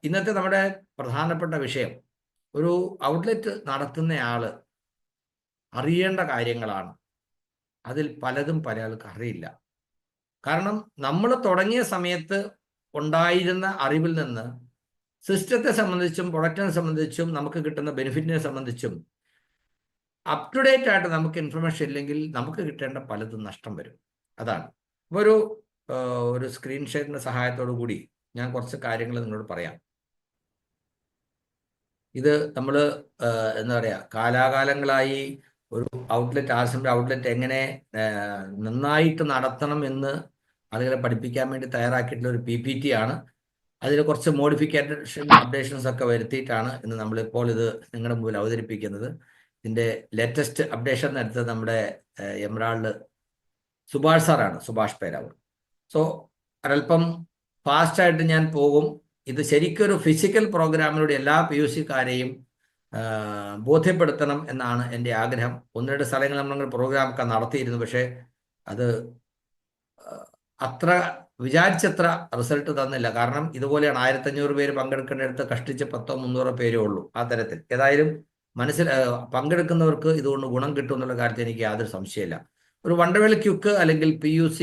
ഇന്നത്തെ നമ്മുടെ പ്രധാനപ്പെട്ട വിഷയം ഒരു ഔട്ട്ലെറ്റ് നടത്തുന്നയാൾ അറിയേണ്ട കാര്യങ്ങളാണ്. അതിൽ പലതും പല ആൾക്ക് അറിയില്ല. കാരണം നമ്മൾ തുടങ്ങിയ സമയത്ത് ഉണ്ടായിരുന്ന അറിവിൽ നിന്ന് സിസ്റ്റത്തെ സംബന്ധിച്ചും പ്രൊഡക്റ്റിനെ സംബന്ധിച്ചും നമുക്ക് കിട്ടുന്ന ബെനിഫിറ്റിനെ സംബന്ധിച്ചും അപ് ടു ഡേറ്റ് ആയിട്ട് നമുക്ക് ഇൻഫർമേഷൻ ഇല്ലെങ്കിൽ നമുക്ക് കിട്ടേണ്ട പലതും നഷ്ടം വരും. അതാണ്. അപ്പോൾ ഒരു സ്ക്രീൻ ഷെയറിൻ്റെ സഹായത്തോടു കൂടി ഞാൻ കുറച്ച് കാര്യങ്ങൾ നിങ്ങളോട് പറയാം. ഇത് നമ്മൾ എന്താ പറയുക, കാലാകാലങ്ങളായി ഒരു ഔട്ട്ലെറ്റ്, ആർസിൻ്റെ ഔട്ട്ലെറ്റ് എങ്ങനെ നന്നായിട്ട് നടത്തണം എന്ന് ആളുകളെ പഠിപ്പിക്കാൻ വേണ്ടി തയ്യാറാക്കിയിട്ടുള്ള ഒരു PPT ആണ്. അതിൽ കുറച്ച് മോഡിഫിക്കേഷൻ അപ്ഡേഷൻസ് ഒക്കെ വരുത്തിയിട്ടാണ് ഇന്ന് നമ്മളിപ്പോൾ ഇത് നിങ്ങളുടെ മുമ്പിൽ അവതരിപ്പിക്കുന്നത്. ഇതിൻ്റെ ലേറ്റസ്റ്റ് അപ്ഡേഷൻ എടുത്തത് നമ്മുടെ എമറാൾഡ് സുഭാഷ് സാറാണ്, സുഭാഷ് പേരാവൂർ. സോ ഒരല്പം ഫാസ്റ്റായിട്ട് ഞാൻ പോകും. ഇത് ശരിക്കൊരു ഫിസിക്കൽ പ്രോഗ്രാമിലൂടെ എല്ലാ PUC-കാരെയും ബോധ്യപ്പെടുത്തണം എന്നാണ് എൻ്റെ ആഗ്രഹം. ഒന്ന് രണ്ട് സ്ഥലങ്ങൾ നമ്മൾ പ്രോഗ്രാം ഒക്കെ നടത്തിയിരുന്നു, പക്ഷേ അത് അത്ര വിചാരിച്ചത്ര റിസൾട്ട് തന്നില്ല. കാരണം ഇതുപോലെയാണ് 1500 പേര് പങ്കെടുക്കേണ്ടടുത്ത് കഷ്ടിച്ച് 100-300 പേരേ ഉള്ളൂ. ആ തരത്തിൽ ഏതായാലും പങ്കെടുക്കുന്നവർക്ക് ഇതുകൊണ്ട് ഗുണം കിട്ടും എന്നുള്ള കാര്യത്തിൽ എനിക്ക് യാതൊരു സംശയമില്ല. ഒരു വണ്ടർവെൽ ക്യുക്ക് അല്ലെങ്കിൽ PUC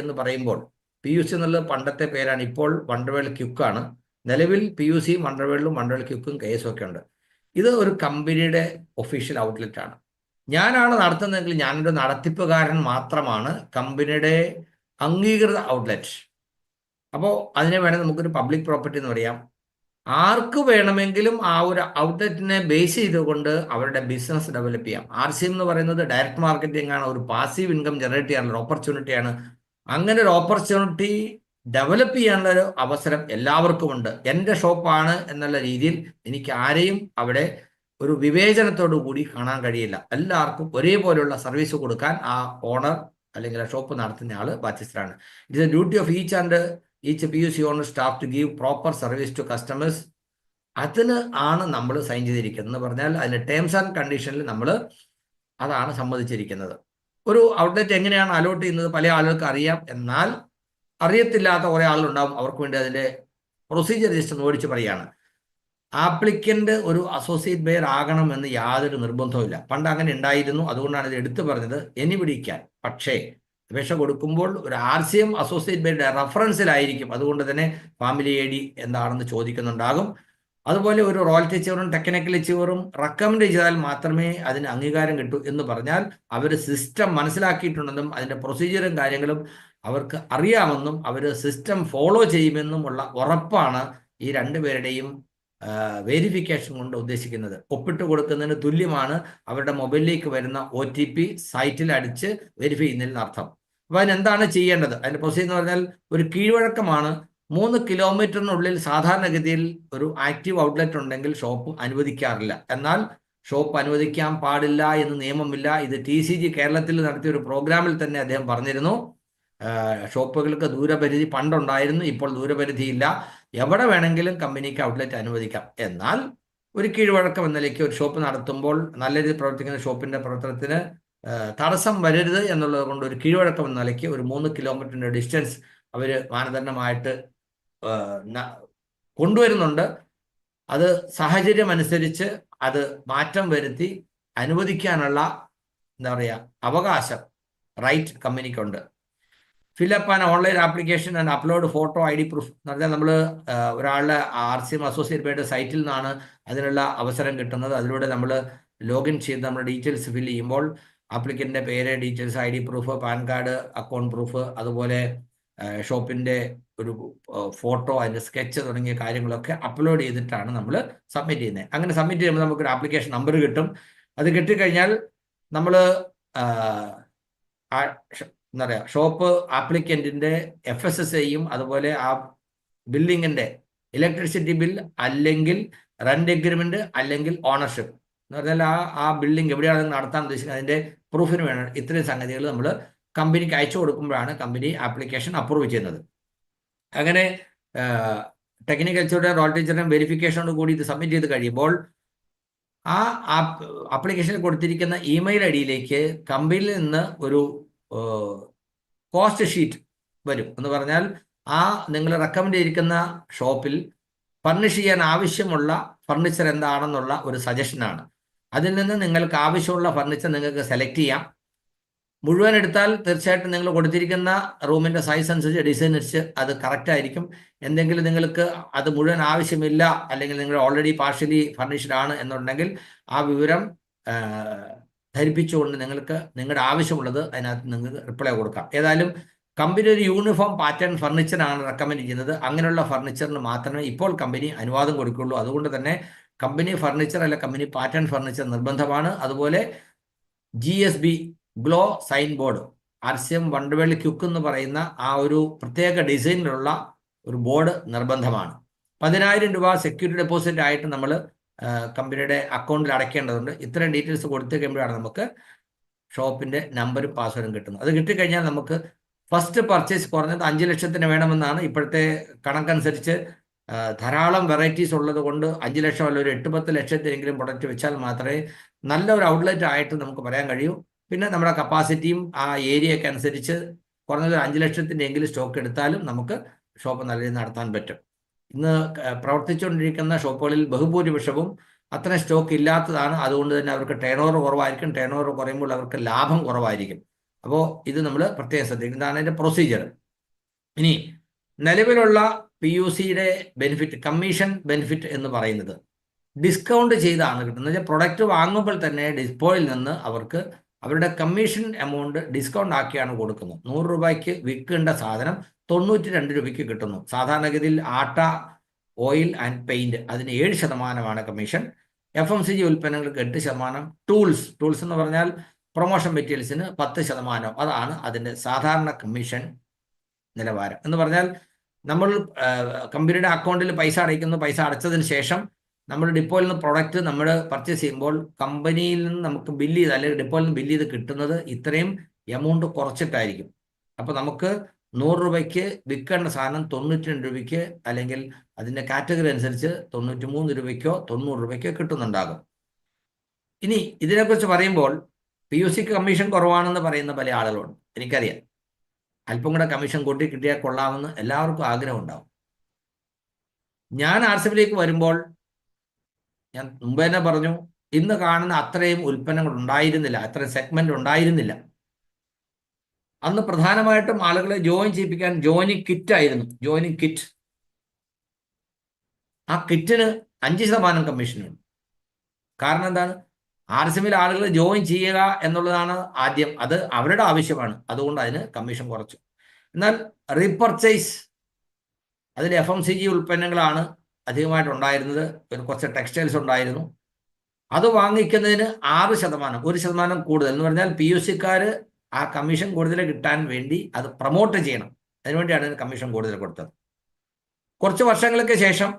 എന്ന് പറയുമ്പോൾ, PUC എന്നുള്ളത് പണ്ടത്തെ പേരാണ്, ഇപ്പോൾ വണ്ടർവെൽ ക്യുക്കാണ്. നിലവിൽ PUC വണ്ടർവെല്ലും വണ്ടർവെൽ ക്യുക്കും കേസും ഒക്കെ ഉണ്ട്. ഇത് ഒരു കമ്പനിയുടെ ഒഫീഷ്യൽ ഔട്ട്ലെറ്റ് ആണ്. ഞാനാണ് നടത്തുന്നതെങ്കിൽ ഞാനൊരു നടത്തിപ്പുകാരൻ മാത്രമാണ്, കമ്പനിയുടെ അംഗീകൃത ഔട്ട്ലെറ്റ്. അപ്പോൾ അതിനെ വേണമെങ്കിൽ നമുക്കൊരു പബ്ലിക് പ്രോപ്പർട്ടി എന്ന് പറയാം. ആർക്ക് വേണമെങ്കിലും ആ ഒരു ഔട്ട്ലെറ്റിനെ ബേസ് ചെയ്തുകൊണ്ട് അവരുടെ ബിസിനസ് ഡെവലപ്പ് ചെയ്യാം. RCM എന്ന് പറയുന്നത് ഡയറക്റ്റ് മാർക്കറ്റിംഗ് ആണ്, ഒരു പാസീവ് ഇൻകം ജനറേറ്റ് ചെയ്യാനുള്ള ഓപ്പർച്യൂണിറ്റിയാണ്. അങ്ങനെ ഒരു ഓപ്പർച്യൂണിറ്റി ഡെവലപ്പ് ചെയ്യാനുള്ള ഒരു അവസരം എല്ലാവർക്കും ഉണ്ട്. എൻ്റെ ഷോപ്പാണ് എന്നുള്ള രീതിയിൽ എനിക്ക് ആരെയും അവിടെ ഒരു വിവേചനത്തോടു കൂടി കാണാൻ കഴിയില്ല. എല്ലാവർക്കും ഒരേപോലെയുള്ള സർവീസ് കൊടുക്കാൻ ആ ഓണർ അല്ലെങ്കിൽ ആ ഷോപ്പ് നടത്തുന്ന ആൾ ബാധ്യസ്ഥരാണ്. It is a duty of each PUC owner staff to give proper service to customers. അതിന് ആണ് നമ്മൾ സൈൻ ചെയ്തിരിക്കുന്നത്. എന്ന് പറഞ്ഞാൽ അതിൻ്റെ ടേംസ് ആൻഡ് കണ്ടീഷനിൽ നമ്മൾ അതാണ് സമ്മതിച്ചിരിക്കുന്നത്. ഒരു ഔട്ട്ലെറ്റ് എങ്ങനെയാണ് അലോട്ട് ചെയ്യുന്നത് പല ആളുകൾക്ക് അറിയാം, എന്നാൽ അറിയത്തില്ലാത്ത കുറേ ആളുകളുണ്ടാവും. അവർക്ക് വേണ്ടി അതിൻ്റെ പ്രൊസീജിയർ ജസ്റ്റ് നോടിച്ച് പറയുകയാണ്. ആപ്ലിക്കൻ്റ് ഒരു അസോസിയേറ്റ് ബെയർ ആകണമെന്ന് യാതൊരു നിർബന്ധവുമില്ല. പണ്ട് അങ്ങനെ ഉണ്ടായിരുന്നു, അതുകൊണ്ടാണ് ഇത് എടുത്തു പറഞ്ഞത്. എനിപിടിക്കാൻ പക്ഷേ അപേക്ഷ കൊടുക്കുമ്പോൾ ഒരു RCM അസോസിയേറ്റ് ബെയറുടെ റെഫറൻസിലായിരിക്കും. അതുകൊണ്ട് തന്നെ ഫാമിലി ID എന്താണെന്ന് ചോദിക്കുന്നുണ്ടാകും. അതുപോലെ ഒരു റോയൽറ്റി അച്ചീവറും ടെക്നിക്കൽ അച്ചീവറും റെക്കമെൻഡ് ചെയ്താൽ മാത്രമേ അതിന് അംഗീകാരം കിട്ടൂ എന്ന് പറഞ്ഞാൽ അവർ സിസ്റ്റം മനസ്സിലാക്കിയിട്ടുണ്ടെന്നും അതിൻ്റെ പ്രൊസീജിയറും കാര്യങ്ങളും അവർക്ക് അറിയാമെന്നും അവർ സിസ്റ്റം ഫോളോ ചെയ്യുമെന്നുമുള്ള ഉറപ്പാണ് ഈ രണ്ടുപേരുടെയും വെരിഫിക്കേഷൻ കൊണ്ട് ഉദ്ദേശിക്കുന്നത്. ഒപ്പിട്ട് കൊടുക്കുന്നതിന് തുല്യമാണ് അവരുടെ മൊബൈലിലേക്ക് വരുന്ന OTP സൈറ്റിൽ അടിച്ച് വെരിഫൈ ചെയ്യുന്നതിന് അർത്ഥം. അപ്പോൾ അതിനെന്താണ് ചെയ്യേണ്ടത്? അതിൻ്റെ പ്രൊസീജിയർ എന്ന് പറഞ്ഞാൽ ഒരു കീഴ്വഴക്കമാണ്. 3 കിലോമീറ്ററിനുള്ളിൽ സാധാരണഗതിയിൽ ഒരു ആക്റ്റീവ് ഔട്ട്ലെറ്റ് ഉണ്ടെങ്കിൽ ഷോപ്പ് അനുവദിക്കാറില്ല. എന്നാൽ ഷോപ്പ് അനുവദിക്കാൻ പാടില്ല എന്ന് നിയമമില്ല. ഇത് TCG കേരളത്തിൽ നടത്തിയ ഒരു പ്രോഗ്രാമിൽ തന്നെ അദ്ദേഹം പറഞ്ഞിരുന്നു. ഷോപ്പുകൾക്ക് ദൂരപരിധി പണ്ടുണ്ടായിരുന്നു, ഇപ്പോൾ ദൂരപരിധിയില്ല. എവിടെ വേണമെങ്കിലും കമ്പനിക്ക് ഔട്ട്ലെറ്റ് അനുവദിക്കാം. എന്നാൽ ഒരു കീഴ്വഴക്കം എന്ന നിലയ്ക്ക് ഒരു ഷോപ്പ് നടത്തുമ്പോൾ നല്ല രീതിയിൽ പ്രവർത്തിക്കുന്ന ഷോപ്പിൻ്റെ പ്രവർത്തനത്തിന് തടസ്സം വരരുത് എന്നുള്ളത് കൊണ്ട് ഒരു കീഴ്വഴക്കം എന്ന നിലയ്ക്ക് ഒരു 3 കിലോമീറ്ററിൻ്റെ ഡിസ്റ്റൻസ് അവർ മാനദണ്ഡമായിട്ട് കൊണ്ടുവരുന്നുണ്ട്. അത് സാഹചര്യം അനുസരിച്ച് അത് മാറ്റം വരുത്തി അനുവദിക്കാനുള്ള എന്താ പറയുക അവകാശം, റൈറ്റ് കമ്പനിക്കുണ്ട്. Fill up an online application and upload photo ID proof എന്ന് പറഞ്ഞാൽ നമ്മൾ ഒരാളുടെ RCM അസോസിയേറ്റ് ബെയറുടെ സൈറ്റിൽ നിന്നാണ് അതിനുള്ള അവസരം കിട്ടുന്നത്. അതിലൂടെ നമ്മൾ ലോഗിൻ ചെയ്ത് നമ്മുടെ ഡീറ്റെയിൽസ് ഫില്ല് ചെയ്യുമ്പോൾ ആപ്ലിക്കൻ്റെ പേര്, details, ID proof, pan card, account proof, അതുപോലെ ഷോപ്പിൻ്റെ ഒരു ഫോട്ടോ, അതിൻ്റെ സ്കെച്ച് തുടങ്ങിയ കാര്യങ്ങളൊക്കെ അപ്ലോഡ് ചെയ്തിട്ടാണ് നമ്മൾ സബ്മിറ്റ് ചെയ്യുന്നത്. അങ്ങനെ സബ്മിറ്റ് ചെയ്യുമ്പോൾ നമുക്കൊരു ആപ്ലിക്കേഷൻ നമ്പർ കിട്ടും. അത് കിട്ടിക്കഴിഞ്ഞാൽ നമ്മൾ എന്താ പറയുക, ഷോപ്പ് ആപ്ലിക്കൻറ്റിൻ്റെ FSSAയും അതുപോലെ ആ ബിൽഡിങ്ങിൻ്റെ ഇലക്ട്രിസിറ്റി ബിൽ അല്ലെങ്കിൽ റെൻ്റ് എഗ്രിമെൻറ്റ് അല്ലെങ്കിൽ ഓണർഷിപ്പ് എന്ന് പറഞ്ഞാൽ ആ ബിൽഡിംഗ് എവിടെയാണ് നടത്താൻ ഉദ്ദേശിക്കുന്നത് അതിൻ്റെ പ്രൂഫിന് വേണം. ഇത്രയും സംഗതികൾ നമ്മൾ കമ്പനിക്ക് അയച്ചു കൊടുക്കുമ്പോഴാണ് കമ്പനി ആപ്ലിക്കേഷൻ അപ്രൂവ് ചെയ്യുന്നത്. അങ്ങനെ ടെക്നിക്കൽ അച്ചീവറുടെ റോയൽറ്റി അച്ചീവറുടെ വെരിഫിക്കേഷനോട് കൂടി ഇത് സബ്മിറ്റ് ചെയ്ത് കഴിയുമ്പോൾ ആ ആപ്ലിക്കേഷനിൽ കൊടുത്തിരിക്കുന്ന ഇമെയിൽ IDയിലേക്ക് കമ്പനിയിൽ നിന്ന് ഒരു കോസ്റ്റ് ഷീറ്റ് വരും. എന്ന് പറഞ്ഞാൽ നിങ്ങൾ റെക്കമെൻഡ് ചെയ്തിരിക്കുന്ന ഷോപ്പിൽ ഫർണിഷ് ചെയ്യാൻ ആവശ്യമുള്ള ഫർണിച്ചർ എന്താണെന്നുള്ള ഒരു സജഷനാണ്. അതിൽ നിന്ന് നിങ്ങൾക്ക് ആവശ്യമുള്ള ഫർണിച്ചർ നിങ്ങൾക്ക് സെലക്ട് ചെയ്യാം. മുഴുവൻ എടുത്താൽ തീർച്ചയായിട്ടും നിങ്ങൾ കൊടുത്തിരിക്കുന്ന റൂമിൻ്റെ സൈസ് അനുസരിച്ച് ഡിസൈൻ അനുസരിച്ച് അത് കറക്റ്റ് ആയിരിക്കും. എന്തെങ്കിലും നിങ്ങൾക്ക് അത് മുഴുവൻ ആവശ്യമില്ല, അല്ലെങ്കിൽ നിങ്ങൾ ഓൾറെഡി പാർഷ്യലി ഫർണിഷ്ഡ് ആണ് എന്നുണ്ടെങ്കിൽ ആ വിവരം ധരിപ്പിച്ചുകൊണ്ട് നിങ്ങൾക്ക് നിങ്ങളുടെ ആവശ്യമുള്ളത് അതിനകത്ത് നിങ്ങൾക്ക് റിപ്ലൈ കൊടുക്കാം. ഏതായാലും കമ്പനി ഒരു യൂണിഫോം പാറ്റേൺ ഫർണിച്ചറാണ് റെക്കമെൻഡ് ചെയ്യുന്നത്. അങ്ങനെയുള്ള ഫർണിച്ചറിന് മാത്രമേ ഇപ്പോൾ കമ്പനി അനുവാദം കൊടുക്കുകയുള്ളൂ. അതുകൊണ്ട് തന്നെ കമ്പനി ഫർണിച്ചർ അല്ല, കമ്പനി പാറ്റേൺ ഫർണിച്ചർ നിർബന്ധമാണ്. അതുപോലെ GSB glow sign board, RCM wonder world quick എന്ന് പറയുന്ന ആ ഒരു പ്രത്യേക ഡിസൈനിലുള്ള ഒരു ബോർഡ് നിർബന്ധമാണ്. 10,000 രൂപ സെക്യൂരിറ്റി ഡെപ്പോസിറ്റ് ആയിട്ട് നമ്മൾ കമ്പനിയുടെ അക്കൗണ്ടിൽ അടയ്ക്കേണ്ടതുണ്ട്. ഇത്രയും ഡീറ്റെയിൽസ് കൊടുത്തു കഴിയുമ്പോഴാണ് നമുക്ക് ഷോപ്പിൻ്റെ നമ്പറും പാസ്വേഡും കിട്ടുന്നത്. അത് കിട്ടിക്കഴിഞ്ഞാൽ നമുക്ക് ഫസ്റ്റ് പർച്ചേസ് കുറഞ്ഞത് 5 ലക്ഷത്തിന് വേണമെന്നാണ് ഇപ്പോഴത്തെ കണക്കനുസരിച്ച്. ധാരാളം വെറൈറ്റീസ് ഉള്ളത് കൊണ്ട് 5 ലക്ഷം അല്ല, ഒരു 8-10 ലക്ഷത്തിനെങ്കിലും പ്രൊഡക്റ്റ് വെച്ചാൽ മാത്രമേ നല്ല ഒരു ഔട്ട്ലെറ്റ് ആയിട്ട് നമുക്ക് പറയാൻ കഴിയൂ. പിന്നെ നമ്മുടെ കപ്പാസിറ്റിയും ആ ഏരിയയൊക്കെ അനുസരിച്ച് കുറഞ്ഞത് 5 ലക്ഷത്തിൻ്റെ എങ്കിലും സ്റ്റോക്ക് എടുത്താലും നമുക്ക് ഷോപ്പ് നല്ല രീതിയിൽ നടത്താൻ പറ്റും. ഇന്ന് പ്രവർത്തിച്ചുകൊണ്ടിരിക്കുന്ന ഷോപ്പുകളിൽ ബഹുഭൂരിപക്ഷവും അത്ര സ്റ്റോക്ക് ഇല്ലാത്തതാണ്. അതുകൊണ്ട് തന്നെ അവർക്ക് ടേൺ ഓവർ കുറവായിരിക്കും. ടേൺ ഓവർ കുറയുമ്പോൾ അവർക്ക് ലാഭം കുറവായിരിക്കും. അപ്പോൾ ഇത് നമ്മൾ പ്രത്യേകം ശ്രദ്ധിക്കും. ഇതാണ് അതിൻ്റെ പ്രൊസീജിയർ. ഇനി നിലവിലുള്ള PUCയുടെ ബെനിഫിറ്റ്, കമ്മീഷൻ ബെനിഫിറ്റ് എന്ന് പറയുന്നത് ഡിസ്കൗണ്ട് ചെയ്താണ് കിട്ടുന്നത്. പ്രൊഡക്റ്റ് വാങ്ങുമ്പോൾ തന്നെ ഡിസ്പോയിൽ നിന്ന് അവർക്ക് അവരുടെ കമ്മീഷൻ എമൗണ്ട് ഡിസ്കൗണ്ട് ആക്കിയാണ് കൊടുക്കുന്നത്. 100 രൂപയ്ക്ക് വിൽക്കേണ്ട സാധനം 92 രൂപയ്ക്ക് കിട്ടുന്നു. സാധാരണഗതിയിൽ ആട്ട, ഓയിൽ ആൻഡ് പെയിന്റ് അതിന് 7% കമ്മീഷൻ. FMCG ഉൽപ്പന്നങ്ങൾക്ക് 8%. ടൂൾസ് എന്ന് പറഞ്ഞാൽ പ്രൊമോഷൻ മെറ്റീരിയൽസിന് 10%. അതാണ് അതിൻ്റെ സാധാരണ കമ്മീഷൻ നിലവാരം. എന്ന് പറഞ്ഞാൽ നമ്മൾ കമ്പനിയുടെ അക്കൗണ്ടിൽ പൈസ അടയ്ക്കുന്നു. പൈസ അടച്ചതിന് ശേഷം നമ്മൾ ഡിപ്പോയിൽ നിന്ന് പ്രൊഡക്റ്റ് നമ്മൾ പർച്ചേസ് ചെയ്യുമ്പോൾ കമ്പനിയിൽ നിന്ന് നമുക്ക് ബില്ല് ചെയ്ത്, അല്ലെങ്കിൽ ഡിപ്പോയിൽ നിന്ന് ബില്ല് ചെയ്ത് കിട്ടുന്നത് ഇത്രയും എമൗണ്ട് കുറച്ചിട്ടായിരിക്കും. അപ്പോൾ നമുക്ക് 100 രൂപയ്ക്ക് വിൽക്കേണ്ട സാധനം 92 രൂപയ്ക്ക്, അല്ലെങ്കിൽ അതിൻ്റെ കാറ്റഗറി അനുസരിച്ച് 93 രൂപയ്ക്കോ 90 രൂപയ്ക്കോ കിട്ടുന്നുണ്ടാകും. ഇനി ഇതിനെക്കുറിച്ച് പറയുമ്പോൾ PUCക്ക് കമ്മീഷൻ കുറവാണെന്ന് പറയുന്ന പല ആളുകളുണ്ട്. എനിക്കറിയാം. അല്പം കൂടെ കമ്മീഷൻ കൂട്ടി കിട്ടിയാൽ കൊള്ളാമെന്ന് എല്ലാവർക്കും ആഗ്രഹം ഉണ്ടാവും. ഞാൻ RCMലേക്ക് വരുമ്പോൾ ഞാൻ മുമ്പ് തന്നെ പറഞ്ഞു, ഇന്ന് കാണുന്ന അത്രയും ഉൽപ്പന്നങ്ങൾ ഉണ്ടായിരുന്നില്ല, അത്രയും സെഗ്മെന്റ് ഉണ്ടായിരുന്നില്ല. അന്ന് പ്രധാനമായിട്ടും ആളുകളെ ജോയിൻ ചെയ്യിപ്പിക്കാൻ ജോയിനിങ് കിറ്റ് ആയിരുന്നു. ജോയിനിങ് കിറ്റ്, ആ കിറ്റിന് 5% കമ്മീഷനുണ്ട്. കാരണം എന്താണ്? RCMൽ ആളുകൾ ജോയിൻ ചെയ്യുക എന്നുള്ളതാണ് ആദ്യം. അത് അവരുടെ ആവശ്യമാണ്. അതുകൊണ്ട് അതിന് കമ്മീഷൻ കുറച്ചു. എന്നാൽ റീപർച്ചേസ്, അതിൽ FMCG ഉൽപ്പന്നങ്ങളാണ് അധികമായിട്ടുണ്ടായിരുന്നത്. പിന്നെ കുറച്ച് ടെക്സ്റ്റൈൽസ് ഉണ്ടായിരുന്നു. അത് വാങ്ങിക്കുന്നതിന് 6%, 1% കൂടുതൽ എന്ന് പറഞ്ഞാൽ PUCക്കാർ ആ കമ്മീഷൻ കൂടുതൽ കിട്ടാൻ വേണ്ടി അത് പ്രൊമോട്ട് ചെയ്യണം. അതിനുവേണ്ടിയാണ് അതിന് കമ്മീഷൻ കൂടുതൽ കൊടുത്തത്. കുറച്ച് വർഷങ്ങൾക്ക് ശേഷം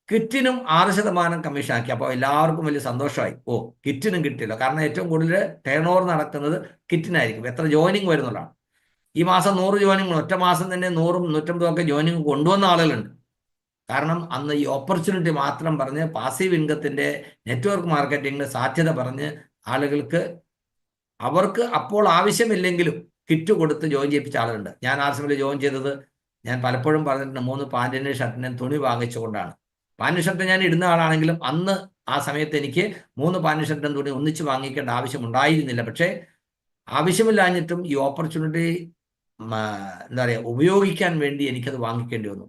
കിറ്റിനും 6% കമ്മീഷൻ ആക്കി. അപ്പോൾ എല്ലാവർക്കും വലിയ സന്തോഷമായി. ഓ, കിറ്റിനും കിട്ടിയല്ലോ. കാരണം ഏറ്റവും കൂടുതൽ ടേൺ ഓവർ നടക്കുന്നത് കിറ്റിനായിരിക്കും. എത്ര ജോയിനിങ് വരുന്നുള്ളതാണ്. ഈ മാസം 100 ജോയിനിങ്, ഒറ്റ മാസം തന്നെ 100ഉം 150ഉം ഒക്കെ ജോയിനിങ് കൊണ്ടുവന്ന ആളുകളുണ്ട്. കാരണം അന്ന് ഈ ഓപ്പർച്യൂണിറ്റി മാത്രം പറഞ്ഞ് പാസീവ് ഇൻകത്തിൻ്റെ നെറ്റ്വർക്ക് മാർക്കറ്റിങ്ങിൻ്റെ സാധ്യത പറഞ്ഞ് ആളുകൾക്ക് അവർക്ക് അപ്പോൾ ആവശ്യമില്ലെങ്കിലും കിറ്റ് കൊടുത്ത് ജോയിൻ ചെയ്യിപ്പിച്ച ആളുകളുണ്ട്. ഞാൻ RCMൽ ജോയിൻ ചെയ്തത്, ഞാൻ പലപ്പോഴും പറഞ്ഞിട്ടുണ്ട്, 3 പാൻറ്റിൻ്റെയും ഷർട്ടിൻ്റെയും തുണി വാങ്ങിച്ചുകൊണ്ടാണ്. പാൻറ് ഷർട്ട് ഞാൻ ഇടുന്ന ആളാണെങ്കിലും അന്ന് ആ സമയത്ത് എനിക്ക് 3 പാൻറ് ഷർട്ടും തുണി ഒന്നിച്ച് വാങ്ങിക്കേണ്ട ആവശ്യമുണ്ടായിരുന്നില്ല. പക്ഷേ ആവശ്യമില്ലാഞ്ഞിട്ടും ഈ ഓപ്പർച്യൂണിറ്റി എന്താ പറയുക, ഉപയോഗിക്കാൻ വേണ്ടി എനിക്കത് വാങ്ങിക്കേണ്ടി വന്നു.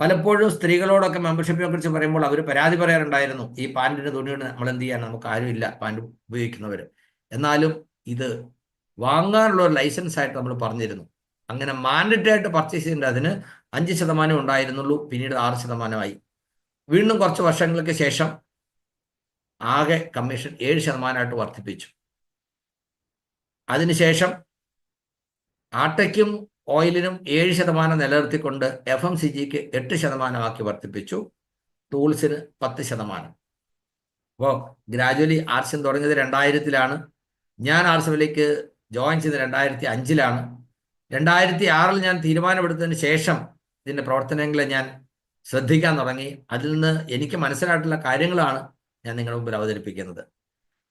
പലപ്പോഴും സ്ത്രീകളോടൊക്കെ മെമ്പർഷിപ്പിനെ കുറിച്ച് പറയുമ്പോൾ അവർ പരാതി പറയാറുണ്ടായിരുന്നു, ഈ പാൻറ്റിൻ്റെ തുണിയോട് നമ്മൾ എന്ത് ചെയ്യാൻ, നമുക്ക് ആരുമില്ല പാൻറ് ഉപയോഗിക്കുന്നവർ. എന്നാലും ഇത് വാങ്ങാനുള്ള ഒരു ലൈസൻസ് ആയിട്ട് നമ്മൾ പറഞ്ഞിരുന്നു. അങ്ങനെ മാൻഡേറ്ററി ആയിട്ട് പർച്ചേസ് ചെയ്യേണ്ട അതിന് 5% ഉണ്ടായിരുന്നുള്ളൂ. പിന്നീട് 6%. വീണ്ടും കുറച്ച് വർഷങ്ങൾക്ക് ശേഷം ആകെ കമ്മീഷൻ 7% വർദ്ധിപ്പിച്ചു. അതിനുശേഷം ആട്ടയ്ക്കും ഓയിലിനും 7% നിലനിർത്തിക്കൊണ്ട് FMCGക്ക് 8% വർദ്ധിപ്പിച്ചു. ടൂൾസിന് 10%. അപ്പോൾ ഗ്രാജുവലി RCM തുടങ്ങിയത് 2000-ലാണ്. ഞാൻ RCMലേക്ക് ജോയിൻ ചെയ്തത് 2005-ലാണ്. 2006-ൽ ഞാൻ തീരുമാനമെടുത്തതിന് ശേഷം ഇതിൻ്റെ പ്രവർത്തനങ്ങളെ ഞാൻ ശ്രദ്ധിക്കാൻ തുടങ്ങി. അതിൽ നിന്ന് എനിക്ക് മനസ്സിലായിട്ടുള്ള കാര്യങ്ങളാണ് ഞാൻ നിങ്ങളുടെ മുമ്പിൽ അവതരിപ്പിക്കുന്നത്.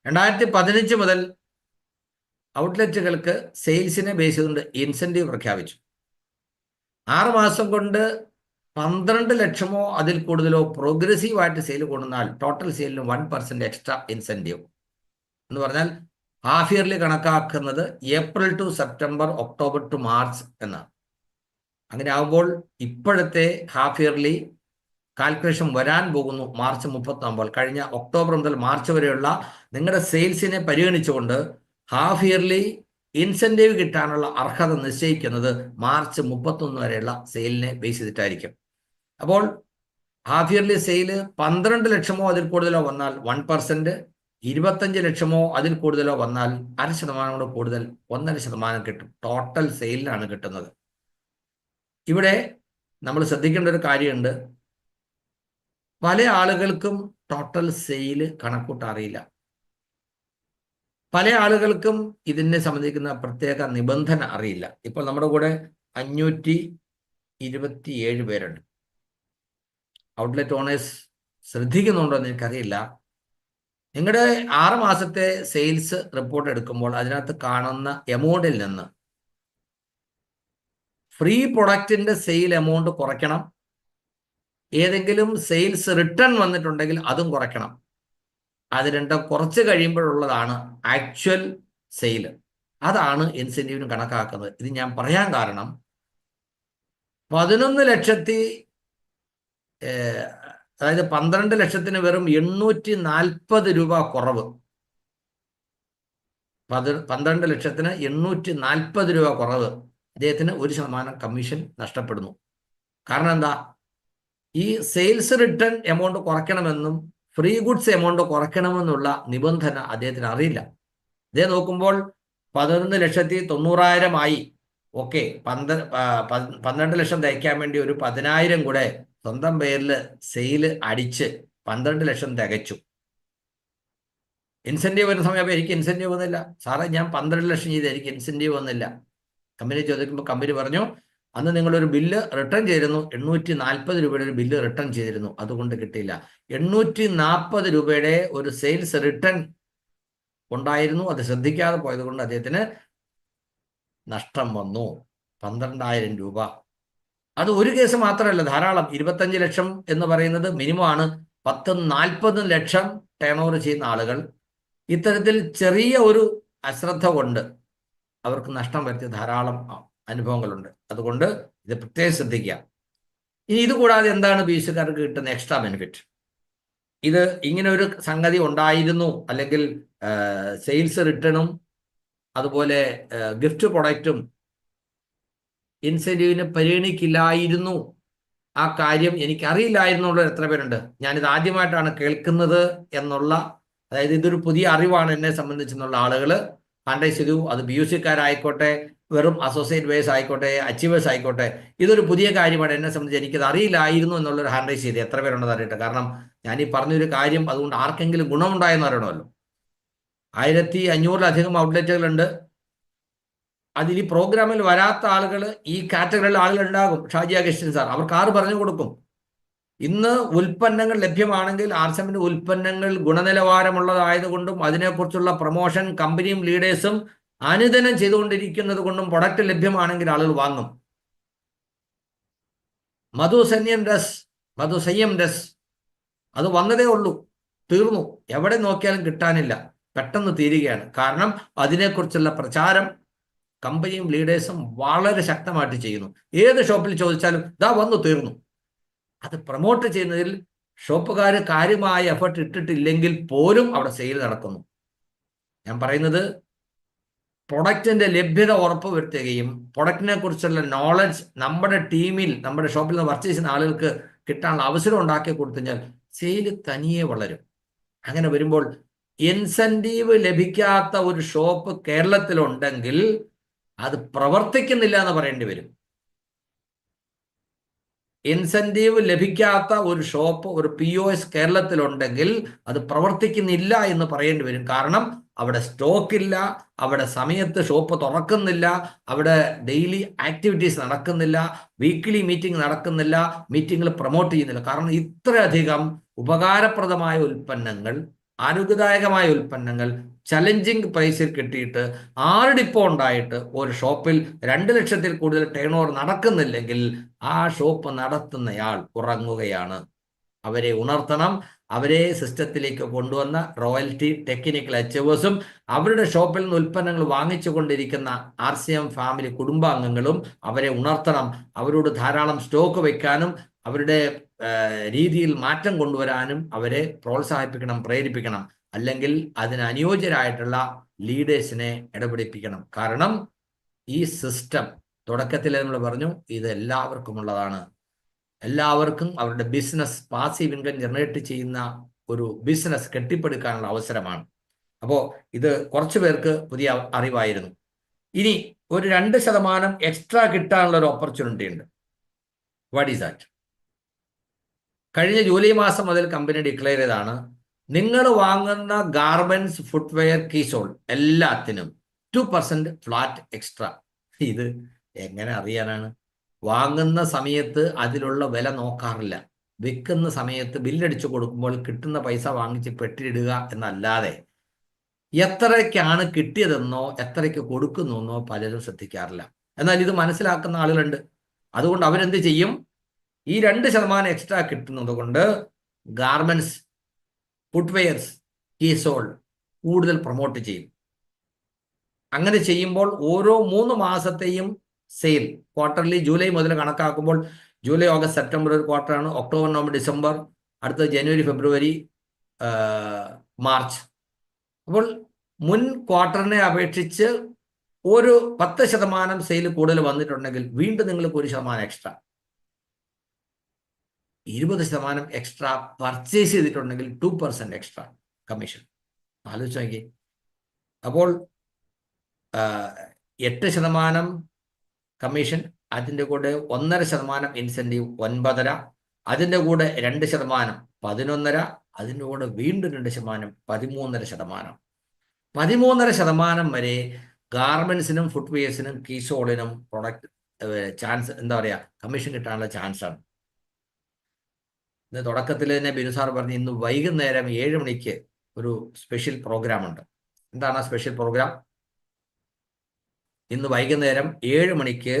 2015 മുതൽ ഔട്ട്ലെറ്റുകൾക്ക് സെയിൽസിനെ ബേസ് ചെയ്തുകൊണ്ട് ഇൻസെൻറ്റീവ് പ്രഖ്യാപിച്ചു. 6 മാസം കൊണ്ട് 12 ലക്ഷമോ അതിൽ കൂടുതലോ പ്രോഗ്രസീവായിട്ട് സെയിൽ കൊണ്ടുവന്നാൽ ടോട്ടൽ സെയിലിന് 1% എക്സ്ട്രാ ഇൻസെൻറ്റീവ് എന്ന് പറഞ്ഞാൽ ഹാഫ് ഇയർലി കണക്കാക്കുന്നത് April to September, October to March എന്നാണ്. അങ്ങനെ ആകുമ്പോൾ ഇപ്പോഴത്തെ ഹാഫ് ഇയർലി കാൽക്കുലേഷൻ വരാൻ പോകുന്നു മാർച്ച് 31. കഴിഞ്ഞ ഒക്ടോബർ മുതൽ മാർച്ച് വരെയുള്ള നിങ്ങളുടെ സെയിൽസിനെ പരിഗണിച്ചുകൊണ്ട് ഹാഫ് ഇയർലി ഇൻസെൻറ്റീവ് കിട്ടാനുള്ള അർഹത നിശ്ചയിക്കുന്നത് മാർച്ച് 31 വരെയുള്ള സെയിലിനെ ബേസ് ചെയ്തിട്ടായിരിക്കും. അപ്പോൾ ഹാഫ് ഇയർലി സെയിൽ 12 ലക്ഷമോ അതിൽ കൂടുതലോ വന്നാൽ 1%, 25 ലക്ഷമോ അതിൽ കൂടുതലോ വന്നാൽ 0.5% കൂടെ കൂടുതൽ 1.5% കിട്ടും. ടോട്ടൽ സെയിലിനാണ് കിട്ടുന്നത്. ഇവിടെ നമ്മൾ ശ്രദ്ധിക്കേണ്ട ഒരു കാര്യമുണ്ട്. പല ആളുകൾക്കും ടോട്ടൽ സെയിൽ കണക്കൂട്ട് അറിയില്ല. പല ആളുകൾക്കും ഇതിനെ സംബന്ധിക്കുന്ന പ്രത്യേക നിബന്ധന അറിയില്ല. ഇപ്പോൾ നമ്മുടെ കൂടെ 527 പേരുണ്ട്. ഔട്ട്ലെറ്റ് ഓണേഴ്സ് ശ്രദ്ധിക്കുന്നുണ്ടോ എന്ന് എനിക്കറിയില്ല. നിങ്ങളുടെ 6 മാസത്തെ സെയിൽസ് റിപ്പോർട്ട് എടുക്കുമ്പോൾ അതിനകത്ത് കാണുന്ന എമൗണ്ടിൽ നിന്ന് ഫ്രീ പ്രൊഡക്റ്റിന്റെ സെയിൽ എമൗണ്ട് കുറയ്ക്കണം. ഏതെങ്കിലും സെയിൽസ് റിട്ടേൺ വന്നിട്ടുണ്ടെങ്കിൽ അതും കുറയ്ക്കണം. അത് രണ്ടും കുറച്ച് കഴിയുമ്പോഴുള്ളതാണ് ആക്ച്വൽ സെയിൽ. അതാണ് ഇൻസെന്റീവിന് കണക്കാക്കുന്നത്. ഇത് ഞാൻ പറയാൻ കാരണം 11 ലക്ഷത്തി അതായത് 12 ലക്ഷത്തിന് വെറും 840 രൂപ കുറവ്. 12 ലക്ഷത്തിന് 840 രൂപ കുറവ്. അദ്ദേഹത്തിന് 1% കമ്മീഷൻ നഷ്ടപ്പെടുന്നു. കാരണം എന്താ? ഈ സെയിൽസ് റിട്ടേൺ എമൗണ്ട് കുറയ്ക്കണമെന്നും ഫ്രീ ഗുഡ്സ് എമൗണ്ട് കുറയ്ക്കണമെന്നുള്ള നിബന്ധന അദ്ദേഹത്തിന് അറിയില്ല. അദ്ദേഹം നോക്കുമ്പോൾ 11,90,000 ആയി. ഓക്കെ, 12 ലക്ഷം തയ്ക്കാൻ വേണ്ടി ഒരു 10,000 കൂടെ സ്വന്തം പേരിൽ സെയിൽ അടിച്ച് 12 ലക്ഷം തികച്ചു. ഇൻസെൻറ്റീവ് വരുന്ന സമയം എനിക്ക് ഇൻസെൻറ്റീവ് വന്നില്ല സാറേ, ഞാൻ 12 ലക്ഷം ചെയ്ത് എനിക്ക് ഇൻസെൻറ്റീവ് വന്നില്ല. കമ്പനി ചോദിക്കുമ്പോൾ കമ്പനി പറഞ്ഞു, അന്ന് നിങ്ങളൊരു ബില്ല് റിട്ടേൺ ചെയ്തിരുന്നു, 840 രൂപയുടെ ഒരു ബില്ല് റിട്ടേൺ ചെയ്തിരുന്നു, അതുകൊണ്ട് കിട്ടിയില്ല. 840 രൂപയുടെ ഒരു സെയിൽസ് റിട്ടേൺ ഉണ്ടായിരുന്നു. അത് ശ്രദ്ധിക്കാതെ പോയത് കൊണ്ട് അദ്ദേഹത്തിന് നഷ്ടം വന്നു 12,000 രൂപ. അത് ഒരു കേസ് മാത്രമല്ല, ധാരാളം. 25 ലക്ഷം എന്ന് പറയുന്നത് മിനിമം ആണ്. 10-40 ലക്ഷം ടേൺ ഓവർ ചെയ്യുന്ന ആളുകൾ ഇത്തരത്തിൽ ചെറിയ ഒരു അശ്രദ്ധ കൊണ്ട് അവർക്ക് നഷ്ടം വരുത്തിയ ധാരാളം അനുഭവങ്ങളുണ്ട്. അതുകൊണ്ട് ഇത് പ്രത്യേകം ശ്രദ്ധിക്കുക. ഇനി ഇത് കൂടാതെ എന്താണ് ബിസിക്കാർക്ക് കിട്ടുന്ന എക്സ്ട്രാ ബെനിഫിറ്റ്? ഇത് ഇങ്ങനെ ഒരു സംഗതി ഉണ്ടായിരുന്നു, അല്ലെങ്കിൽ സെയിൽസ് റിട്ടേണും അതുപോലെ ഗിഫ്റ്റ് പ്രൊഡക്റ്റും ഇൻസെന്റീവിന് പരിഗണിക്കില്ലായിരുന്നു, ആ കാര്യം എനിക്കറിയില്ലായിരുന്നുള്ള എത്ര പേരുണ്ട്? ഞാനിത് ആദ്യമായിട്ടാണ് കേൾക്കുന്നത് എന്നുള്ള, അതായത് ഇതൊരു പുതിയ അറിവാണ് എന്നെ സംബന്ധിച്ചെന്നുള്ള ആളുകൾ ഹാൻഡ്രൈസ് ചെയ്തു. അത് BUC-ക്കാരായിക്കോട്ടെ, വെറും അസോസിയേറ്റ് ബേസ് ആയിക്കോട്ടെ, അച്ചീവേഴ്സ് ആയിക്കോട്ടെ, ഇതൊരു പുതിയ കാര്യമാണ് എന്നെ സംബന്ധിച്ച്, എനിക്കത് അറിയില്ലായിരുന്നു എന്നുള്ളൊരു ഹാൻഡ്രൈസ് ചെയ്ത് എത്ര പേരുണ്ടെന്ന് അറിയട്ടെ. കാരണം ഞാൻ ഈ പറഞ്ഞൊരു കാര്യം അതുകൊണ്ട് ആർക്കെങ്കിലും ഗുണമുണ്ടായെന്ന് അറിയണമല്ലോ. 1,500-ലധികം ഔട്ട്ലെറ്റുകളുണ്ട്. അതിൽ ഈ പ്രോഗ്രാമിൽ വരാത്ത ആളുകൾ, ഈ കാറ്റഗറിയിലെ ആളുകൾ ഉണ്ടാകും. ഷാജി അഗസ്റ്റിൻ സാർ, അവർക്ക് ആര് പറഞ്ഞു കൊടുക്കും? ഇന്ന് ഉൽപ്പന്നങ്ങൾ ലഭ്യമാണെങ്കിൽ ആർസെമിന്റെ ഉൽപ്പന്നങ്ങൾ ഗുണനിലവാരമുള്ളതായതുകൊണ്ടും അതിനെക്കുറിച്ചുള്ള പ്രൊമോഷൻ കമ്പനിയും ലീഡേഴ്സും അനുദിനം ചെയ്തുകൊണ്ടിരിക്കുന്നത് കൊണ്ടും പ്രൊഡക്റ്റ് ലഭ്യമാണെങ്കിൽ ആളുകൾ വാങ്ങും. മധുസന്യം ഡ്രസ് അത് വന്നതേ ഉള്ളൂ, തീർന്നു. എവിടെ നോക്കിയാലും കിട്ടാനില്ല, പെട്ടെന്ന് തീരുകയാണ്. കാരണം അതിനെക്കുറിച്ചുള്ള പ്രചാരം കമ്പനിയും ലീഡേഴ്സും വളരെ ശക്തമായിട്ട് ചെയ്യുന്നു. ഏത് ഷോപ്പിൽ ചോദിച്ചാലും ഇതാ വന്നു, തീർന്നു. അത് പ്രൊമോട്ട് ചെയ്യുന്നതിൽ ഷോപ്പുകാർ കാര്യമായ എഫർട്ട് ഇട്ടിട്ടില്ലെങ്കിൽ പോലും അവിടെ സെയിൽ നടക്കുന്നു. ഞാൻ പറയുന്നത് പ്രൊഡക്റ്റിന്റെ ലഭ്യത ഉറപ്പുവരുത്തുകയും പ്രൊഡക്റ്റിനെ കുറിച്ചുള്ള നോളജ് നമ്മുടെ ടീമിൽ, നമ്മുടെ ഷോപ്പിൽ നിന്ന് പർച്ചേസ് ചെയ്യുന്ന ആളുകൾക്ക് കിട്ടാനുള്ള അവസരം ഉണ്ടാക്കി കൊടുത്തുകഴിഞ്ഞാൽ സെയിൽ തനിയെ വളരും. അങ്ങനെ വരുമ്പോൾ ഇൻസെന്റീവ് ലഭിക്കാത്ത ഒരു ഷോപ്പ് കേരളത്തിലുണ്ടെങ്കിൽ അത് പ്രവർത്തിക്കുന്നില്ല എന്ന് പറയേണ്ടി വരും. ഇൻസെന്റീവ് ലഭിക്കാത്ത ഒരു ഷോപ്പ്, ഒരു POS കേരളത്തിലുണ്ടെങ്കിൽ അത് പ്രവർത്തിക്കുന്നില്ല എന്ന് പറയേണ്ടി വരും. കാരണം അവിടെ സ്റ്റോക്ക് ഇല്ല, അവിടെ സമയത്ത് ഷോപ്പ് തുറക്കുന്നില്ല, അവിടെ ഡെയിലി ആക്ടിവിറ്റീസ് നടക്കുന്നില്ല, വീക്ക്ലി മീറ്റിംഗ് നടക്കുന്നില്ല, മീറ്റിംഗിൽ പ്രൊമോട്ട് ചെയ്യുന്നില്ല. കാരണം ഇത്രയധികം ഉപകാരപ്രദമായ ഉൽപ്പന്നങ്ങൾ ആരോഗ്യദായകമായ ഉൽപ്പന്നങ്ങൾ ചലഞ്ചിങ് പ്രൈസിൽ കിട്ടിയിട്ട് 6 ഡിപ്പോ ഉണ്ടായിട്ട് ഒരു ഷോപ്പിൽ 2 ലക്ഷത്തിൽ കൂടുതൽ ടേൺ ഓവർ നടക്കുന്നില്ലെങ്കിൽ ആ ഷോപ്പ് നടത്തുന്നയാൾ ഉറങ്ങുകയാണ്. അവരെ ഉണർത്തണം. അവരെ സിസ്റ്റത്തിലേക്ക് കൊണ്ടുവന്ന റോയൽറ്റി ടെക്നിക്കൽ അച്ചീവേഴ്സും അവരുടെ ഷോപ്പിൽ നിന്ന് ഉൽപ്പന്നങ്ങൾ വാങ്ങിച്ചു കൊണ്ടിരിക്കുന്ന RCM ഫാമിലി കുടുംബാംഗങ്ങളും അവരെ ഉണർത്തണം. അവരോട് ധാരാളം സ്റ്റോക്ക് വയ്ക്കാനും അവരുടെ രീതിയിൽ മാറ്റം കൊണ്ടുവരാനും അവരെ പ്രോത്സാഹിപ്പിക്കണം, പ്രേരിപ്പിക്കണം. അല്ലെങ്കിൽ അതിന് അനുയോജ്യരായിട്ടുള്ള ലീഡേഴ്സിനെ ഇടപെടിപ്പിക്കണം. കാരണം ഈ സിസ്റ്റം തുടക്കത്തിൽ നമ്മൾ പറഞ്ഞു ഇത് എല്ലാവർക്കുമുള്ളതാണ്. എല്ലാവർക്കും അവരുടെ ബിസിനസ് പാസീവ് ഇൻകം ജനറേറ്റ് ചെയ്യുന്ന ഒരു ബിസിനസ് കെട്ടിപ്പടുക്കാനുള്ള അവസരമാണ്. അപ്പോൾ ഇത് കുറച്ചു പേർക്ക് പുതിയ അറിവായിരുന്നു. ഇനി ഒരു 2% എക്സ്ട്രാ കിട്ടാനുള്ള ഒരു ഓപ്പർച്യൂണിറ്റി ഉണ്ട്. What is that? കഴിഞ്ഞ ജൂലൈ മാസം മുതൽ കമ്പനി ഡിക്ലെയർ ചെയ്താണ്, നിങ്ങൾ വാങ്ങുന്ന ഗാർമെന്റ്സ്, ഫുട്വെയർ, കീസോൾ എല്ലാത്തിനും 2% ഫ്ലാറ്റ് എക്സ്ട്രാ. ഇത് എങ്ങനെ അറിയാനാണ്? വാങ്ങുന്ന സമയത്ത് അതിലുള്ള വില നോക്കാറില്ല. വിൽക്കുന്ന സമയത്ത് ബില്ലടിച്ചു കൊടുക്കുമ്പോൾ കിട്ടുന്ന പൈസ വാങ്ങിച്ച് പെട്ടിയിടുക എന്നല്ലാതെ എത്രയ്ക്കാണ് കിട്ടിയതെന്നോ എത്രയ്ക്ക് കൊടുക്കുന്നെന്നോ പലരും ശ്രദ്ധിക്കാറില്ല. എന്നാൽ ഇത് മനസ്സിലാക്കുന്ന ആളുകളുണ്ട്. അതുകൊണ്ട് അവരെന്ത് ചെയ്യും? ഈ 2% എക്സ്ട്രാ കിട്ടുന്നത് കൊണ്ട് ഗാർമെന്റ്സ്, ഫുട്വെയർസ്, കീസോൾ കൂടുതൽ പ്രൊമോട്ട് ചെയ്യും. അങ്ങനെ ചെയ്യുമ്പോൾ ഓരോ 3 മാസത്തെയും സെയിൽ ക്വാർട്ടർലി ജൂലൈ മുതൽ കണക്കാക്കുമ്പോൾ ജൂലൈ, ഓഗസ്റ്റ്, സെപ്റ്റംബർ ഒരു ക്വാർട്ടറാണ്. ഒക്ടോബർ, നവംബർ, ഡിസംബർ, അടുത്ത ജനുവരി, ഫെബ്രുവരി, മാർച്ച്. അപ്പോൾ മുൻ ക്വാർട്ടറിനെ അപേക്ഷിച്ച് ഒരു 10% സെയിൽ കൂടുതൽ വന്നിട്ടുണ്ടെങ്കിൽ വീണ്ടും നിങ്ങൾക്ക് 1% എക്സ്ട്രാ, 20% എക്സ്ട്രാ പർച്ചേസ് ചെയ്തിട്ടുണ്ടെങ്കിൽ 2% എക്സ്ട്രാ കമ്മീഷൻ. ആലോചിച്ച് നോക്കി. അപ്പോൾ 8% കമ്മീഷൻ, അതിൻ്റെ കൂടെ 1.5% ഇൻസെൻറ്റീവ് 9.5%, അതിൻ്റെ കൂടെ 2% 11.5%, അതിൻ്റെ കൂടെ വീണ്ടും 2% 13.5%. 13.5% വരെ ഗാർമെന്റ്സിനും ഫുട്വെയർസിനും കീസോളിനും പ്രൊഡക്റ്റ് ചാൻസ്, എന്താ പറയുക, കമ്മീഷൻ കിട്ടാനുള്ള ചാൻസാണ്. ഇന്ന് തുടക്കത്തിൽ തന്നെ ബിനു സാർ പറഞ്ഞു ഇന്ന് വൈകുന്നേരം 7 മണിക്ക് ഒരു സ്പെഷ്യൽ പ്രോഗ്രാം ഉണ്ട്. എന്താണ് ആ സ്പെഷ്യൽ പ്രോഗ്രാം? ഇന്ന് വൈകുന്നേരം 7 മണിക്ക്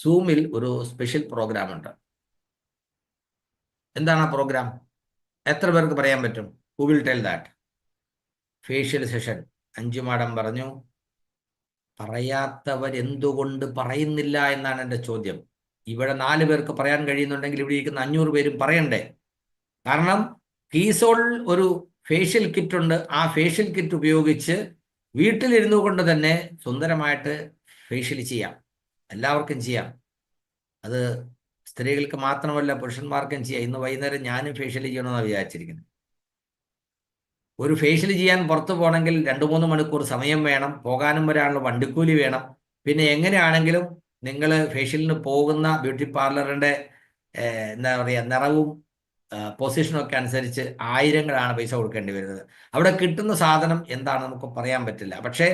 സൂമിൽ ഒരു സ്പെഷ്യൽ പ്രോഗ്രാം ഉണ്ട്. എന്താണ് ആ പ്രോഗ്രാം? എത്ര പേർക്ക് പറയാൻ പറ്റും? Who will tell that? Facial session. Anju madam പറഞ്ഞു. പറയാത്തവരെന്തുകൊണ്ട് പറയുന്നില്ല എന്നാണ് എൻ്റെ ചോദ്യം. ഇവിടെ 4 പേർക്ക് പറയാൻ കഴിയുന്നുണ്ടെങ്കിൽ ഇവിടെ ഇരിക്കുന്ന 500 പേരും പറയണ്ടേ? കാരണം കീസോൾ ഒരു ഫേഷ്യൽ കിറ്റ് ഉണ്ട്. ആ ഫേഷ്യൽ കിറ്റ് ഉപയോഗിച്ച് വീട്ടിലിരുന്നു കൊണ്ട് തന്നെ സുന്ദരമായിട്ട് ഫേഷ്യൽ ചെയ്യാം. എല്ലാവർക്കും ചെയ്യാം. അത് സ്ത്രീകൾക്ക് മാത്രമല്ല പുരുഷന്മാർക്കും ചെയ്യാം. ഇന്ന് വൈകുന്നേരം ഞാനും ഫേഷ്യൽ ചെയ്യണമെന്നാണ് വിചാരിച്ചിരിക്കുന്നത്. ഒരു ഫേഷ്യൽ ചെയ്യാൻ പുറത്തു പോകണമെങ്കിൽ 2-3 മണിക്കൂർ സമയം വേണം. പോകാനും വരാനുള്ള വണ്ടിക്കൂലി വേണം. പിന്നെ എങ്ങനെയാണെങ്കിലും നിങ്ങൾ ഫേഷ്യലിന് പോകുന്ന ബ്യൂട്ടി പാർലറിൻ്റെ എന്താ പറയുക, നിറവും പൊസിഷനും ഒക്കെ അനുസരിച്ച് ആയിരങ്ങളാണ് പൈസ കൊടുക്കേണ്ടി വരുന്നത്. അവിടെ കിട്ടുന്ന സാധനം എന്താണ് നമുക്ക് പറയാൻ പറ്റില്ല. പക്ഷേ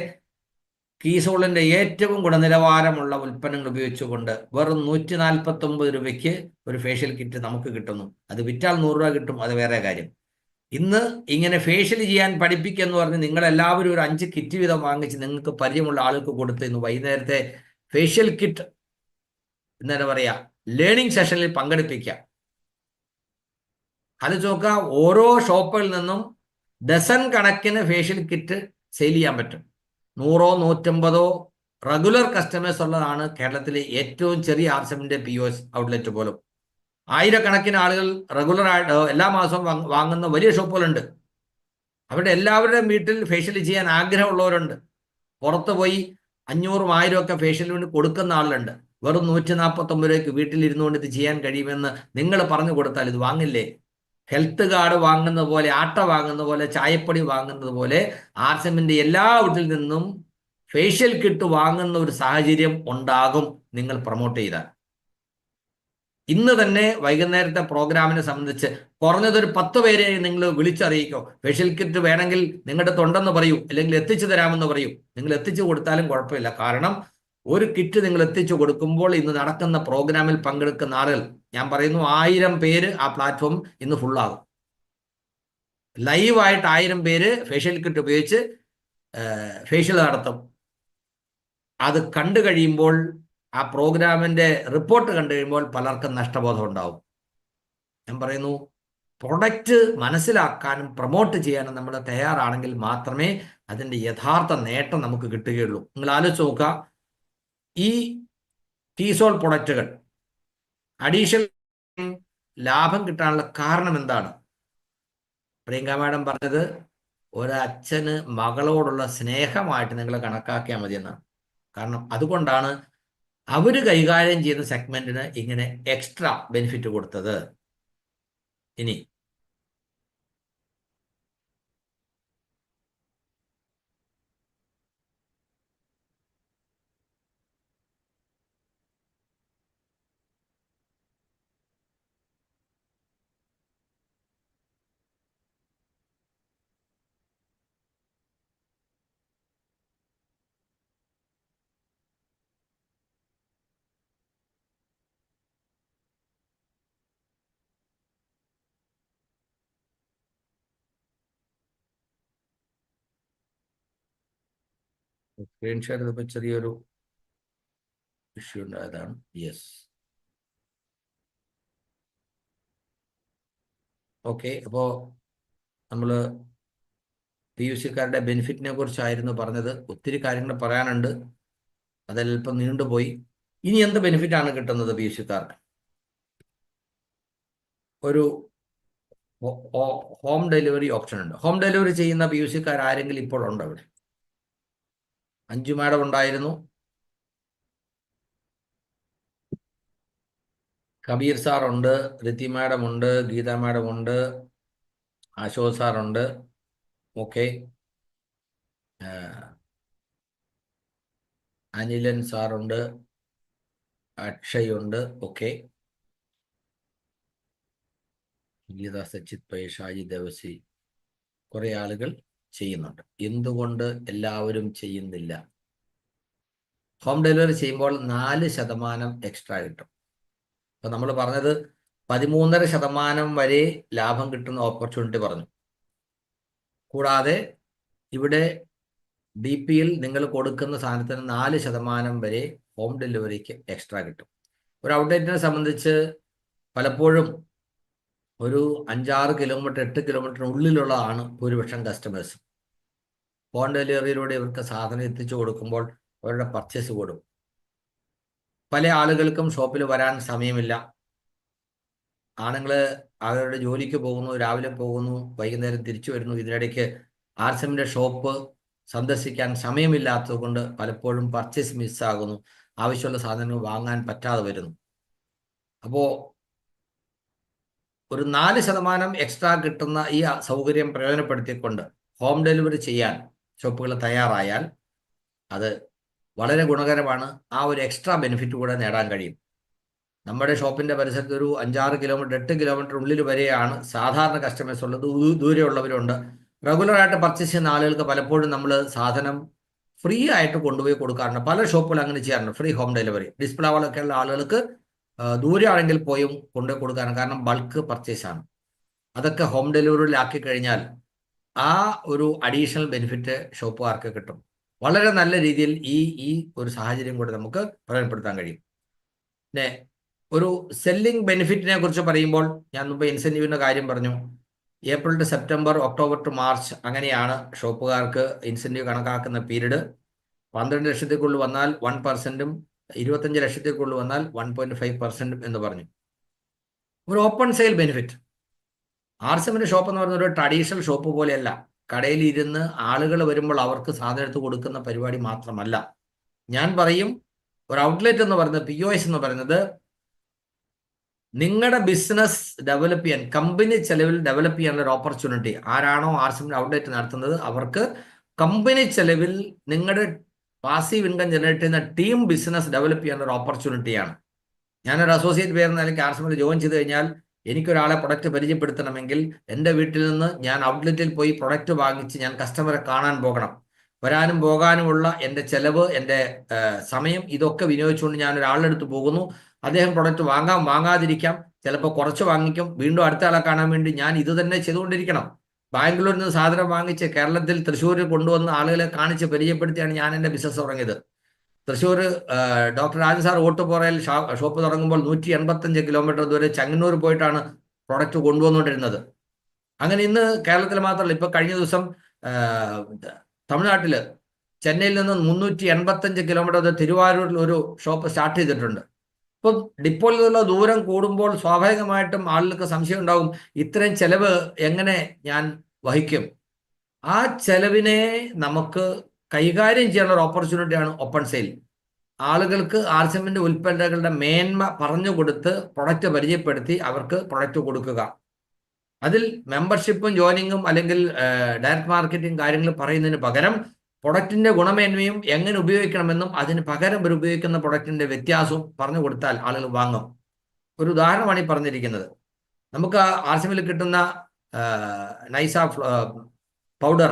കീസോളിൻ്റെ ഏറ്റവും ഗുണനിലവാരമുള്ള ഉൽപ്പന്നങ്ങൾ ഉപയോഗിച്ചുകൊണ്ട് വെറും 149 രൂപയ്ക്ക് ഒരു ഫേഷ്യൽ കിറ്റ് നമുക്ക് കിട്ടുന്നു. അത് വിറ്റാൽ 100 രൂപ കിട്ടും, അത് വേറെ കാര്യം. ഇന്ന് ഇങ്ങനെ ഫേഷ്യൽ ചെയ്യാൻ പഠിപ്പിക്കുക എന്ന് പറഞ്ഞ് നിങ്ങളെല്ലാവരും ഒരു 5 കിറ്റ് വീതം വാങ്ങിച്ച് നിങ്ങൾക്ക് പരിചയമുള്ള ആൾക്ക് കൊടുത്ത് ഇന്ന് വൈകുന്നേരത്തെ ഫേഷ്യൽ കിറ്റ് എന്താ പറയുക, ലേണിംഗ് സെഷനിൽ പങ്കെടുപ്പിക്കുക. അത് നോക്കുക, ഓരോ ഷോപ്പിൽ നിന്നും ഡസൻ കണക്കിന് ഫേഷ്യൽ കിറ്റ് സെയിൽ ചെയ്യാൻ പറ്റും. 100-ഓ 150-ഓ റെഗുലർ കസ്റ്റമേഴ്സ് ഉള്ളതാണ് കേരളത്തിലെ ഏറ്റവും ചെറിയ RCMന്റെ POS ഔട്ട്ലെറ്റ് പോലും. ആയിരക്കണക്കിന് ആളുകൾ റെഗുലറായിട്ട് എല്ലാ മാസവും വാങ്ങുന്ന വലിയ ഷോപ്പുകളുണ്ട്. അവിടെ എല്ലാവരുടെയും വീട്ടിൽ ഫേഷ്യൽ ചെയ്യാൻ ആഗ്രഹമുള്ളവരുണ്ട്. പുറത്ത് പോയി 500-ഉം 1000-ഉം ഒക്കെ ഫേഷ്യലിന് വേണ്ടി കൊടുക്കുന്ന ആളുകളുണ്ട്. വെറും 149 രൂപയ്ക്ക് വീട്ടിലിരുന്നുകൊണ്ട് ഇത് ചെയ്യാൻ കഴിയുമെന്ന് നിങ്ങൾ പറഞ്ഞു കൊടുത്താൽ ഇത് വാങ്ങില്ലേ? ഹെൽത്ത് കാർഡ് വാങ്ങുന്നത് പോലെ, ആട്ട വാങ്ങുന്നത് പോലെ, ചായപ്പൊടി വാങ്ങുന്നത് പോലെ RCMന്റെ എല്ലാ വീട്ടിൽ നിന്നും ഫേഷ്യൽ കിറ്റ് വാങ്ങുന്ന ഒരു സാഹചര്യം ഉണ്ടാകും നിങ്ങൾ പ്രൊമോട്ട് ചെയ്താൽ. ഇന്ന് തന്നെ വൈകുന്നേരത്തെ പ്രോഗ്രാമിനെ സംബന്ധിച്ച് കുറഞ്ഞതൊരു 10 പേരെ നിങ്ങൾ വിളിച്ചറിയിക്കോ. ഫേഷ്യൽ കിറ്റ് വേണമെങ്കിൽ നിങ്ങളുടെ തൊണ്ടെന്ന് പറയൂ, അല്ലെങ്കിൽ എത്തിച്ചു തരാമെന്ന് പറയൂ. നിങ്ങൾ എത്തിച്ചു കൊടുത്താലും കുഴപ്പമില്ല. കാരണം ഒരു കിറ്റ് നിങ്ങൾ എത്തിച്ചു കൊടുക്കുമ്പോൾ ഇന്ന് നടക്കുന്ന പ്രോഗ്രാമിൽ പങ്കെടുക്കുന്ന ആളുകൾ, ഞാൻ പറയുന്നു 1000 പേര് ആ പ്ലാറ്റ്ഫോം ഇന്ന് ഫുള്ളാകും. ലൈവായിട്ട് 1000 പേര് ഫേഷ്യൽ കിറ്റ് ഉപയോഗിച്ച് ഫേഷ്യൽ നടത്തും. അത് കണ്ടു കഴിയുമ്പോൾ, ആ പ്രോഗ്രാമിന്റെ റിപ്പോർട്ട് കണ്ടു കഴിയുമ്പോൾ പലർക്കും നഷ്ടബോധം ഉണ്ടാവും. ഞാൻ പറയുന്നു, പ്രൊഡക്റ്റ് മനസ്സിലാക്കാനും പ്രൊമോട്ട് ചെയ്യാനും നമ്മൾ തയ്യാറാണെങ്കിൽ മാത്രമേ അതിൻ്റെ യഥാർത്ഥ നേട്ടം നമുക്ക് കിട്ടുകയുള്ളൂ. നിങ്ങൾ ആലോചിച്ച് നോക്കുക, ഈ ടീസോൾ പ്രൊഡക്റ്റുകൾ അഡീഷണൽ ലാഭം കിട്ടാനുള്ള കാരണം എന്താണ്? പ്രിയങ്ക മാഡം പറഞ്ഞത് ഒരച്ഛന് മകളോടുള്ള സ്നേഹമായിട്ട് നിങ്ങൾ കണക്കാക്കിയാൽ മതി എന്നാണ്. കാരണം അതുകൊണ്ടാണ് അവർ കൈകാര്യം ചെയ്യുന്ന സെഗ്മെന്റിന് ഇങ്ങനെ എക്സ്ട്രാ ബെനിഫിറ്റ് കൊടുത്തത്. ഇനി സ്ക്രീൻ ഷെയർ ചെയ്തപ്പോൾ ചെറിയൊരു ഇഷ്യൂ ഉണ്ടായതാണ്. Yes, okay. അപ്പോൾ നമ്മൾ PUCക്കാരുടെ ബെനിഫിറ്റിനെ കുറിച്ചായിരുന്നു പറഞ്ഞത്. ഒത്തിരി കാര്യങ്ങൾ പറയാനുണ്ട്, അതല്പം നീണ്ടുപോയി. ഇനി എന്ത് ബെനിഫിറ്റാണ് കിട്ടുന്നത് PUCക്കാർക്ക്? ഒരു ഹോം ഡെലിവറി ഓപ്ഷൻ ഉണ്ട്. ഹോം ഡെലിവറി ചെയ്യുന്ന PUCക്കാർ ആരെങ്കിലും ഇപ്പോൾ ഉണ്ടോ അവിടെ? അഞ്ജു മാഡം ഉണ്ടായിരുന്നു, കബീർ സാർ ഉണ്ട്, ഋതി മാഡം ഉണ്ട്, ഗീത മാഡം ഉണ്ട്, അശോക് സാറുണ്ട്, ഓക്കെ, അനിലൻ സാറുണ്ട്, അക്ഷയ് ഉണ്ട്, ഓക്കെ, ഗീത, സച്ചിത് പൈ, ഷാജി ദേവസി, കുറെ ആളുകൾ ചെയ്യുന്നുണ്ട്. എന്തുകൊണ്ട് എല്ലാവരും ചെയ്യുന്നില്ല? ഹോം ഡെലിവറി ചെയ്യുമ്പോൾ 4% എക്സ്ട്രാ കിട്ടും. അപ്പൊ നമ്മൾ പറഞ്ഞത് 13.5% വരെ ലാഭം കിട്ടുന്ന ഓപ്പർച്യൂണിറ്റി പറഞ്ഞു. കൂടാതെ ഇവിടെ DPയിൽ നിങ്ങൾ കൊടുക്കുന്ന സാധനത്തിന് 4% വരെ ഹോം ഡെലിവറിക്ക് എക്സ്ട്രാ കിട്ടും. ഒരു ഔട്ട്ലെറ്റിനെ സംബന്ധിച്ച് പലപ്പോഴും ഒരു 5-6 കിലോമീറ്റർ 8 കിലോമീറ്ററിനുള്ളിലുള്ളതാണ് ഭൂരിപക്ഷം കസ്റ്റമേഴ്സ്. ഹോം ഡെലിവറിയിലൂടെ ഇവർക്ക് സാധനം എത്തിച്ചു കൊടുക്കുമ്പോൾ അവരുടെ പർച്ചേസ് കൂടും. പല ആളുകൾക്കും ഷോപ്പിൽ വരാൻ സമയമില്ല. ആണുങ്ങൾ അവരുടെ ജോലിക്ക് പോകുന്നു, രാവിലെ പോകുന്നു, വൈകുന്നേരം തിരിച്ചു വരുന്നു. ഇതിനിടയ്ക്ക് ആർസെമ്മിൻ്റെ ഷോപ്പ് സന്ദർശിക്കാൻ സമയമില്ലാത്തത് കൊണ്ട് പലപ്പോഴും പർച്ചേസ് മിസ്സാകുന്നു, ആവശ്യമുള്ള സാധനങ്ങൾ വാങ്ങാൻ പറ്റാതെ വരുന്നു. അപ്പോൾ ഒരു 4% എക്സ്ട്രാ കിട്ടുന്ന ഈ സൗകര്യം പ്രയോജനപ്പെടുത്തിക്കൊണ്ട് ഹോം ഡെലിവറി ചെയ്യാൻ ഷോപ്പുകൾ തയ്യാറായാൽ അത് വളരെ ഗുണകരമാണ്. ആ ഒരു എക്സ്ട്രാ ബെനിഫിറ്റ് കൂടെ നേടാൻ കഴിയും. നമ്മുടെ ഷോപ്പിൻ്റെ പരിസരത്ത് ഒരു 5-6 കിലോമീറ്റർ 8 കിലോമീറ്റർ ഉള്ളിൽ വരെയാണ് സാധാരണ കസ്റ്റമേഴ്സ് ഉള്ളത്. ദൂരെയുള്ളവരുണ്ട്. റെഗുലറായിട്ട് പർച്ചേസ് ചെയ്യുന്ന ആളുകൾക്ക് പലപ്പോഴും നമ്മൾ സാധനം ഫ്രീ ആയിട്ട് കൊണ്ടുപോയി കൊടുക്കാറുണ്ട്. പല ഷോപ്പുകൾ അങ്ങനെ ചെയ്യാറുണ്ട്, ഫ്രീ ഹോം ഡെലിവറി. ഡിസ്പ്ലേ വളൊക്കെ ഉള്ള ആളുകൾക്ക് ദൂരെ ആണെങ്കിൽ പോയും കൊണ്ടുപോയി കൊടുക്കാറുണ്ട്. കാരണം ബൾക്ക് പർച്ചേസാണ്. അതൊക്കെ ഹോം ഡെലിവറിയിലാക്കി കഴിഞ്ഞാൽ ആ ഒരു അഡീഷണൽ ബെനിഫിറ്റ് ഷോപ്പുകാർക്ക് കിട്ടും. വളരെ നല്ല രീതിയിൽ ഈ ഒരു സാഹചര്യം കൂടെ നമുക്ക് പ്രയോജനപ്പെടുത്താൻ കഴിയും. പിന്നെ ഒരു സെല്ലിംഗ് ബെനിഫിറ്റിനെ കുറിച്ച് പറയുമ്പോൾ ഞാൻ മുമ്പ് ഇൻസെൻറ്റീവിൻ്റെ കാര്യം പറഞ്ഞു. April to September, October to March അങ്ങനെയാണ് ഷോപ്പുകാർക്ക് ഇൻസെൻറ്റീവ് കണക്കാക്കുന്ന പീരീഡ്. 12 ലക്ഷത്തിക്കുള്ളിൽ വന്നാൽ 1%, 25 ലക്ഷത്തിക്കുള്ളിൽ വന്നാൽ 1.5% എന്ന് പറഞ്ഞു. ഒരു ഓപ്പൺ സെയിൽ ബെനിഫിറ്റ്. ആർസെമ്മിൻ്റെ ഷോപ്പ് എന്ന് പറയുന്നത് ഒരു ട്രഡീഷണൽ ഷോപ്പ് പോലെയല്ല. കടയിൽ ഇരുന്ന് ആളുകൾ വരുമ്പോൾ അവർക്ക് സാധനം എടുത്ത് കൊടുക്കുന്ന പരിപാടി മാത്രമല്ല. ഞാൻ പറയും, ഒരു ഔട്ട്ലെറ്റ് എന്ന് പറയുന്നത്, POS എന്ന് പറയുന്നത്, നിങ്ങളുടെ ബിസിനസ് ഡെവലപ്പ് ചെയ്യാൻ, കമ്പനി ചെലവിൽ ഡെവലപ്പ് ചെയ്യാനുള്ള ഒരു ഓപ്പർച്യൂണിറ്റി. ആരാണോ ആർസെമ്മിൻ്റെ ഔട്ട്ലെറ്റ് നടത്തുന്നത് അവർക്ക് കമ്പനി ചെലവിൽ നിങ്ങളുടെ പാസീവ് ഇൻകം ജനറേറ്റ് ചെയ്യുന്ന ടീം ബിസിനസ് ഡെവലപ്പ് ചെയ്യാനുള്ള ഒരു ഓപ്പർച്യൂണിറ്റിയാണ്. ഞാനൊരു അസോസിയേറ്റ് പേര് നിലയ്ക്ക് ആർസെമ്മിൽ ജോയിൻ ചെയ്ത് കഴിഞ്ഞാൽ എനിക്കൊരാളെ പ്രൊഡക്റ്റ് പരിചയപ്പെടുത്തണമെങ്കിൽ എൻ്റെ വീട്ടിൽ നിന്ന് ഞാൻ ഔട്ട്ലെറ്റിൽ പോയി പ്രൊഡക്റ്റ് വാങ്ങിച്ച് ഞാൻ കസ്റ്റമറെ കാണാൻ പോകണം. വരാനും പോകാനുമുള്ള എൻ്റെ ചെലവ്, എൻ്റെ സമയം, ഇതൊക്കെ വിനിയോഗിച്ചുകൊണ്ട് ഞാൻ ഒരാളെടുത്ത് പോകുന്നു. അദ്ദേഹം പ്രൊഡക്റ്റ് വാങ്ങാതിരിക്കാം, ചിലപ്പോൾ കുറച്ച് വാങ്ങിക്കും, വീണ്ടും അടുത്ത ആളെ കാണാൻ വേണ്ടി ഞാൻ ഇത് തന്നെ ചെയ്തുകൊണ്ടിരിക്കണം. ബാംഗ്ലൂരിൽ നിന്ന് സാധനം വാങ്ങിച്ച് കേരളത്തിൽ തൃശ്ശൂരിൽ കൊണ്ടുവന്ന് ആളുകളെ കാണിച്ച് പരിചയപ്പെടുത്തിയാണ് ഞാൻ എൻ്റെ ബിസിനസ് തുടങ്ങിയത്. തൃശ്ശൂർ ഡോക്ടർ രാജൻ സാർ ഓട്ടുപാറയിൽ ഷോപ്പ് തുടങ്ങുമ്പോൾ 185 കിലോമീറ്റർ ദൂരെ ചങ്ങന്നൂർ പോയിട്ടാണ് പ്രൊഡക്റ്റ് കൊണ്ടുവന്നുകൊണ്ടിരുന്നത്. അങ്ങനെ ഇന്ന് കേരളത്തിൽ മാത്രമല്ല, ഇപ്പൊ കഴിഞ്ഞ ദിവസം തമിഴ്നാട്ടില് ചെന്നൈയിൽ നിന്ന് 385 കിലോമീറ്റർ തിരുവാരൂരിൽ ഒരു ഷോപ്പ് സ്റ്റാർട്ട് ചെയ്തിട്ടുണ്ട്. ഇപ്പം ഡിപ്പോയിൽ നിന്നുള്ള ദൂരം കൂടുമ്പോൾ സ്വാഭാവികമായിട്ടും ആളുകൾക്ക് സംശയം ഉണ്ടാകും, ഇത്രയും ചെലവ് എങ്ങനെ ഞാൻ വഹിക്കും? ആ ചെലവിനെ നമുക്ക് കൈകാര്യം ചെയ്യാനുള്ള ഒരു ഓപ്പർച്യൂണിറ്റിയാണ് ഓപ്പൺ സെയിൽ. ആളുകൾക്ക് ആർസിഎമ്മിന്റെ ഉൽപ്പന്നങ്ങളുടെ മേന്മ പറഞ്ഞു കൊടുത്ത് പ്രൊഡക്റ്റ് പരിചയപ്പെടുത്തി അവർക്ക് പ്രൊഡക്റ്റ് കൊടുക്കുക. അതിൽ മെമ്പർഷിപ്പും ജോയിനിങ്ങും അല്ലെങ്കിൽ ഡയറക്ട് മാർക്കറ്റിംഗ് കാര്യങ്ങൾ പറയുന്നതിന് പകരം പ്രൊഡക്റ്റിന്റെ ഗുണമേന്മയും എങ്ങനെ ഉപയോഗിക്കണമെന്നും അതിന് പകരം ഒരു ഉപയോഗിക്കുന്ന പ്രൊഡക്റ്റിന്റെ വ്യത്യാസവും പറഞ്ഞു കൊടുത്താൽ ആളുകൾ വാങ്ങും. ഒരു ഉദാഹരണമാണ് ഈ പറഞ്ഞിരിക്കുന്നത്. നമുക്ക് ആർസിഎമ്മിൽ കിട്ടുന്ന നൈസ പൗഡർ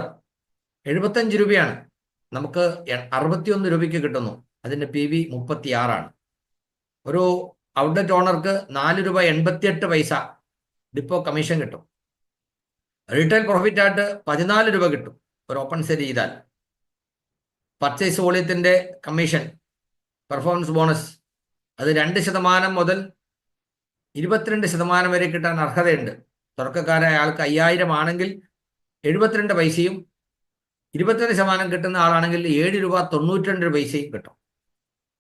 75 രൂപയാണ്, നമുക്ക് 61 രൂപയ്ക്ക് കിട്ടുന്നു. അതിന്റെ PV 36 ഒരു ഔട്ട്ലെറ്റ് ഓണർക്ക് 4 രൂപ 88 ഡിപ്പോ കമ്മീഷൻ കിട്ടും. റീറ്റെയിൽ പ്രോഫിറ്റ് ആയിട്ട് 14 രൂപ കിട്ടും ഒരു ഓപ്പൺ സെയിൽ ചെയ്താൽ. പർച്ചേസ് വോളിയത്തിന്റെ കമ്മീഷൻ, പെർഫോമൻസ് ബോണസ്, അത് 2% മുതൽ 22% വരെ കിട്ടാൻ അർഹതയുണ്ട്. തുടക്കക്കാരായ ആൾക്ക് 5000 ആണെങ്കിൽ 72 പൈസയും 22% കിട്ടുന്ന ആളാണെങ്കിൽ 7 രൂപ 92 പൈസയും കിട്ടും.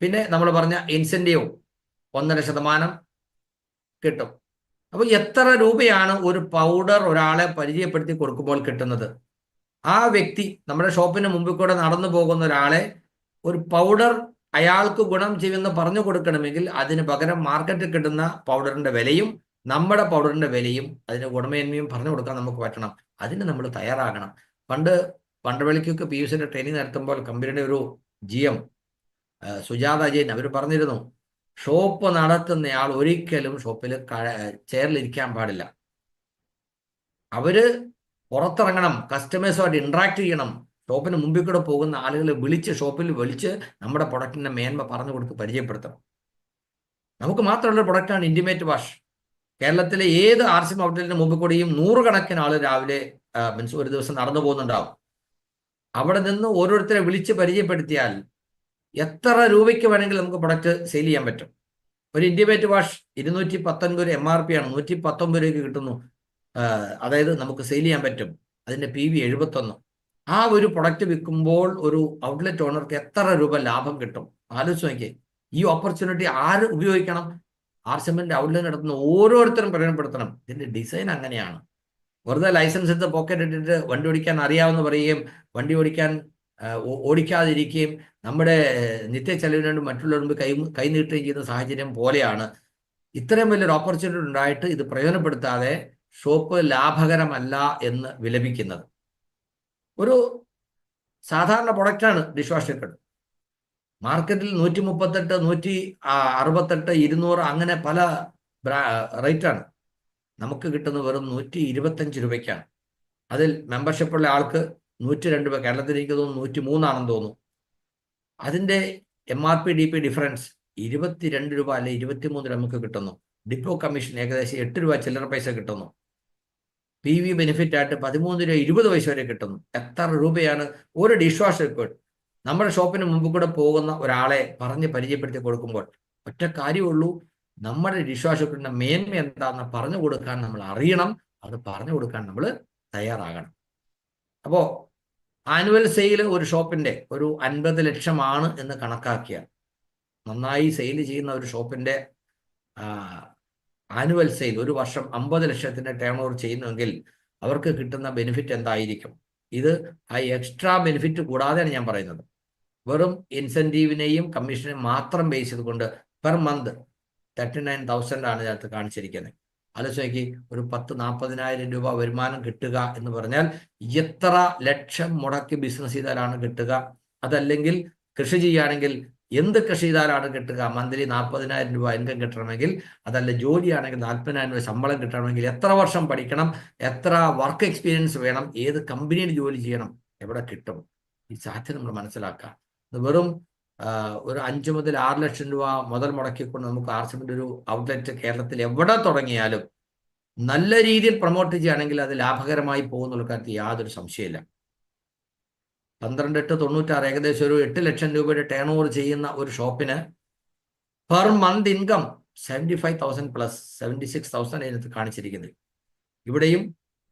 പിന്നെ നമ്മൾ പറഞ്ഞ ഇൻസെന്റീവും 1.5% കിട്ടും. അപ്പോൾ എത്ര രൂപയാണ് ഒരു പൗഡർ ഒരാളെ പരിചയപ്പെടുത്തി കൊടുക്കുമ്പോൾ കിട്ടുന്നത്? ആ വ്യക്തി നമ്മുടെ ഷോപ്പിന് മുമ്പിൽ കൂടെ നടന്നു പോകുന്ന ഒരാളെ ഒരു പൗഡർ അയാൾക്ക് ഗുണം ചെയ്യുമെന്ന് പറഞ്ഞു കൊടുക്കണമെങ്കിൽ അതിന് പകരം മാർക്കറ്റിൽ കിട്ടുന്ന പൗഡറിന്റെ വിലയും നമ്മുടെ പൗഡറിന്റെ വിലയും അതിന്റെ ഗുണമേന്മയും പറഞ്ഞു കൊടുക്കാൻ നമുക്ക് പറ്റണം. അതിന് നമ്മൾ തയ്യാറാകണം. പണ്ടവലിക്കൊക്കെ PUCന്റെ ട്രെയിനിങ് നടത്തുമ്പോൾ കമ്പനിയുടെ ഒരു GM സുജാത ജെയിൻ അവർ പറഞ്ഞിരുന്നു, ഷോപ്പ് നടത്തുന്നയാൾ ഒരിക്കലും ഷോപ്പിൽ ചെയറിലിരിക്കാൻ പാടില്ല. അവര് പുറത്തിറങ്ങണം, കസ്റ്റമേഴ്സുമായിട്ട് ഇന്ററാക്ട് ചെയ്യണം, ഷോപ്പിന് മുമ്പിൽ കൂടെ പോകുന്ന ആളുകളെ ഷോപ്പിൽ വിളിച്ച് നമ്മുടെ പ്രൊഡക്റ്റിന്റെ മേന്മ പറഞ്ഞു കൊടുത്ത് പരിചയപ്പെടുത്തണം. നമുക്ക് മാത്രമുള്ള പ്രൊഡക്റ്റാണ് ഇന്റിമേറ്റ് വാഷ്. കേരളത്തിലെ ഏത് ആർസിഎം ഔട്ട്ലെറ്റിന് മുമ്പിൽ കൂടെയും 100 കണക്കിന് ആൾ രാവിലെ മീൻസ് ഒരു ദിവസം നടന്നു പോകുന്നുണ്ടാവും. അവിടെ നിന്ന് ഓരോരുത്തരെ വിളിച്ച് പരിചയപ്പെടുത്തിയാൽ എത്ര രൂപയ്ക്ക് വേണമെങ്കിൽ നമുക്ക് പ്രൊഡക്റ്റ് സെയിൽ ചെയ്യാൻ പറ്റും. ഒരു ഇന്റിമേറ്റ് വാഷ് 219 MRP ആണ്, 119 രൂപയ്ക്ക് കിട്ടുന്നു. അതായത് നമുക്ക് സെയിൽ ചെയ്യാൻ പറ്റും. അതിന്റെ PV 71. ആ ഒരു പ്രൊഡക്റ്റ് വിൽക്കുമ്പോൾ ഒരു ഔട്ട്ലെറ്റ് ഓണർക്ക് എത്ര രൂപ ലാഭം കിട്ടും? ആലോചിച്ച് നോക്കിയേ. ഈ ഓപ്പർച്യൂണിറ്റി ആര് ഉപയോഗിക്കണം? ആർസിഎമ്മിന്റെ ഔട്ട്ലെറ്റ് നടത്തുന്ന ഓരോരുത്തരും പ്രയോജനപ്പെടുത്തണം. ഇതിന്റെ ഡിസൈൻ അങ്ങനെയാണ്. വെറുതെ ലൈസൻസ് എടുത്ത് പോക്കറ്റ് ഇട്ടിട്ട് വണ്ടി ഓടിക്കാൻ അറിയാമെന്ന് പറയുകയും വണ്ടി ഓടിക്കാതിരിക്കുകയും നമ്മുടെ നിത്യ ചെലവിന് വേണ്ടി മറ്റുള്ളവർ കൈ നീട്ടുകയും ചെയ്യുന്ന സാഹചര്യം പോലെയാണ്. ഇത്രയും വലിയൊരു ഓപ്പർച്യൂണിറ്റി ഉണ്ടായിട്ട് ഇത് പ്രയോജനപ്പെടുത്താതെ ഷോപ്പ് ലാഭകരമല്ല എന്ന് വിലപിക്കുന്നത്. ഒരു സാധാരണ പ്രൊഡക്റ്റാണ് ഡിഷ് വാഷ് ലിക്വിഡ്. മാർക്കറ്റിൽ 138, 168, 200 അങ്ങനെ പല റേറ്റാണ്. നമുക്ക് കിട്ടുന്ന വെറും 125 രൂപയ്ക്കാണ്. അതിൽ മെമ്പർഷിപ്പുള്ള ആൾക്ക് 102 രൂപ. കേരളത്തിൽ എനിക്ക് തോന്നുന്നു 103 ആണെന്ന് തോന്നുന്നു. അതിന്റെ MRP DP ഡിഫറൻസ് 22 രൂപ അല്ലെ 23 നമുക്ക് കിട്ടുന്നു. ഡിപ്പോ കമ്മീഷൻ ഏകദേശം 8 രൂപ ചില്ലറ പൈസ കിട്ടുന്നു. PV ബെനിഫിറ്റ് ആയിട്ട് 13 രൂപ 20 പൈസ വരെ കിട്ടുന്നു. എത്ര രൂപയാണ് ഒരു ഡിഷ് വാഷ് ലിക്വിഡ് നമ്മുടെ ഷോപ്പിന് മുമ്പ് കൂടെ പോകുന്ന ഒരാളെ പറഞ്ഞ് പരിചയപ്പെടുത്തി കൊടുക്കുമ്പോൾ? ഒറ്റ കാര്യമുള്ളൂ, നമ്മുടെ ഡിഷ് വാഷ് ലിക്വിഡിന്റെ മേന്മ എന്താണെന്ന് പറഞ്ഞു കൊടുക്കാൻ നമ്മൾ അറിയണം. അത് പറഞ്ഞു കൊടുക്കാൻ നമ്മൾ തയ്യാറാകണം. അപ്പോൾ ആനുവൽ സെയിൽ ഒരു ഷോപ്പിന്റെ ഒരു 50 ലക്ഷമാണ് എന്ന് കണക്കാക്കിയാൽ, നന്നായി സെയിൽ ചെയ്യുന്ന ഒരു ഷോപ്പിന്റെ ആനുവൽ സെയിൽ ഒരു വർഷം 50 ലക്ഷത്തിന്റെ ടേൺ ഓവർ ചെയ്യുന്നുവെങ്കിൽ അവർക്ക് കിട്ടുന്ന ബെനിഫിറ്റ് എന്തായിരിക്കും? ഇത് ആ എക്സ്ട്രാ ബെനിഫിറ്റ് കൂടാതെയാണ് ഞാൻ പറയുന്നത്. വെറും ഇൻസെന്റീവിനെയും കമ്മീഷനെയും മാത്രം ബേസ് ചെയ്തുകൊണ്ട് പെർ മന്ത് 39,000 ആണ് ഇതിനകത്ത് കാണിച്ചിരിക്കുന്നത്. ആലോചിച്ച് നോക്കി, ഒരു 10-40,000 രൂപ വരുമാനം കിട്ടുക എന്ന് പറഞ്ഞാൽ എത്ര ലക്ഷം മുടക്കി ബിസിനസ് ചെയ്താലാണ് കിട്ടുക? അതല്ലെങ്കിൽ കൃഷി ചെയ്യുകയാണെങ്കിൽ എന്ത് കൃഷി ചെയ്താലാണ് കിട്ടുക? മന്ത്ലി 40,000 രൂപ ഇൻകം കിട്ടണമെങ്കിൽ, അതല്ല ജോലിയാണെങ്കിൽ 40,000 രൂപ ശമ്പളം കിട്ടണമെങ്കിൽ എത്ര വർഷം പഠിക്കണം? എത്ര വർക്ക് എക്സ്പീരിയൻസ് വേണം? ഏത് കമ്പനിയിൽ ജോലി ചെയ്യണം? എവിടെ കിട്ടും? ഈ സാധ്യത നമ്മൾ മനസ്സിലാക്കുക. വെറും ഒരു 5 മുതൽ 6 ലക്ഷം രൂപ മുതൽ മുടക്കിക്കൊണ്ട് നമുക്ക് ആർസിഎമ്മിന്റെ ഒരു ഔട്ട്ലെറ്റ് കേരളത്തിൽ എവിടെ തുടങ്ങിയാലും നല്ല രീതിയിൽ പ്രൊമോട്ട് ചെയ്യുകയാണെങ്കിൽ അത് ലാഭകരമായി പോകുന്നുള്ള കാര്യത്തിൽ യാതൊരു സംശയമില്ല. 12.896 ഏകദേശം ഒരു 8 ലക്ഷം രൂപയുടെ ടേൺ ഓവർ ചെയ്യുന്ന ഒരു ഷോപ്പിന് പെർ മന്ത് ഇൻകം 75,000 പ്ലസ് 76,000 അതിനകത്ത് കാണിച്ചിരിക്കുന്നത്. ഇവിടെയും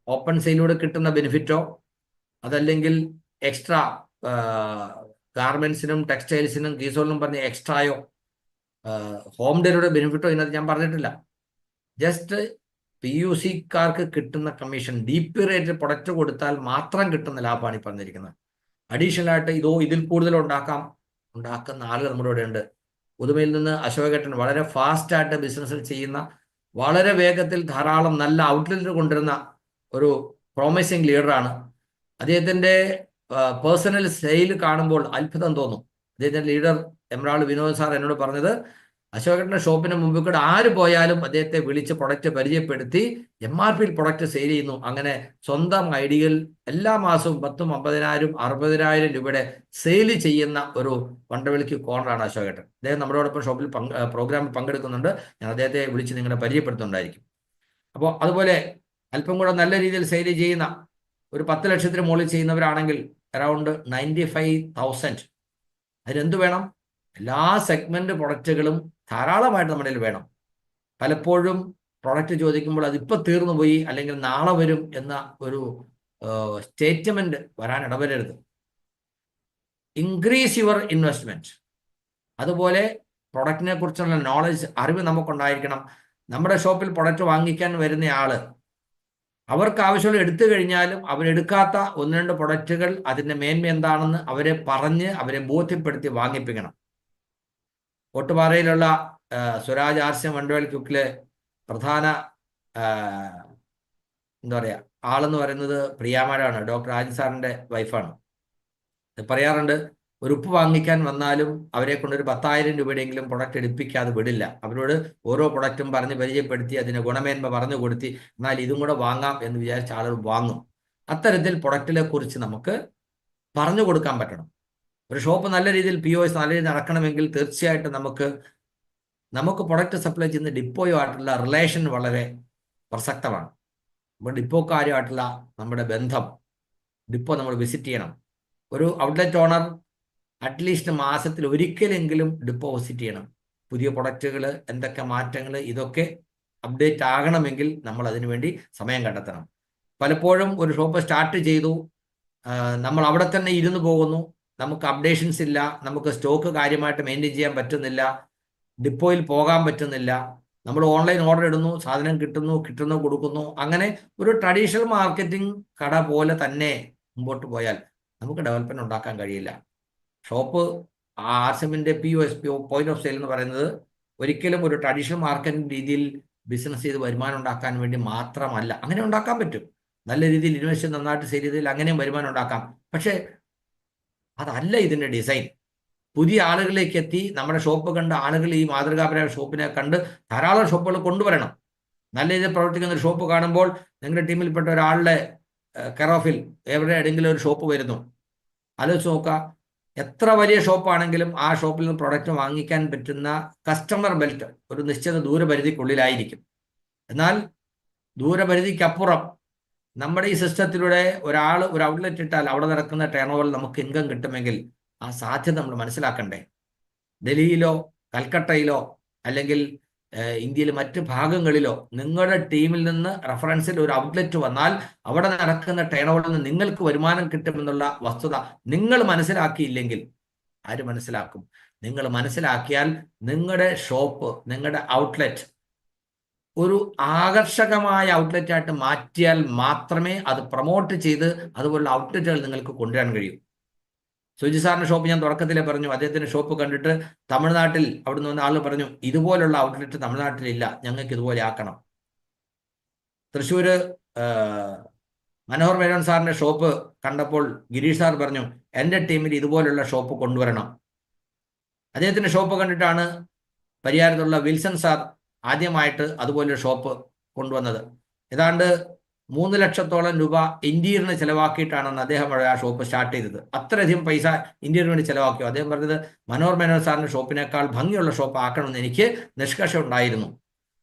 ഓപ്പൺ സെയിലൂടെ കിട്ടുന്ന ബെനിഫിറ്റോ അതല്ലെങ്കിൽ എക്സ്ട്രാ ഗാർമെന്റ്സിനും ടെക്സ്റ്റൈൽസിനും കീസോളിനും പറഞ്ഞ എക്സ്ട്രായോ ഹോം ഡെലിവറിയുടെ ബെനിഫിറ്റോ ഇതിനകത്ത് ഞാൻ പറഞ്ഞിട്ടില്ല. ജസ്റ്റ് PUCക്കാർക്ക് കിട്ടുന്ന കമ്മീഷൻ DP റേറ്റ് പ്രൊഡക്റ്റ് കൊടുത്താൽ മാത്രം കിട്ടുന്ന ലാഭമാണ് ഈ പറഞ്ഞിരിക്കുന്നത്. അഡീഷണൽ ആയിട്ട് ഇതിൽ കൂടുതൽ ഉണ്ടാക്കുന്ന ആളുകൾ നമ്മുടെ ഇവിടെ ഉണ്ട്. പുതുമയിൽ നിന്ന് അശോകേട്ടൻ വളരെ ഫാസ്റ്റായിട്ട് ബിസിനസ് ചെയ്യുന്ന, വളരെ വേഗത്തിൽ ധാരാളം നല്ല ഔട്ട്ലെറ്റ് കൊണ്ടുവരുന്ന ഒരു പ്രോമിസിങ് ലീഡറാണ്. അദ്ദേഹത്തിൻ്റെ പേഴ്സണൽ സെയിൽ കാണുമ്പോൾ അത്ഭുതം തോന്നും. അദ്ദേഹത്തിൻ്റെ ലീഡർ എമറാൾഡ് വിനോദ് സാർ എന്നോട് പറഞ്ഞത്, അശോകേട്ടൻ്റെ ഷോപ്പിന് മുമ്പിൽ കൂടെ ആര് പോയാലും അദ്ദേഹത്തെ വിളിച്ച് പ്രൊഡക്റ്റ് പരിചയപ്പെടുത്തി MRPയിൽ പ്രൊഡക്റ്റ് സെയിൽ ചെയ്യുന്നു. അങ്ങനെ സ്വന്തം ഐഡിയയിൽ എല്ലാ മാസവും 10,000, 50,000, 60,000 രൂപയുടെ സെയിൽ ചെയ്യുന്ന ഒരു വണ്ടവലിക്ക് കോർണറാണ് അശോകേട്ടൻ. അദ്ദേഹം നമ്മളോടൊപ്പം ഷോപ്പിൽ പ്രോഗ്രാമിൽ പങ്കെടുക്കുന്നുണ്ട്. ഞാൻ അദ്ദേഹത്തെ വിളിച്ച് നിങ്ങളെ പരിചയപ്പെടുത്തുന്നുണ്ടായിരിക്കും. അപ്പോൾ അതുപോലെ അല്പം കൂടെ നല്ല രീതിയിൽ സെയിൽ ചെയ്യുന്ന ഒരു 10 ലക്ഷത്തിന് മുകളിൽ ചെയ്യുന്നവരാണെങ്കിൽ അറൗണ്ട് 95,000. അതിനെന്ത് വേണം? എല്ലാ സെഗ്മെന്റ് പ്രൊഡക്റ്റുകളും ധാരാളമായിട്ട് നമ്മുടെ കയ്യിൽ വേണം. പലപ്പോഴും പ്രൊഡക്റ്റ് ചോദിക്കുമ്പോൾ അതിപ്പോൾ തീർന്നു പോയി അല്ലെങ്കിൽ നാളെ വരും എന്ന ഒരു സ്റ്റേറ്റ്മെന്റ് വരാൻ ഇടവരരുത്. Increase your investment. അതുപോലെ പ്രൊഡക്റ്റിനെ കുറിച്ചുള്ള നോളജ്, അറിവ് നമുക്കുണ്ടായിരിക്കണം. നമ്മുടെ ഷോപ്പിൽ പ്രൊഡക്റ്റ് വാങ്ങിക്കാൻ വരുന്ന ആള് അവർക്ക് ആവശ്യമുള്ള എടുത്തു കഴിഞ്ഞാലും അവരെടുക്കാത്ത 1-2 പ്രൊഡക്റ്റുകൾ അതിൻ്റെ മേന്മ എന്താണെന്ന് അവരെ ബോധ്യപ്പെടുത്തി വാങ്ങിപ്പിക്കണം. ഓട്ടുപാറയിലുള്ള സ്വരാജ് ആർസ്യം വണ്ടവേൽ ക്യുക്കിലെ പ്രധാന എന്താ പറയുക ആളെന്ന് പറയുന്നത് പ്രിയാമാരാണ്. ഡോക്ടർ രാജ് സാറിൻ്റെ വൈഫാണ്. പറയാറുണ്ട്, ഒരു ഉപ്പ് വാങ്ങിക്കാൻ വന്നാലും അവരെ കൊണ്ടൊരു 10,000 രൂപയുടെയെങ്കിലും പ്രൊഡക്റ്റ് എടുപ്പിക്കാതെ വിടില്ല. അവരോട് ഓരോ പ്രൊഡക്റ്റും പറഞ്ഞ് പരിചയപ്പെടുത്തി അതിന് ഗുണമേന്മ പറഞ്ഞു കൊടുത്തി എന്നാൽ ഇതും കൂടെ വാങ്ങാം എന്ന് വിചാരിച്ച ആളുകൾ വാങ്ങും. അത്തരത്തിൽ പ്രൊഡക്റ്റിനെ കുറിച്ച് നമുക്ക് പറഞ്ഞു കൊടുക്കാൻ പറ്റണം. ഒരു ഷോപ്പ് നല്ല രീതിയിൽ POS നല്ല രീതിയിൽ നടക്കണമെങ്കിൽ തീർച്ചയായിട്ടും നമുക്ക് പ്രൊഡക്റ്റ് സപ്ലൈ ചെയ്യുന്ന ഡിപ്പോയുമായിട്ടുള്ള റിലേഷൻ വളരെ പ്രസക്തമാണ്. അപ്പോൾ ഡിപ്പോക്കാരുമായിട്ടുള്ള നമ്മുടെ ബന്ധം, ഡിപ്പോ നമ്മൾ വിസിറ്റ് ചെയ്യണം. ഒരു ഔട്ട്ലെറ്റ് ഓണർ അറ്റ്ലീസ്റ്റ് മാസത്തിൽ ഒരിക്കലെങ്കിലും ഡിപ്പോ വിസിറ്റ് ചെയ്യണം. പുതിയ പ്രൊഡക്റ്റുകൾ, എന്തൊക്കെ മാറ്റങ്ങൾ, ഇതൊക്കെ അപ്ഡേറ്റ് ആകണമെങ്കിൽ നമ്മൾ അതിനു വേണ്ടി സമയം കണ്ടെത്തണം. പലപ്പോഴും ഒരു ഷോപ്പ് സ്റ്റാർട്ട് ചെയ്തു, നമ്മൾ അവിടെ തന്നെ ഇരുന്ന് പോകുന്നു, നമുക്ക് അപ്ഡേഷൻസ് ഇല്ല, നമുക്ക് സ്റ്റോക്ക് കാര്യമായിട്ട് മെയിൻറ്റെയിൻ ചെയ്യാൻ പറ്റുന്നില്ല, ഡിപ്പോയിൽ പോകാൻ പറ്റുന്നില്ല. നമ്മൾ ഓൺലൈൻ ഓർഡർ ഇടുന്നു, സാധനം കിട്ടുന്നു കൊടുക്കുന്നു. അങ്ങനെ ഒരു ട്രഡീഷണൽ മാർക്കറ്റിംഗ് കട പോലെ തന്നെ മുമ്പോട്ട് പോയാൽ നമുക്ക് ഡെവലപ്മെന്റ് ഉണ്ടാക്കാൻ കഴിയില്ല. ഷോപ്പ് ആർസിഎമ്മിൻ്റെ POS പോയിന്റ് ഓഫ് സെയിൽ എന്ന് പറയുന്നത് ഒരിക്കലും ഒരു ട്രഡീഷണൽ മാർക്കറ്റിംഗ് രീതിയിൽ ബിസിനസ് ചെയ്ത് വരുമാനം ഉണ്ടാക്കാൻ വേണ്ടി മാത്രമല്ല. അങ്ങനെ ഉണ്ടാക്കാൻ പറ്റും, നല്ല രീതിയിൽ ഇൻവെസ്റ്റ് നന്നായിട്ട് സെയിൽ ചെയ്തതിൽ അങ്ങനെയും വരുമാനം ഉണ്ടാക്കാം. പക്ഷേ അതല്ല ഇതിൻ്റെ ഡിസൈൻ. പുതിയ ആളുകളിലേക്ക് എത്തി നമ്മുടെ ഷോപ്പ് കണ്ട ആളുകൾ ഈ മാതൃകാപരമായ ഷോപ്പിനെ കണ്ട് ധാരാളം ഷോപ്പുകൾ കൊണ്ടുവരണം. നല്ല രീതിയിൽ പ്രവർത്തിക്കുന്ന ഒരു ഷോപ്പ് കാണുമ്പോൾ നിങ്ങളുടെ ടീമിൽപ്പെട്ട ഒരാളുടെ കെയർ ഓഫിൽ എവിടെയെങ്കിലും ഒരു ഷോപ്പ് വരുന്നു, ആലോചിച്ച് നോക്കുക. എത്ര വലിയ ഷോപ്പാണെങ്കിലും ആ ഷോപ്പിൽ നിന്ന് പ്രൊഡക്റ്റ് വാങ്ങിക്കാൻ പറ്റുന്ന കസ്റ്റമർ ബെൽറ്റ് ഒരു നിശ്ചിത ദൂരപരിധിക്കുള്ളിലായിരിക്കും. എന്നാൽ ദൂരപരിധിക്കപ്പുറം നമ്മുടെ ഈ സിസ്റ്റത്തിലൂടെ ഒരാൾ ഒരു ഔട്ട്ലെറ്റ് ഇട്ടാൽ അവിടെ നടക്കുന്ന ടേൺ ഓവറിൽ നമുക്ക് ഇൻകം കിട്ടുമെങ്കിൽ ആ സാധ്യത നമ്മൾ മനസ്സിലാക്കണ്ടേ. ഡൽഹിയിലോ കൽക്കട്ടയിലോ അല്ലെങ്കിൽ ഇന്ത്യയിലെ മറ്റ് ഭാഗങ്ങളിലോ നിങ്ങളുടെ ടീമിൽ നിന്ന് റെഫറൻസിൽ ഒരു ഔട്ട്ലെറ്റ് വന്നാൽ അവിടെ നടക്കുന്ന ടേൺ ഓവറിൽ നിന്ന് നിങ്ങൾക്ക് വരുമാനം കിട്ടുമെന്നുള്ള വസ്തുത നിങ്ങൾ മനസ്സിലാക്കിയില്ലെങ്കിൽ ആര് മനസ്സിലാക്കും? നിങ്ങൾ മനസ്സിലാക്കിയാൽ നിങ്ങളുടെ ഷോപ്പ്, നിങ്ങളുടെ ഔട്ട്ലെറ്റ് ഒരു ആകർഷകമായ ഔട്ട്ലെറ്റായിട്ട് മാറ്റിയാൽ മാത്രമേ അത് പ്രൊമോട്ട് ചെയ്ത് അതുപോലുള്ള ഔട്ട്ലെറ്റുകൾ നിങ്ങൾക്ക് കൊണ്ടുവരാൻ കഴിയൂ. സുജി സാറിന്റെ ഷോപ്പ് ഞാൻ തുടക്കത്തിലേ പറഞ്ഞു, അദ്ദേഹത്തിന്റെ ഷോപ്പ് കണ്ടിട്ട് തമിഴ്നാട്ടിൽ അവിടുന്ന് വന്ന ആൾ പറഞ്ഞു, ഇതുപോലുള്ള ഔട്ട്ലെറ്റ് തമിഴ്നാട്ടിലില്ല, ഞങ്ങൾക്ക് ഇതുപോലെ ആക്കണം. തൃശ്ശൂര് മനോഹർ മേനോൻ സാറിന്റെ ഷോപ്പ് കണ്ടപ്പോൾ ഗിരീഷ് സാർ പറഞ്ഞു, എൻ്റെ ടീമിൽ ഇതുപോലുള്ള ഷോപ്പ് കൊണ്ടുവരണം. അദ്ദേഹത്തിന്റെ ഷോപ്പ് കണ്ടിട്ടാണ് പരിയാരത്തുള്ള വിൽസൺ സാർ ആദ്യമായിട്ട് അതുപോലൊരു ഷോപ്പ് കൊണ്ടുവന്നത്. ഏതാണ്ട് 3 ലക്ഷത്തോളം രൂപ ഇന്റീരിയറിന് ചിലവാക്കിയിട്ടാണെന്ന് അദ്ദേഹം ആ ഷോപ്പ് സ്റ്റാർട്ട് ചെയ്തത്. അത്രയധികം പൈസ ഇന്റീരിയറിന് വേണ്ടി ചിലവാക്കിയോ. അദ്ദേഹം പറഞ്ഞത് മനോഹർ മേനോൻ സാറിന്റെ ഷോപ്പിനേക്കാൾ ഭംഗിയുള്ള ഷോപ്പ് ആക്കണമെന്ന് എനിക്ക് നിഷ്കർഷ ഉണ്ടായിരുന്നു.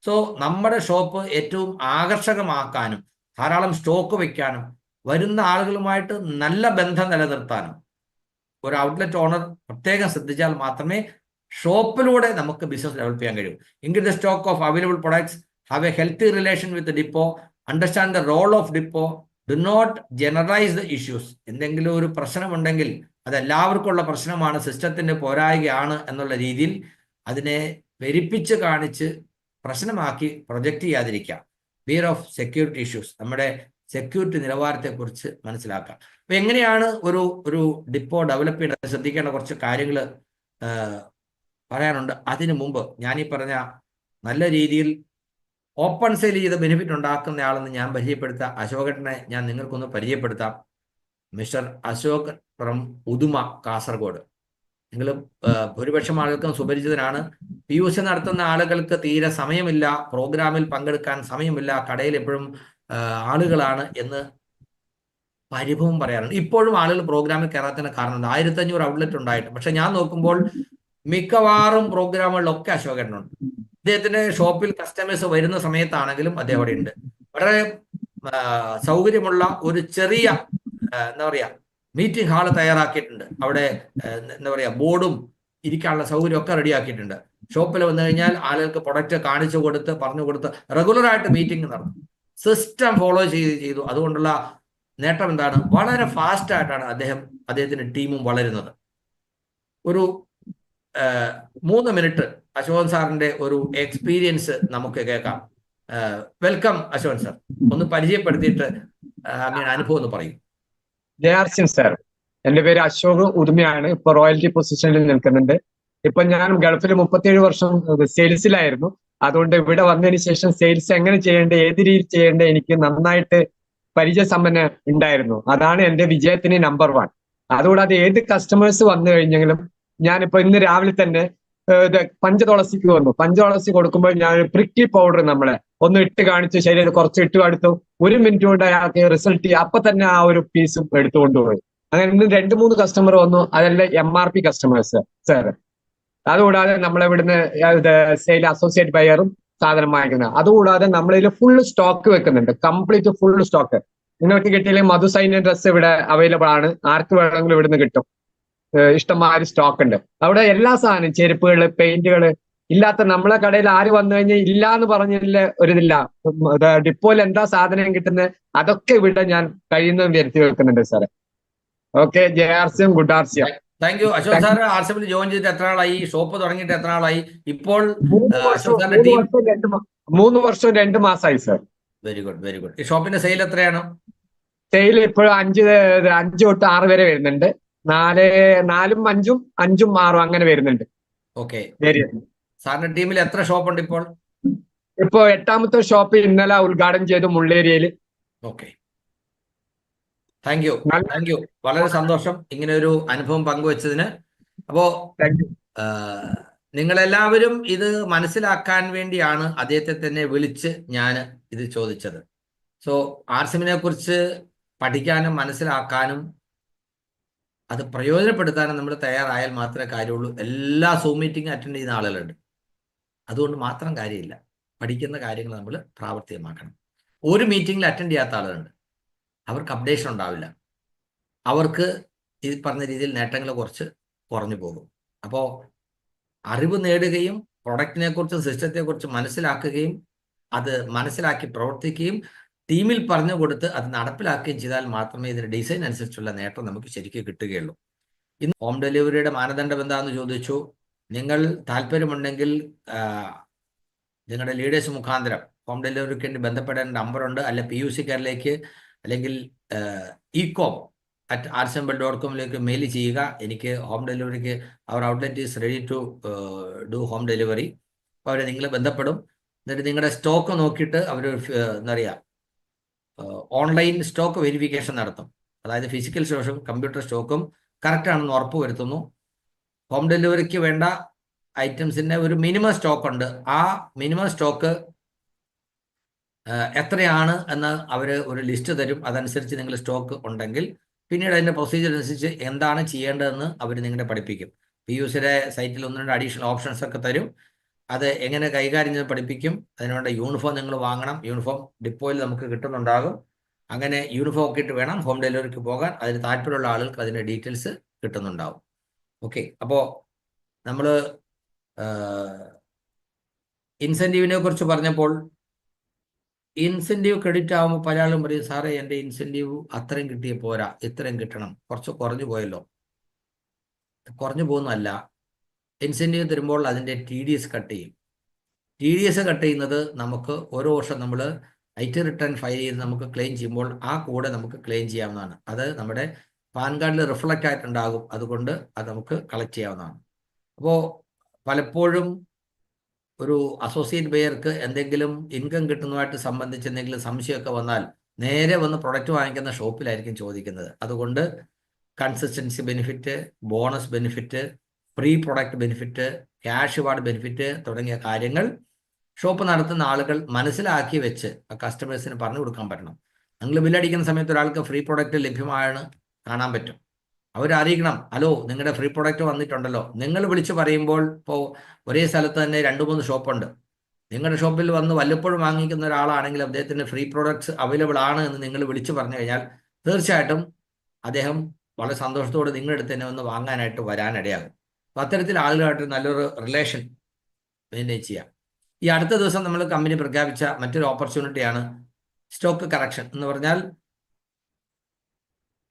സോ നമ്മുടെ ഷോപ്പ് ഏറ്റവും ആകർഷകമാക്കാനും ധാരാളം സ്റ്റോക്ക് വയ്ക്കാനും വരുന്ന ആളുകളുമായിട്ട് നല്ല ബന്ധം നിലനിർത്താനും ഒരു ഔട്ട്ലെറ്റ് ഓണർ പ്രത്യേകം ശ്രദ്ധിച്ചാൽ മാത്രമേ ഷോപ്പിലൂടെ നമുക്ക് ബിസിനസ് ഡെവലപ്പ് ചെയ്യാൻ കഴിയൂ. Increase the stock of available products, have a healthy relation with depot, understand the role of depot, do not generalise the issues. എന്തെങ്കിലും ഒരു പ്രശ്നമുണ്ടെങ്കിൽ അത് എല്ലാവർക്കും ഉള്ള പ്രശ്നമാണ്, സിസ്റ്റത്തിന്റെ പോരായ്കയാണ് എന്നുള്ള രീതിയിൽ അതിനെ പെരുപ്പിച്ച് കാണിച്ച് പ്രശ്നമാക്കി പ്രൊജക്റ്റ് ചെയ്യാതിരിക്കാം. ഫിയർ ഓഫ് സെക്യൂരിറ്റി ഇഷ്യൂസ്, നമ്മുടെ സെക്യൂരിറ്റി നിലവാരത്തെക്കുറിച്ച് മനസ്സിലാക്കാം. അപ്പൊ എങ്ങനെയാണ് ഒരു ഡിപ്പോ ഡെവലപ്പ് ചെയ്യേണ്ടത്, ശ്രദ്ധിക്കേണ്ട കുറച്ച് കാര്യങ്ങൾ പറയാനുണ്ട്. അതിനു മുമ്പ് ഞാൻ ഈ പറഞ്ഞ നല്ല രീതിയിൽ ഓപ്പൺ സെയിൽ ചെയ്ത് ബെനിഫിറ്റ് ഉണ്ടാക്കുന്ന ആളെന്ന് ഞാൻ പരിചയപ്പെടുത്താം. അശോകനെ ഞാൻ നിങ്ങൾക്കൊന്ന് പരിചയപ്പെടുത്താം. Mister Ashok from Uduma, Kasaragod. നിങ്ങൾ ഭൂരിപക്ഷം ആളുകൾക്കും സുപരിചിതനാണ്. PUC നടത്തുന്ന ആളുകൾക്ക് തീരെ സമയമില്ല, പ്രോഗ്രാമിൽ പങ്കെടുക്കാൻ സമയമില്ല, കടയിൽ എപ്പോഴും ആളുകളാണ് എന്ന് പരിഭവം പറയാറുണ്ട്. ഇപ്പോഴും ആളുകൾ പ്രോഗ്രാമിൽ കയറാത്തതിന് കാരണമുണ്ട്. 1500 ഔട്ട്ലെറ്റ് ഉണ്ടായിട്ട്. പക്ഷെ ഞാൻ നോക്കുമ്പോൾ മിക്കവാറും പ്രോഗ്രാമുകളിലൊക്കെ അശോകനുണ്ട്. അദ്ദേഹത്തിന്റെ ഷോപ്പിൽ കസ്റ്റമേഴ്സ് വരുന്ന സമയത്താണെങ്കിലും അദ്ദേഹം അവിടെ ഉണ്ട്. വളരെ സൗകര്യമുള്ള ഒരു ചെറിയ എന്താ പറയാ മീറ്റിംഗ് ഹാള് തയ്യാറാക്കിയിട്ടുണ്ട്. അവിടെ എന്താ പറയാ ബോർഡും ഇരിക്കാനുള്ള സൗകര്യമൊക്കെ റെഡിയാക്കിയിട്ടുണ്ട്. ഷോപ്പിൽ വന്നു കഴിഞ്ഞാൽ ആളുകൾക്ക് പ്രൊഡക്റ്റ് കാണിച്ചു കൊടുത്ത് പറഞ്ഞു കൊടുത്ത് റെഗുലറായിട്ട് മീറ്റിംഗ് നടത്തും. സിസ്റ്റം ഫോളോ ചെയ്തു. അതുകൊണ്ടുള്ള നേട്ടം എന്താണ്? വളരെ ഫാസ്റ്റ് ആയിട്ടാണ് അദ്ദേഹത്തിന്റെ ടീമും വളരുന്നത്. ഒരു 3 മിനിറ്റ് അശോകൻ സാറിന്റെ ഒരു എക്സ്പീരിയൻസ് നമുക്ക് കേൾക്കാം. വെൽക്കം അശോകൻ സാർ, ഒന്ന് പരിചയപ്പെടുത്തിയിട്ട് അങ്ങനെ അനുഭവം ഒന്ന് പറയും. ജയാർച്ചൻ സാർ, എന്റെ പേര് അശോക് ഉദുമയാണ്. ഇപ്പൊ റോയൽറ്റി പൊസിഷനിൽ നിൽക്കുന്നുണ്ട്. ഇപ്പൊ ഞാൻ ഗൾഫിൽ 37 വർഷം സെയിൽസിലായിരുന്നു. അതുകൊണ്ട് ഇവിടെ വന്നതിന് ശേഷം സെയിൽസ് എങ്ങനെ ചെയ്യേണ്ടത്, ഏത് രീതിയിൽ ചെയ്യേണ്ടത് എനിക്ക് നന്നായിട്ട് പരിചയസമ്പന്നം ഉണ്ടായിരുന്നു. അതാണ് എന്റെ വിജയത്തിന് നമ്പർ 1. അതുകൂടാതെ ഏത് കസ്റ്റമേഴ്സ് വന്നു കഴിഞ്ഞെങ്കിലും ഞാനിപ്പോ ഇന്ന് രാവിലെ തന്നെ പഞ്ചതുളസിക്ക് വന്നു. പഞ്ചതുളസി കൊടുക്കുമ്പോൾ ഞാൻ പ്രിക്കി പൗഡർ നമ്മളെ ഒന്ന് ഇട്ട് കാണിച്ചു, ശരീരം കുറച്ച് ഇട്ട് കൊടുത്തു. 1 മിനിറ്റ് കൊണ്ട് അയാൾക്ക് റിസൾട്ട് അപ്പൊ തന്നെ ആ ഒരു പീസും എടുത്തുകൊണ്ടുപോയി. അങ്ങനെ ഇന്ന് 2-3 കസ്റ്റമർ വന്നു. അതെല്ലാം MRP കസ്റ്റമേഴ്സ് സാർ. അതുകൂടാതെ നമ്മളെ ഇവിടുന്ന് സെയിൽ അസോസിയേറ്റ് ബയറും സാധനം വാങ്ങിക്കുന്നത്. അതുകൂടാതെ നമ്മളിൽ ഫുൾ സ്റ്റോക്ക് വെക്കുന്നുണ്ട്, കംപ്ലീറ്റ് ഫുൾ സ്റ്റോക്ക്. നിങ്ങൾക്ക് കിട്ടിയില്ലെങ്കിൽ മധുസൈന്യ ഡ്രസ് ഇവിടെ അവൈലബിൾ ആണ്, ആർക്ക് വേണമെങ്കിലും ഇവിടുന്ന് കിട്ടും. ഇഷ്ടംമാതിരി സ്റ്റോക്ക് ഉണ്ട് അവിടെ. എല്ലാ സാധനം, ചെരുപ്പുകള്, പെയിന്റുകള് ഇല്ലാത്ത നമ്മളെ കടയിൽ ആര് വന്നു കഴിഞ്ഞാൽ ഇല്ല എന്ന് പറഞ്ഞില്ല ഒരിതില്ല. ഡിപ്പോയിൽ എന്താ സാധനം കിട്ടുന്നത് അതൊക്കെ ഇവിടെ ഞാൻ കഴിയുന്നതും വരുത്തി വെക്കുന്നുണ്ട് സാറേ. ഓക്കെ, ജയാർസ്യം good RCM. Thank you Ashok sir. RCMൽ ജോയിൻ ചെയ്തിട്ട് എത്ര നാളായി? ഷോപ്പ് തുടങ്ങിയിട്ട് എത്ര നാളായി? ഇപ്പോൾ 3 വർഷം 2 മാസമായി sir. Very good, very good. ഈ ഷോപ്പിന്റെ സെയിൽ എത്രയാണ്? സെയിൽ ഇപ്പോഴും 5 തൊട്ട് 6 വരെ വരുന്നുണ്ട്. 4-ഉം 5-ഉം 5-ഉം 6-ഉം അങ്ങനെ വരുന്നുണ്ട്. ഓക്കെ. സാറിന്റെ ടീമിൽ എത്ര ഷോപ്പ് ഉണ്ട് ഇപ്പോൾ? ഇപ്പോ 8ാമത്തെ ഷോപ്പ് ഇന്നലെ ഉദ്ഘാടനം ചെയ്തു മുള്ളേരിയയിൽ. Okay, thank you, thank you. വളരെ സന്തോഷം ഇങ്ങനെ ഒരു അനുഭവം പങ്കുവച്ചതിന്. അപ്പോ നിങ്ങളെല്ലാവരും ഇത് മനസ്സിലാക്കാൻ വേണ്ടിയാണ് അദ്ദേഹത്തെ തന്നെ വിളിച്ച് ഞാൻ ഇത് ചോദിച്ചത്. സോ RCMനെ കുറിച്ച് പഠിക്കാനും മനസ്സിലാക്കാനും അത് പ്രയോജനപ്പെടുത്താനും നമ്മൾ തയ്യാറായാൽ മാത്രമേ കാര്യമുള്ളൂ. എല്ലാ സൂം മീറ്റിംഗ് അറ്റൻഡ് ചെയ്യുന്ന ആളുകളുണ്ട്, അതുകൊണ്ട് മാത്രം കാര്യമില്ല. പഠിക്കുന്ന കാര്യങ്ങൾ നമ്മൾ പ്രാവർത്തികമാക്കണം. ഒരു മീറ്റിംഗിൽ അറ്റൻഡ് ചെയ്യാത്ത ആളുകളുണ്ട്, അവർക്ക് അപ്ഡേഷൻ ഉണ്ടാവില്ല, അവർക്ക് ഈ പറഞ്ഞ രീതിയിൽ നേട്ടങ്ങൾ കുറച്ച് കുറഞ്ഞു പോകും. അപ്പോൾ അറിവ് നേടുകയും പ്രൊഡക്റ്റിനെ കുറിച്ചും സിസ്റ്റത്തെക്കുറിച്ചും മനസ്സിലാക്കുകയും അത് മനസ്സിലാക്കി പ്രവർത്തിക്കുകയും ടീമിൽ പറഞ്ഞു കൊടുത്ത് അത് നടപ്പിലാക്കുകയും ചെയ്താൽ മാത്രമേ ഇതിന്റെ ഡിസൈൻ അനുസരിച്ചുള്ള നേട്ടം നമുക്ക് ശരിക്കും കിട്ടുകയുള്ളൂ. ഇന്ന് ഹോം ഡെലിവറിയുടെ മാനദണ്ഡം എന്താണെന്ന് ചോദിച്ചു. നിങ്ങൾ താല്പര്യമുണ്ടെങ്കിൽ നിങ്ങളുടെ ലീഡേഴ്സ് മുഖാന്തരം ഹോം ഡെലിവറിക്ക് വേണ്ടി ബന്ധപ്പെടേണ്ട നമ്പറുണ്ട്. അല്ലെ PUC കെയറിലേക്ക് അല്ലെങ്കിൽ ecom@rcmbel.com മെയിൽ ചെയ്യുക. എനിക്ക് ഹോം ഡെലിവറിക്ക് അവർ outlet is ready to do home delivery. അപ്പോൾ അവർ നിങ്ങളെ ബന്ധപ്പെടും. എന്നിട്ട് നിങ്ങളുടെ സ്റ്റോക്ക് നോക്കിയിട്ട് അവർ എന്താ പറയുക ഓൺലൈൻ സ്റ്റോക്ക് വെരിഫിക്കേഷൻ നടത്തും. അതായത് ഫിസിക്കൽ സ്റ്റോക്കും കമ്പ്യൂട്ടർ സ്റ്റോക്കും കറക്റ്റാണെന്ന് ഉറപ്പ് വരുത്തുന്നു. ഹോം ഡെലിവറിക്ക് വേണ്ട ഐറ്റംസിൻ്റെ ഒരു മിനിമം സ്റ്റോക്ക് ഉണ്ട്. ആ മിനിമം സ്റ്റോക്ക് എത്രയാണ് എന്ന് അവർ ഒരു ലിസ്റ്റ് തരും. അതനുസരിച്ച് നിങ്ങൾ സ്റ്റോക്ക് ഉണ്ടെങ്കിൽ പിന്നീട് അതിൻ്റെ പ്രൊസീജിയർ അനുസരിച്ച് എന്താണ് ചെയ്യേണ്ടതെന്ന് അവർ നിങ്ങളെ പഠിപ്പിക്കും. PUCയുടെ സൈറ്റിൽ 1-2 അഡീഷണൽ ഓപ്ഷൻസ് ഒക്കെ തരും. അത് എങ്ങനെ കൈകാര്യം ചെയ്ത് പഠിപ്പിക്കും. അതിനുവേണ്ട യൂണിഫോം നിങ്ങൾ വാങ്ങണം. യൂണിഫോം ഡിപ്പോയിൽ നമുക്ക് കിട്ടുന്നുണ്ടാകും. അങ്ങനെ യൂണിഫോം ഒക്കെ ഇട്ട് വേണം ഹോം ഡെലിവറിക്ക് പോകാൻ. അതിന് താല്പര്യമുള്ള ആളുകൾക്ക് അതിൻ്റെ ഡീറ്റെയിൽസ് കിട്ടുന്നുണ്ടാവും. ഓക്കെ, അപ്പോൾ നമ്മൾ ഇൻസെൻറ്റീവിനെ കുറിച്ച് പറഞ്ഞപ്പോൾ ഇൻസെൻറ്റീവ് ക്രെഡിറ്റ് ആകുമ്പോൾ പല ആളും പറയും, സാറേ എൻ്റെ ഇൻസെൻറ്റീവ് അത്രയും കിട്ടിയ പോരാ, ഇത്രയും കിട്ടണം, കുറച്ച് കുറഞ്ഞു പോയല്ലോ. കുറഞ്ഞു പോകുന്നതല്ല, ഇൻസെൻറ്റീവ് തരുമ്പോൾ അതിൻ്റെ TDS കട്ട് ചെയ്യും. TDS കട്ട് ചെയ്യുന്നത് നമുക്ക് ഓരോ വർഷം നമ്മൾ IT റിട്ടേൺ ഫയൽ ചെയ്ത് നമുക്ക് ക്ലെയിം ചെയ്യുമ്പോൾ ആ കൂടെ നമുക്ക് ക്ലെയിം ചെയ്യാവുന്നതാണ്. അത് നമ്മുടെ പാൻ കാർഡിൽ റിഫ്ലക്റ്റ് ആയിട്ടുണ്ടാകും. അതുകൊണ്ട് അത് നമുക്ക് കളക്ട് ചെയ്യാവുന്നതാണ്. അപ്പോൾ പലപ്പോഴും ഒരു അസോസിയേറ്റ് ബെയർക്ക് എന്തെങ്കിലും ഇൻകം കിട്ടുന്നതുമായിട്ട് സംബന്ധിച്ച് എന്തെങ്കിലും സംശയമൊക്കെ വന്നാൽ നേരെ വന്ന് പ്രൊഡക്റ്റ് വാങ്ങിക്കുന്ന ഷോപ്പിലായിരിക്കും ചോദിക്കുന്നത്. അതുകൊണ്ട് consistency benefit, bonus benefit, pre product benefit, cash ward benefit തുടങ്ങിയ കാര്യങ്ങൾ ഷോപ്പ് നടത്തുന്ന ആളുകൾ മനസ്സിലാക്കി വെച്ച് കസ്റ്റമേഴ്സിന് പറഞ്ഞു കൊടുക്കാൻ പറ്റണം. നിങ്ങൾ ബില്ലടിക്കുന്ന സമയത്ത് ഒരാൾക്ക് ഫ്രീ പ്രൊഡക്റ്റ് ലഭ്യമാണ് കാണാൻ പറ്റും. അവരറിയിക്കണം, ഹലോ നിങ്ങളുടെ ഫ്രീ പ്രൊഡക്റ്റ് വന്നിട്ടുണ്ടല്ലോ. നിങ്ങൾ വിളിച്ച് പറയുമ്പോൾ, ഇപ്പോൾ ഒരേ സ്ഥലത്ത് തന്നെ 2-3 ഷോപ്പുണ്ട്. നിങ്ങളുടെ ഷോപ്പിൽ വന്ന് വല്ലപ്പോഴും വാങ്ങിക്കുന്ന ഒരാളാണെങ്കിൽ അദ്ദേഹത്തിന് ഫ്രീ പ്രൊഡക്ട്സ് അവൈലബിൾ ആണ് എന്ന് നിങ്ങൾ വിളിച്ച് പറഞ്ഞു കഴിഞ്ഞാൽ തീർച്ചയായിട്ടും അദ്ദേഹം വളരെ സന്തോഷത്തോടെ നിങ്ങളുടെ അടുത്ത് തന്നെ വന്ന് വാങ്ങാനായിട്ട് വരാനിടയാകും. അപ്പോൾ അത്തരത്തിൽ ആളുകളായിട്ട് നല്ലൊരു റിലേഷൻ മെയിൻറ്റെയിൻ ചെയ്യാം. ഈ അടുത്ത ദിവസം നമ്മൾ കമ്പനി പ്രഖ്യാപിച്ച മറ്റൊരു ഓപ്പർച്യൂണിറ്റിയാണ് സ്റ്റോക്ക് കറക്ഷൻ എന്ന് പറഞ്ഞാൽ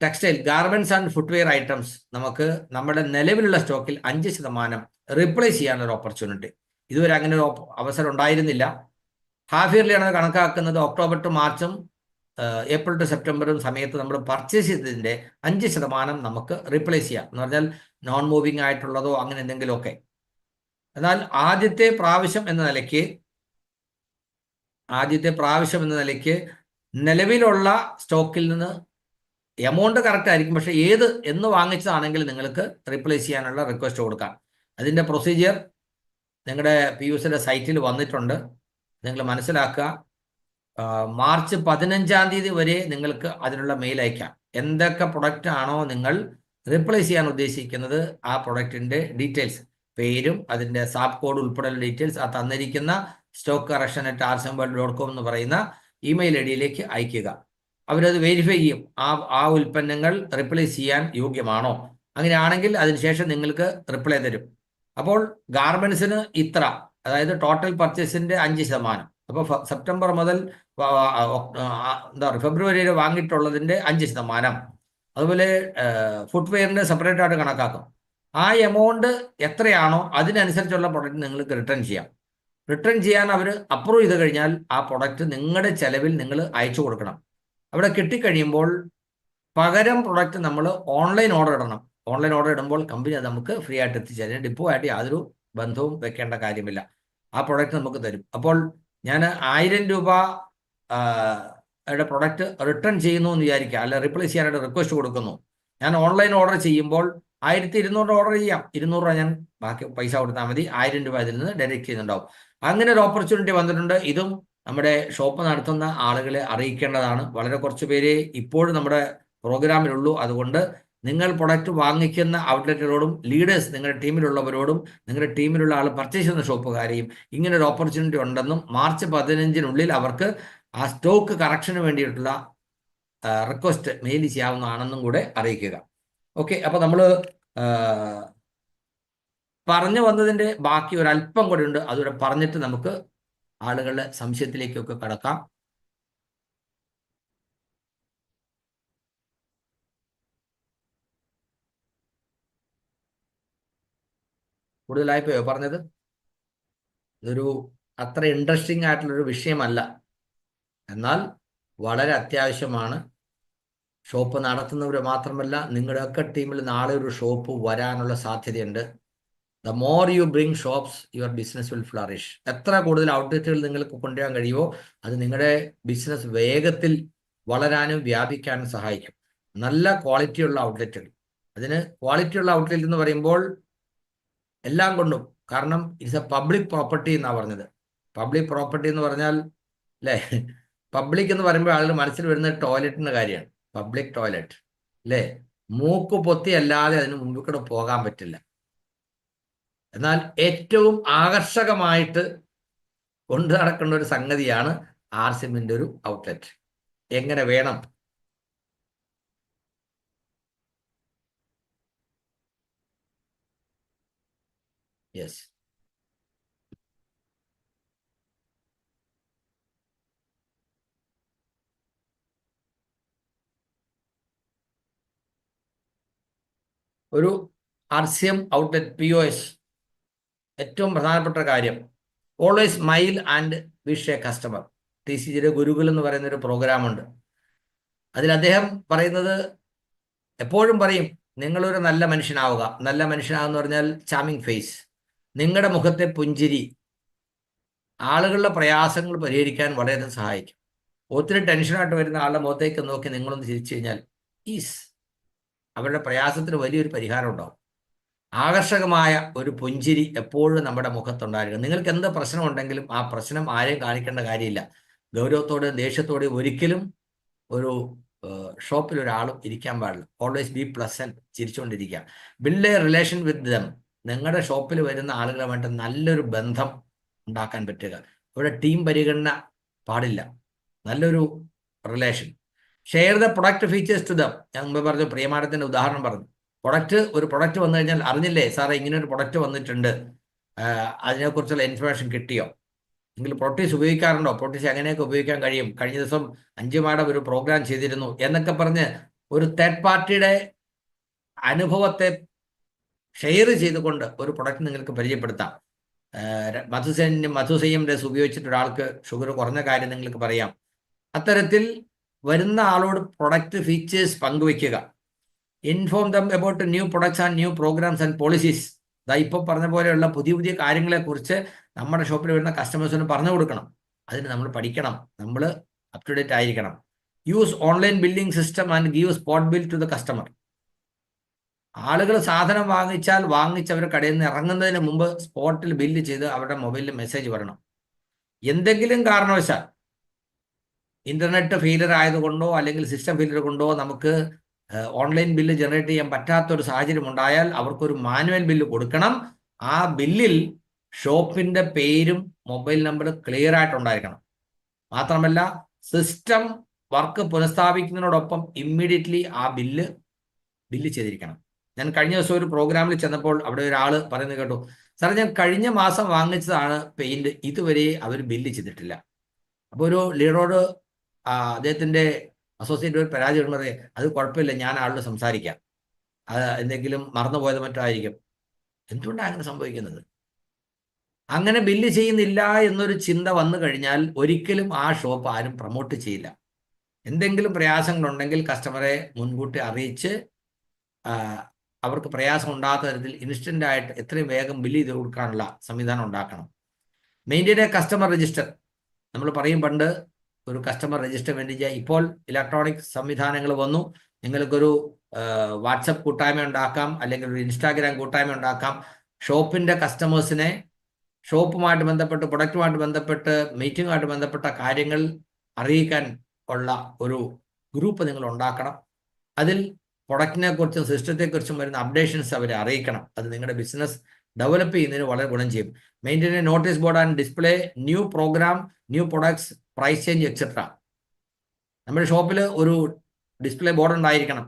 textile, garments and footwear items നമുക്ക് നമ്മുടെ നിലവിലുള്ള സ്റ്റോക്കിൽ 5% റീപ്ലേസ് ചെയ്യാനൊരു ഓപ്പർച്യൂണിറ്റി. ഇതുവരെ അങ്ങനെ ഒരു അവസരം ഉണ്ടായിരുന്നില്ല. ഹാഫ് ഇയർലിയാണ് അത് കണക്കാക്കുന്നത്. ഒക്ടോബർ ടു മാർച്ചും ഏപ്രിൽ ടു സെപ്റ്റംബറും സമയത്ത് നമ്മൾ പർച്ചേസ് ചെയ്തതിൻ്റെ 5% നമുക്ക് റീപ്ലേസ് ചെയ്യാം. എന്ന് പറഞ്ഞാൽ നോൺ മൂവിങ് ആയിട്ടുള്ളതോ അങ്ങനെ എന്തെങ്കിലുമൊക്കെ. എന്നാൽ ആദ്യത്തെ പ്രാവശ്യം എന്ന നിലയ്ക്ക് നിലവിലുള്ള സ്റ്റോക്കിൽ നിന്ന് എമൗണ്ട് കറക്റ്റ് ആയിരിക്കും, പക്ഷേ എന്ന് വാങ്ങിച്ചതാണെങ്കിൽ നിങ്ങൾക്ക് റീപ്ലേസ് ചെയ്യാനുള്ള റിക്വസ്റ്റ് കൊടുക്കാം. അതിൻ്റെ പ്രൊസീജിയർ നിങ്ങളുടെ PUCയുടെ സൈറ്റിൽ വന്നിട്ടുണ്ട്. നിങ്ങൾ മനസ്സിലാക്കുക. മാർച്ച് 15-ാം തീയതി വരെ നിങ്ങൾക്ക് അതിനുള്ള മെയിൽ അയക്കാം. എന്തൊക്കെ പ്രൊഡക്റ്റ് ആണോ നിങ്ങൾ റീപ്ലേസ് ചെയ്യാൻ ഉദ്ദേശിക്കുന്നത് ആ പ്രൊഡക്റ്റിൻ്റെ ഡീറ്റെയിൽസ്, പേരും അതിൻ്റെ സാബ് കോഡ് ഉൾപ്പെടെയുള്ള ഡീറ്റെയിൽസ് ആ തന്നിരിക്കുന്ന stockcorrection@rsamworld.com എന്ന് പറയുന്ന ഇമെയിൽ ഐഡിയിലേക്ക് അയക്കുക. അവരത് വെരിഫൈ ചെയ്യും. ആ ഉൽപ്പന്നങ്ങൾ റിപ്ലേസ് ചെയ്യാൻ യോഗ്യമാണോ. അങ്ങനെയാണെങ്കിൽ അതിനുശേഷം നിങ്ങൾക്ക് റിപ്ലൈ തരും. അപ്പോൾ ഗാർമെൻസിന് ഇത്ര, അതായത് ടോട്ടൽ പർച്ചേസിൻ്റെ 5%. അപ്പോൾ സെപ്റ്റംബർ മുതൽ ഫെബ്രുവരി വരെ വാങ്ങിയിട്ടുള്ളതിൻ്റെ 5%. അതുപോലെ ഫുട്വെയറിൻ്റെ സെപ്പറേറ്റ് ആയിട്ട് കണക്കാക്കും. ആ എമൗണ്ട് എത്രയാണോ അതിനനുസരിച്ചുള്ള പ്രൊഡക്റ്റ് നിങ്ങൾക്ക് റിട്ടേൺ ചെയ്യാം. റിട്ടേൺ ചെയ്യാൻ അവർ അപ്രൂവ് ചെയ്ത് കഴിഞ്ഞാൽ ആ പ്രൊഡക്റ്റ് നിങ്ങളുടെ ചെലവിൽ നിങ്ങൾ അയച്ചു കൊടുക്കണം. അവിടെ കിട്ടിക്കഴിയുമ്പോൾ പകരം പ്രൊഡക്റ്റ് നമ്മൾ ഓൺലൈൻ ഓർഡർ ഇടണം. ഓൺലൈൻ ഓർഡർ ഇടുമ്പോൾ കമ്പനി അത് നമുക്ക് ഫ്രീ ആയിട്ട് എത്തിച്ചേരും. ഡിപ്പോ ആയിട്ട് യാതൊരു ബന്ധവും വെക്കേണ്ട കാര്യമില്ല. ആ പ്രൊഡക്റ്റ് നമുക്ക് തരും. അപ്പോൾ ഞാൻ 1000 രൂപ പ്രൊഡക്റ്റ് റിട്ടേൺ ചെയ്യുന്നു എന്ന് വിചാരിക്കുക, അല്ല റീപ്ലേസ് ചെയ്യാനായിട്ട് റിക്വസ്റ്റ് കൊടുക്കുന്നു. ഞാൻ ഓൺലൈൻ ഓർഡർ ചെയ്യുമ്പോൾ 1200 ഓർഡർ ചെയ്യാം. 200 രൂപ ഞാൻ ബാക്കി പൈസ കൊടുത്താൽ മതി. 1000 രൂപ ഇതിൽ നിന്ന് ഡയറക്റ്റ് ചെയ്യുന്നുണ്ടാവും. അങ്ങനെ ഒരു ഓപ്പർച്യൂണിറ്റി വന്നിട്ടുണ്ട്. ഇതും നമ്മുടെ ഷോപ്പ് നടത്തുന്ന ആളുകളെ അറിയിക്കേണ്ടതാണ്. വളരെ കുറച്ച് പേരെ ഇപ്പോഴും നമ്മുടെ പ്രോഗ്രാമിലുള്ളൂ. അതുകൊണ്ട് നിങ്ങൾ പ്രൊഡക്റ്റ് വാങ്ങിക്കുന്ന ഔട്ട്ലെറ്റുകളോടും ലീഡേഴ്സ്, നിങ്ങളുടെ ടീമിലുള്ളവരോടും നിങ്ങളുടെ ടീമിലുള്ള ആൾ പർച്ചേസ് ചെയ്യുന്ന ഷോപ്പുകാരെയും ഇങ്ങനെ ഒരു ഓപ്പർച്യൂണിറ്റി ഉണ്ടെന്നും മാർച്ച് 15-നുള്ളിൽ അവർക്ക് ആ സ്റ്റോക്ക് കറക്ഷന് വേണ്ടിയിട്ടുള്ള റിക്വസ്റ്റ് മെയിൽ ചെയ്യാവുന്നതാണെന്നും കൂടെ അറിയിക്കുക. ഓക്കെ, അപ്പോൾ നമ്മൾ പറഞ്ഞു വന്നതിൻ്റെ ബാക്കി ഒരല്പം കൂടെ ഉണ്ട്. അതുകൂടെ പറഞ്ഞിട്ട് നമുക്ക് ആളുകളുടെ സംശയത്തിലേക്കൊക്കെ കടക്കാം. കൂടുതലായിപ്പോയോ പറഞ്ഞത്? ഇതൊരു അത്ര ഇൻട്രസ്റ്റിംഗ് ആയിട്ടുള്ളൊരു വിഷയമല്ല, എന്നാൽ വളരെ അത്യാവശ്യമാണ്. ഷോപ്പ് നടത്തുന്നവർ മാത്രമല്ല, നിങ്ങളുടെയൊക്കെ ടീമിൽ നാളെ ഒരു ഷോപ്പ് വരാനുള്ള സാധ്യതയുണ്ട്. The more you bring shops your business will flourish. എത്ര കൂടുതൽ ഔട്ട്ലെറ്റുകൾ നിങ്ങൾക്ക് കൊണ്ടുവരാൻ കഴിയുമോ അത് നിങ്ങളുടെ ബിസിനസ് വേഗത്തിൽ വളരാനും വ്യാപിക്കാനും സഹായിക്കും. നല്ല ക്വാളിറ്റിയുള്ള ഔട്ട്ലെറ്റുകൾ. അതിന് ക്വാളിറ്റിയുള്ള ഔട്ട്ലെറ്റ് എന്ന് പറയുമ്പോൾ എല്ലാം കൊണ്ടും, കാരണം ഇറ്റ്സ് എ പബ്ലിക് പ്രോപ്പർട്ടി എന്നാണ് പറഞ്ഞത്. പബ്ലിക് പ്രോപ്പർട്ടി എന്ന് പറഞ്ഞാൽ അല്ലേ, പബ്ലിക് എന്ന് പറയുമ്പോൾ ആളുകൾ മനസ്സിൽ വരുന്ന ടോയ്ലറ്റിൻ്റെ കാര്യമാണ്. പബ്ലിക് ടോയ്ലറ്റ് അല്ലേ, മൂക്ക് പൊത്തി അല്ലാതെ അതിന് മുമ്പിൽ കൂടെ പോകാൻ പറ്റില്ല. എന്നാൽ ഏറ്റവും ആകർഷകമായിട്ട് കൊണ്ടു നടക്കേണ്ട ഒരു സംഗതിയാണ് ആർസിഎമ്മിൻ്റെ ഒരു ഔട്ട്ലെറ്റ്. എങ്ങനെ വേണം? യെസ്, ഒരു ആർസിഎം ഔട്ട്ലെറ്റ് POS ഏറ്റവും പ്രധാനപ്പെട്ട കാര്യം, always smile and wish a customer. TCGയുടെ ഗുരുകുൽ എന്ന് പറയുന്ന ഒരു പ്രോഗ്രാമുണ്ട്. അതിൽ അദ്ദേഹം പറയുന്നത്, എപ്പോഴും പറയും, നിങ്ങളൊരു നല്ല മനുഷ്യനാവുക. നല്ല മനുഷ്യനാവെന്ന് പറഞ്ഞാൽ ചാമിങ് ഫേസ്. നിങ്ങളുടെ മുഖത്തെ പുഞ്ചിരി ആളുകളുടെ പ്രയാസങ്ങൾ പരിഹരിക്കാൻ വളരെയധികം സഹായിക്കും. ഒത്തിരി ടെൻഷനായിട്ട് വരുന്ന ആളുടെ മുഖത്തേക്ക് നോക്കി നിങ്ങളൊന്ന് ചിരിച്ചു കഴിഞ്ഞാൽ അവരുടെ പ്രയാസത്തിന് വലിയൊരു പരിഹാരം ഉണ്ടാവും. ആകർഷകമായ ഒരു പുഞ്ചിരി എപ്പോഴും നമ്മുടെ മുഖത്തുണ്ടായിരിക്കണം. നിങ്ങൾക്ക് എന്ത് പ്രശ്നമുണ്ടെങ്കിലും ആ പ്രശ്നം ആരെയും കാണിക്കേണ്ട കാര്യമില്ല. ഗൗരവത്തോടെയും ദേഷ്യത്തോടെയും ഒരിക്കലും ഒരു ഷോപ്പിൽ ഒരാളും ഇരിക്കാൻ പാടില്ല. ഓൾവേസ് ബി പ്ലസന്റ്, ചിരിച്ചുകൊണ്ടിരിക്കുക. Build a relation with them. നിങ്ങളുടെ ഷോപ്പിൽ വരുന്ന ആളുകളുമായിട്ട് നല്ലൊരു ബന്ധം ഉണ്ടാക്കാൻ പറ്റുക. ഇവിടെ ടീം പരിഗണന പാടില്ല, നല്ലൊരു relation. Share the product features to them. ഞാൻ മുമ്പ് പറഞ്ഞു, പ്രിയമാനത്തിൻ്റെ ഉദാഹരണം പറഞ്ഞു. ഒരു പ്രൊഡക്റ്റ് വന്നു കഴിഞ്ഞാൽ, അറിഞ്ഞില്ലേ സാറേ ഇങ്ങനെ ഒരു പ്രൊഡക്റ്റ് വന്നിട്ടുണ്ട്, അതിനെക്കുറിച്ചുള്ള ഇൻഫർമേഷൻ കിട്ടിയോ? എങ്കിൽ പ്രൊട്ടീസ് ഉപയോഗിക്കാറുണ്ടോ? പ്രൊട്ടീസ് എങ്ങനെയൊക്കെ ഉപയോഗിക്കാൻ കഴിയും? കഴിഞ്ഞ ദിവസം 5 മാഡം ഒരു പ്രോഗ്രാം ചെയ്തിരുന്നു എന്നൊക്കെ പറഞ്ഞ് ഒരു തേർഡ് പാർട്ടിയുടെ അനുഭവത്തെ ഷെയർ ചെയ്തുകൊണ്ട് ഒരു പ്രൊഡക്റ്റ് നിങ്ങൾക്ക് പരിചയപ്പെടുത്താം. മധുസെയ്യം രസ് ഉപയോഗിച്ചിട്ട് ഒരാൾക്ക് ഷുഗർ കുറഞ്ഞ കാര്യം നിങ്ങൾക്ക് പറയാം. അത്തരത്തിൽ വരുന്ന ആളോട് പ്രൊഡക്റ്റ് ഫീച്ചേഴ്സ് പങ്കുവയ്ക്കുക. Inform them about new products and new programmes and policies. ഇപ്പോൾ പറഞ്ഞ പോലെയുള്ള പുതിയ പുതിയ കാര്യങ്ങളെക്കുറിച്ച് നമ്മുടെ ഷോപ്പിൽ വരുന്ന കസ്റ്റമേഴ്സിന് പറഞ്ഞു കൊടുക്കണം. അതിന് നമ്മൾ പഠിക്കണം, നമ്മൾ അപ് ടു ഡേറ്റ് ആയിരിക്കണം. Use online billing system and give spot bill to the customer. ആളുകൾ സാധനം വാങ്ങിച്ചവർ കടയിൽ നിന്ന് ഇറങ്ങുന്നതിന് മുമ്പ് സ്പോട്ടിൽ ബില്ല് ചെയ്ത് അവരുടെ മൊബൈലിൽ മെസ്സേജ് വരണം. എന്തെങ്കിലും കാരണവശാൽ ഇന്റർനെറ്റ് ഫെയിലർ ആയതുകൊണ്ടോ അല്ലെങ്കിൽ സിസ്റ്റം ഫെയിലർ കൊണ്ടോ നമുക്ക് ഓൺലൈൻ ബില്ല് ജനറേറ്റ് ചെയ്യാൻ പറ്റാത്തൊരു സാഹചര്യം ഉണ്ടായാൽ അവർക്കൊരു മാനുവൽ ബില്ല് കൊടുക്കണം. ആ ബില്ലിൽ ഷോപ്പിന്റെ പേരും മൊബൈൽ നമ്പറും ക്ലിയർ ആയിട്ടുണ്ടായിരിക്കണം. മാത്രമല്ല സിസ്റ്റം വർക്ക് പുനഃസ്ഥാപിക്കുന്നതിനോടൊപ്പം ഇമ്മീഡിയറ്റ്ലി ആ ബില്ല് ചെയ്തിരിക്കണം. ഞാൻ കഴിഞ്ഞ ദിവസം ഒരു പ്രോഗ്രാമിൽ ചെന്നപ്പോൾ അവിടെ ഒരാൾ പറയുന്നത് കേട്ടു, സാറേ ഞാൻ കഴിഞ്ഞ മാസം വാങ്ങിച്ചതാണ് പെയിന്റ്, ഇതുവരെ അവർ ബില്ല് ചെയ്തിട്ടില്ല. അപ്പോൾ ഒരു ലീഡറോട് അദ്ദേഹത്തിന്റെ അസോസിയേറ്റ് ഒരു പരാതി ഉള്ളത്, അത് കുഴപ്പമില്ല, ഞാൻ ആളോട് സംസാരിക്കാം, അത് എന്തെങ്കിലും മറന്നുപോയത് മറ്റോ ആയിരിക്കും. എന്തുകൊണ്ടാണ് അങ്ങനെ സംഭവിക്കുന്നത്? അങ്ങനെ ബില്ല് ചെയ്യുന്നില്ല എന്നൊരു ചിന്ത വന്നു കഴിഞ്ഞാൽ ഒരിക്കലും ആ ഷോപ്പ് ആരും പ്രൊമോട്ട് ചെയ്യില്ല. എന്തെങ്കിലും പ്രയാസങ്ങളുണ്ടെങ്കിൽ കസ്റ്റമറെ മുൻകൂട്ടി അറിയിച്ച് അവർക്ക് പ്രയാസം ഉണ്ടാകാത്ത തരത്തിൽ ഇൻസ്റ്റന്റ് ആയിട്ട് എത്രയും വേഗം ബില്ല് ചെയ്ത് കൊടുക്കാനുള്ള സംവിധാനം ഉണ്ടാക്കണം. Maintain A customer register. നമ്മൾ പറയും പണ്ട് ഒരു കസ്റ്റമർ രജിസ്റ്റർ വേണ്ടി ഇപ്പോൾ ഇലക്ട്രോണിക് സംവിധാനങ്ങൾ വന്നു. നിങ്ങൾക്കൊരു വാട്സപ്പ് കൂട്ടായ്മ ഉണ്ടാക്കാം, അല്ലെങ്കിൽ ഒരു ഇൻസ്റ്റാഗ്രാം കൂട്ടായ്മ ഉണ്ടാക്കാം. ഷോപ്പിന്റെ കസ്റ്റമേഴ്സിനെ ഷോപ്പുമായിട്ട് ബന്ധപ്പെട്ട്, പ്രൊഡക്റ്റുമായിട്ട് ബന്ധപ്പെട്ട്, മീറ്റിങ്ങുമായിട്ട് ബന്ധപ്പെട്ട കാര്യങ്ങൾ അറിയിക്കാൻ ഉള്ള ഒരു ഗ്രൂപ്പ് നിങ്ങൾ ഉണ്ടാക്കണം. അതിൽ പ്രൊഡക്റ്റിനെ കുറിച്ചും സിസ്റ്റത്തെക്കുറിച്ചും വരുന്ന അപ്ഡേഷൻസ് അവരെ അറിയിക്കണം. അത് നിങ്ങളുടെ ബിസിനസ് ഡെവലപ്പ് ചെയ്യുന്നതിന് വളരെ ഗുണം ചെയ്യും. Maintain a notice board and display new programme, new products, price change etcetera. നമ്മുടെ ഷോപ്പിൽ ഒരു ഡിസ്പ്ലേ ബോർഡ് ഉണ്ടായിരിക്കണം.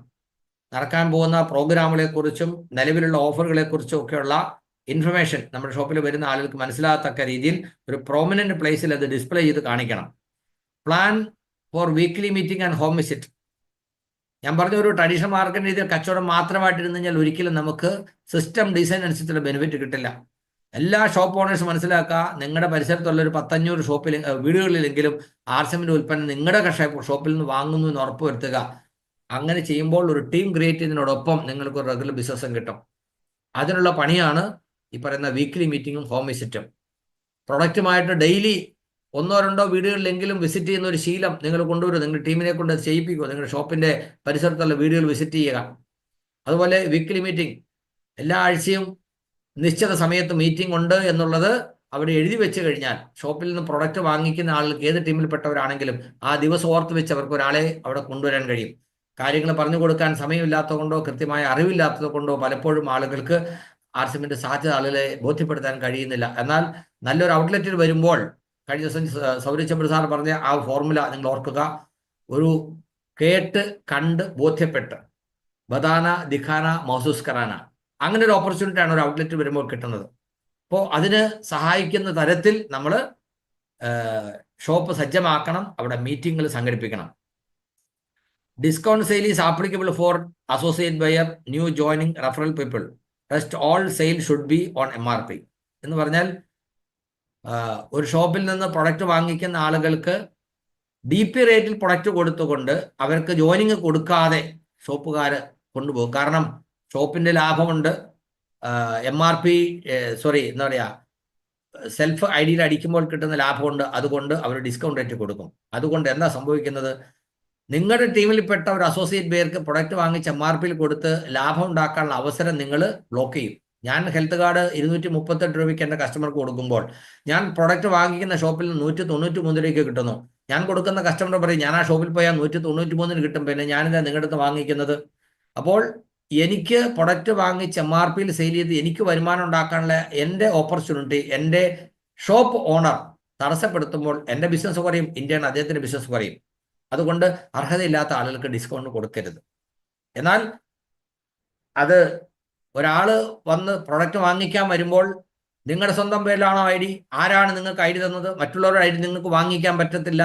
നടക്കാൻ പോകുന്ന പ്രോഗ്രാമുകളെ കുറിച്ചും നിലവിലുള്ള ഓഫറുകളെ കുറിച്ചും ഒക്കെയുള്ള ഇൻഫർമേഷൻ നമ്മുടെ ഷോപ്പിൽ വരുന്ന ആളുകൾക്ക് മനസ്സിലാകത്തക്ക രീതിയിൽ ഒരു പ്രോമിനന്റ് പ്ലേസിൽ അത് ഡിസ്പ്ലേ ചെയ്ത് കാണിക്കണം. Plan for weekly meeting and home visit. ഞാൻ പറഞ്ഞ ഒരു ട്രഡീഷണൽ മാർക്കറ്റ് രീതിയിൽ കച്ചവടം മാത്രമായിട്ടിരുന്നു കഴിഞ്ഞാൽ ഒരിക്കലും നമുക്ക് സിസ്റ്റം ഡിസൈൻ അനുസരിച്ചുള്ള ബെനിഫിറ്റ് കിട്ടില്ല. എല്ലാ ഷോപ്പ് ഓണേഴ്സ് മനസ്സിലാക്കുക, നിങ്ങളുടെ പരിസരത്തുള്ള ഒരു 10-500 വീടുകളിലെങ്കിലും ആർസിഎമ്മിന്റെ ഉൽപ്പന്നം നിങ്ങളുടെ ഷോപ്പിൽ നിന്ന് വാങ്ങുന്നു എന്ന് ഉറപ്പുവരുത്തുക. അങ്ങനെ ചെയ്യുമ്പോൾ ഒരു ടീം ക്രിയേറ്റ് ചെയ്യുന്നതിനോടൊപ്പം നിങ്ങൾക്ക് ഒരു റെഗുലർ ബിസിനസ്സും കിട്ടും. അതിനുള്ള പണിയാണ് ഈ പറയുന്ന വീക്ക്ലി മീറ്റിങ്ങും ഹോം വിസിറ്റും. പ്രൊഡക്റ്റുമായിട്ട് ഡെയിലി 1-2 വീടുകളിലെങ്കിലും വിസിറ്റ് ചെയ്യുന്ന ഒരു ശീലം നിങ്ങൾ കൊണ്ടുവരും. നിങ്ങളുടെ ടീമിനെ കൊണ്ട് ചെയ്യിപ്പിക്കുക. നിങ്ങളുടെ ഷോപ്പിന്റെ പരിസരത്തുള്ള വീടുകൾ വിസിറ്റ് ചെയ്യുക. അതുപോലെ വീക്ക്ലി മീറ്റിംഗ്, എല്ലാ ആഴ്ചയും നിശ്ചിത സമയത്ത് മീറ്റിംഗ് ഉണ്ട് എന്നുള്ളത് അവിടെ എഴുതി വെച്ച് കഴിഞ്ഞാൽ ഷോപ്പിൽ നിന്ന് പ്രൊഡക്റ്റ് വാങ്ങിക്കുന്ന ആളുകൾക്ക് ഏത് ടീമിൽപ്പെട്ടവരാണെങ്കിലും ആ ദിവസം ഓർത്ത് വെച്ച് അവർക്ക് ഒരാളെ അവിടെ കൊണ്ടുവരാൻ കഴിയും. കാര്യങ്ങൾ പറഞ്ഞു കൊടുക്കാൻ സമയമില്ലാത്തത് കൊണ്ടോ കൃത്യമായ അറിവില്ലാത്തത് കൊണ്ടോ പലപ്പോഴും ആളുകൾക്ക് ആർസിഎമ്മിന്റെ സാധ്യത ആളുകളെ ബോധ്യപ്പെടുത്താൻ കഴിയുന്നില്ല. എന്നാൽ നല്ലൊരു ഔട്ട്ലെറ്റിൽ വരുമ്പോൾ കഴിഞ്ഞ ദിവസം സൗരചന്ദ്ര സാർ പറഞ്ഞ ആ ഫോർമുല നിങ്ങൾ ഓർക്കുക. ഒരു കേട്ട് കണ്ട് ബോധ്യപ്പെട്ട് ബദാന ദിഖാന മഹസൂസ് കറാന, അങ്ങനെ ഒരു ഓപ്പർച്യൂണിറ്റിയാണ് ഒരു ഔട്ട്ലെറ്റ് വരുമ്പോൾ കിട്ടുന്നത്. അപ്പോൾ അതിന് സഹായിക്കുന്ന തരത്തിൽ നമ്മൾ ഷോപ്പ് സജ്ജമാക്കണം, അവിടെ മീറ്റിങ്ങുകൾ സംഘടിപ്പിക്കണം. Discount sale is applicable for associate buyer, new joining, referral people. Rest all sale should be on MRP എന്ന് പറഞ്ഞാൽ ഒരു ഷോപ്പിൽ നിന്ന് പ്രൊഡക്റ്റ് വാങ്ങിക്കുന്ന ആളുകൾക്ക് DP റേറ്റിൽ പ്രൊഡക്റ്റ് കൊടുത്തുകൊണ്ട് അവർക്ക് ജോയിനിങ് കൊടുക്കാതെ ഷോപ്പുകാർ കൊണ്ടുപോകും. കാരണം ഷോപ്പിന്റെ ലാഭമുണ്ട്, MRP എന്താ പറയുക, സെൽഫ് ഐഡിയിൽ അടിക്കുമ്പോൾ കിട്ടുന്ന ലാഭമുണ്ട്, അതുകൊണ്ട് അവർ ഡിസ്കൗണ്ട് റേറ്റ് കൊടുക്കും. അതുകൊണ്ട് എന്താ സംഭവിക്കുന്നത്, നിങ്ങളുടെ ടീമിൽപ്പെട്ട ഒരു അസോസിയേറ്റ് ബെയർക്ക് പ്രൊഡക്റ്റ് വാങ്ങിച്ച് MRP കൊടുത്ത് ലാഭം ഉണ്ടാക്കാനുള്ള അവസരം നിങ്ങൾ ബ്ലോക്ക് ചെയ്യും. ഞാൻ ഹെൽത്ത് കാർഡ് 238 രൂപയ്ക്ക് എൻ്റെ കസ്റ്റമർക്ക് കൊടുക്കുമ്പോൾ ഞാൻ പ്രൊഡക്റ്റ് വാങ്ങിക്കുന്ന ഷോപ്പിൽ 193 രൂപയ്ക്ക് കിട്ടുന്നു. ഞാൻ കൊടുക്കുന്ന കസ്റ്റമർ പറയും ഞാൻ ആ ഷോപ്പിൽ പോയാൽ 193 കിട്ടും, പിന്നെ ഞാനിതാ നിങ്ങളുടെ അടുത്ത് വാങ്ങിക്കുന്നത്. അപ്പോൾ എനിക്ക് പ്രൊഡക്റ്റ് വാങ്ങിച്ച് MRP സെയിൽ ചെയ്ത് എനിക്ക് വരുമാനം ഉണ്ടാക്കാനുള്ള എൻ്റെ ഓപ്പർച്യൂണിറ്റി എൻ്റെ ഷോപ്പ് ഓണർ തടസ്സപ്പെടുത്തുമ്പോൾ എൻ്റെ ബിസിനസ് കുറയും, ഇന്ത്യയാണ് അദ്ദേഹത്തിൻ്റെ ബിസിനസ് കുറയും. അതുകൊണ്ട് അർഹതയില്ലാത്ത ആളുകൾക്ക് ഡിസ്കൗണ്ട് കൊടുക്കരുത്. എന്നാൽ അത് ഒരാൾ വന്ന് പ്രൊഡക്റ്റ് വാങ്ങിക്കാൻ വരുമ്പോൾ നിങ്ങളുടെ സ്വന്തം പേരിലാണോ ID, ആരാണ് നിങ്ങൾക്ക് ID തന്നത്, മറ്റുള്ളവരുടെ ID നിങ്ങൾക്ക് വാങ്ങിക്കാൻ പറ്റത്തില്ല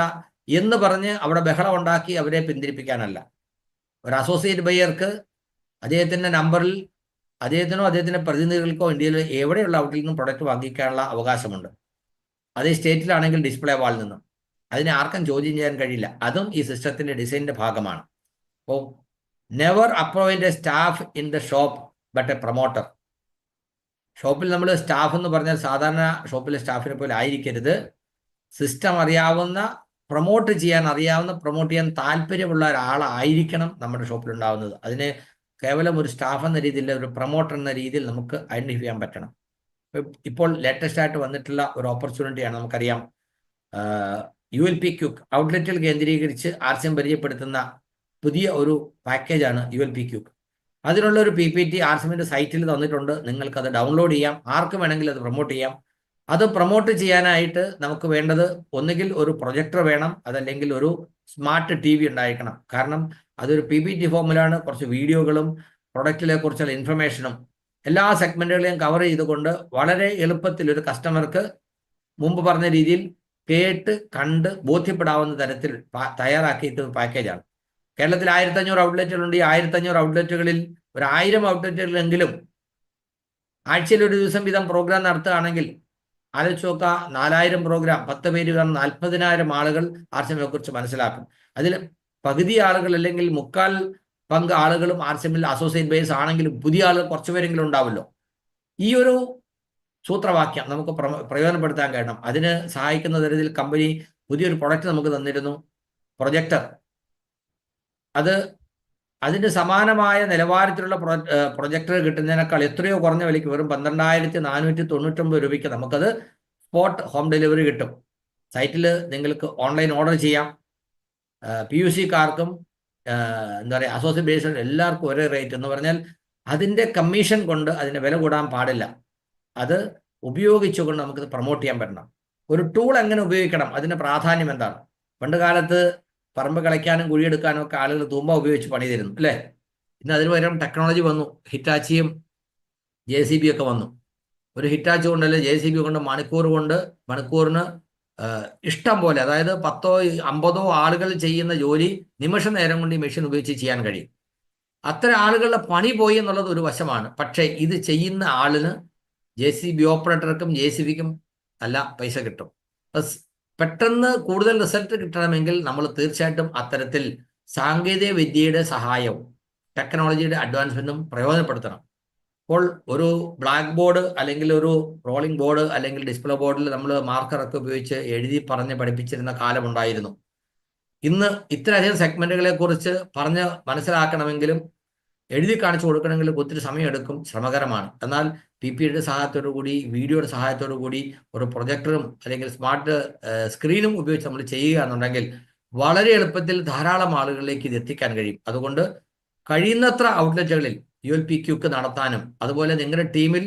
എന്ന് പറഞ്ഞ് അവിടെ ബഹളം ഉണ്ടാക്കി അവരെ പിന്തിരിപ്പിക്കാനല്ല. ഒരു അസോസിയേറ്റ് ബയ്യർക്ക് അദ്ദേഹത്തിൻ്റെ നമ്പറിൽ അദ്ദേഹത്തിനോ അദ്ദേഹത്തിൻ്റെ പ്രതിനിധികൾക്കോ ഇന്ത്യയിൽ എവിടെയുള്ള ഔട്ടിൽ നിന്നും പ്രൊഡക്റ്റ് വാങ്ങിക്കാനുള്ള അവകാശമുണ്ട്. അതേ സ്റ്റേറ്റിലാണെങ്കിൽ ഡിസ്പ്ലേ വാളിൽ നിന്നും. അതിനെ ആർക്കും ചോദ്യം ചെയ്യാൻ കഴിയില്ല. അതും ഈ സിസ്റ്റത്തിൻ്റെ ഡിസൈനിൻ്റെ ഭാഗമാണ്. അപ്പോൾ never appoint A staff in the shop but A promoter. ഷോപ്പിൽ നമ്മൾ സ്റ്റാഫ് എന്ന് പറഞ്ഞാൽ സാധാരണ ഷോപ്പിലെ സ്റ്റാഫിനെ പോലെ ആയിരിക്കരുത്. സിസ്റ്റം അറിയാവുന്ന, പ്രൊമോട്ട് ചെയ്യാൻ അറിയാവുന്ന, പ്രൊമോട്ട് ചെയ്യാൻ താല്പര്യമുള്ള ഒരാളായിരിക്കണം നമ്മുടെ ഷോപ്പിൽ ഉണ്ടാവുന്നത്. അതിന് കേവലം ഒരു സ്റ്റാഫ് എന്ന രീതിയിൽ, ഒരു പ്രൊമോട്ടർ എന്ന രീതിയിൽ നമുക്ക് ഐഡന്റിഫൈ ചെയ്യാൻ പറ്റണം. ഇപ്പോൾ ലേറ്റസ്റ്റ് ആയിട്ട് വന്നിട്ടുള്ള ഒരു ഓപ്പർച്യൂണിറ്റിയാണ്. നമുക്കറിയാം ULP ക്യൂക്ക് ഔട്ട്ലെറ്റിൽ കേന്ദ്രീകരിച്ച് RCM പരിചയപ്പെടുത്തുന്ന പുതിയ ഒരു പാക്കേജാണ് ULP ക്യൂക്ക്. അതിനുള്ള ഒരു PPT RCMന്റെ സൈറ്റിൽ തന്നിട്ടുണ്ട്. നിങ്ങൾക്കത് ഡൗൺലോഡ് ചെയ്യാം, ആർക്കും വേണമെങ്കിൽ അത് പ്രൊമോട്ട് ചെയ്യാം. അത് പ്രൊമോട്ട് ചെയ്യാനായിട്ട് നമുക്ക് വേണ്ടത് ഒന്നുകിൽ ഒരു പ്രൊജക്ടർ വേണം, അതല്ലെങ്കിൽ ഒരു സ്മാർട്ട് TV ഉണ്ടായിരിക്കണം. കാരണം അതൊരു PPT ഫോമിലാണ്, കുറച്ച് വീഡിയോകളും പ്രൊഡക്റ്റിനെ കുറിച്ചുള്ള ഇൻഫർമേഷനും എല്ലാ സെഗ്മെന്റുകളെയും കവർ ചെയ്തുകൊണ്ട് വളരെ എളുപ്പത്തിൽ ഒരു കസ്റ്റമർക്ക് മുമ്പ് പറഞ്ഞ രീതിയിൽ കേട്ട് കണ്ട് ബോധ്യപ്പെടാവുന്ന തരത്തിൽ തയ്യാറാക്കിയിട്ട് പാക്കേജാണ്. കേരളത്തിൽ 1500 ഔട്ട്ലെറ്റുകളുണ്ട്. ഈ 1500 ഔട്ട്ലെറ്റുകളിൽ ഒരു 1000 ഔട്ട്ലെറ്റുകളെങ്കിലും ആഴ്ചയിൽ ഒരു ദിവസം വീതം പ്രോഗ്രാം നടത്തുകയാണെങ്കിൽ ആലോചിച്ച് നോക്കുക, 4000 പ്രോഗ്രാം, 10 പേര് കാണും, 40,000 ആളുകൾ RCMനെ കുറിച്ച് മനസ്സിലാക്കും. അതിൽ പകുതി ആളുകൾ അല്ലെങ്കിൽ 3/4 പങ്ക് ആളുകളും RCMൽ അസോസിയേറ്റ് ബേസ് ആണെങ്കിലും പുതിയ ആളുകൾ കുറച്ച് പേരെങ്കിലും ഉണ്ടാവുമല്ലോ. ഈ ഒരു സൂത്രവാക്യം നമുക്ക് പ്രയോജനപ്പെടുത്താൻ കഴിയണം. അതിന് സഹായിക്കുന്ന തരത്തിൽ കമ്പനി പുതിയൊരു പ്രൊഡക്റ്റ് നമുക്ക് തന്നിരുന്നു, പ്രൊജക്ടർ. അതിന് സമാനമായ നിലവാരത്തിലുള്ള പ്രൊജക്ടർ കിട്ടുന്നതിനേക്കാൾ എത്രയോ കുറഞ്ഞ വിലയ്ക്ക്, വെറും 12,499 രൂപയ്ക്ക് നമുക്കത് സ്പോട്ട് ഹോം ഡെലിവറി കിട്ടും. സൈറ്റിൽ നിങ്ങൾക്ക് ഓൺലൈൻ ഓർഡർ ചെയ്യാം. PUCക്കാർക്കും എന്താ പറയുക, അസോസിയേറ്റ് ബേസ് എല്ലാവർക്കും ഒരേ റേറ്റ് എന്ന് പറഞ്ഞാൽ അതിൻ്റെ കമ്മീഷൻ കൊണ്ട് അതിൻ്റെ വില കൂടാൻ പാടില്ല. അത് ഉപയോഗിച്ചുകൊണ്ട് നമുക്കത് പ്രൊമോട്ട് ചെയ്യാൻ പറ്റണം. ഒരു ടൂൾ എങ്ങനെ ഉപയോഗിക്കണം, അതിൻ്റെ പ്രാധാന്യം എന്താണ്? പണ്ട് കാലത്ത് പറമ്പ് കളയ്ക്കാനും കുഴിയെടുക്കാനും ഒക്കെ ആളുകൾ തൂമ്പ ഉപയോഗിച്ച് പണി തരുന്നു, അല്ലേ? ഇന്ന് അതിന് പകരം ടെക്നോളജി വന്നു. ഹിറ്റാച്ചിയും JCB ഒക്കെ വന്നു. ഒരു ഹിറ്റാച്ചി കൊണ്ടല്ലേ JCB കൊണ്ട് മണിക്കൂറിന് ഇഷ്ടം പോലെ, അതായത് 10ഓ 50ഓ ആളുകൾ ചെയ്യുന്ന ജോലി നിമിഷ നേരം കൊണ്ട് ഈ മെഷീൻ ഉപയോഗിച്ച് ചെയ്യാൻ കഴിയും. അത്തരം ആളുകളുടെ പണി പോയി എന്നുള്ളത് ഒരു വശമാണ്. പക്ഷേ ഇത് ചെയ്യുന്ന ആളിന് JCB ഓപ്പറേറ്റർക്കും JCBക്കും നല്ല പൈസ കിട്ടും. പെട്ടെന്ന് കൂടുതൽ റിസൾട്ട് കിട്ടണമെങ്കിൽ നമ്മൾ തീർച്ചയായിട്ടും അത്തരത്തിൽ സാങ്കേതിക വിദ്യയുടെ സഹായവും ടെക്നോളജിയുടെ അഡ്വാൻസ്മെന്റും പ്രയോജനപ്പെടുത്തണം. അപ്പോൾ ഒരു ബ്ലാക്ക് ബോർഡ് അല്ലെങ്കിൽ ഒരു റോളിംഗ് ബോർഡ് അല്ലെങ്കിൽ ഡിസ്പ്ലേ ബോർഡിൽ നമ്മൾ മാർക്കറൊക്കെ ഉപയോഗിച്ച് എഴുതി പറഞ്ഞ് പഠിപ്പിച്ചിരുന്ന കാലമുണ്ടായിരുന്നു. ഇന്ന് ഇത്രയധികം സെഗ്മെന്റുകളെ കുറിച്ച് പറഞ്ഞ് മനസ്സിലാക്കണമെങ്കിലും എഴുതി കാണിച്ചു കൊടുക്കണമെങ്കിലും ഒത്തിരി സമയമെടുക്കും, ശ്രമകരമാണ്. എന്നാൽ PPTയുടെ സഹായത്തോടു കൂടി, വീഡിയോയുടെ സഹായത്തോടു കൂടി, ഒരു പ്രൊജക്ടറും അല്ലെങ്കിൽ സ്മാർട്ട് സ്ക്രീനും ഉപയോഗിച്ച് നമ്മൾ ചെയ്യുക എന്നുണ്ടെങ്കിൽ വളരെ എളുപ്പത്തിൽ ധാരാളം ആളുകളിലേക്ക് ഇത് എത്തിക്കാൻ കഴിയും. അതുകൊണ്ട് കഴിയുന്നത്ര ഔട്ട്ലെറ്റുകളിൽ ULPQ നടത്താനും അതുപോലെ നിങ്ങളുടെ ടീമിൽ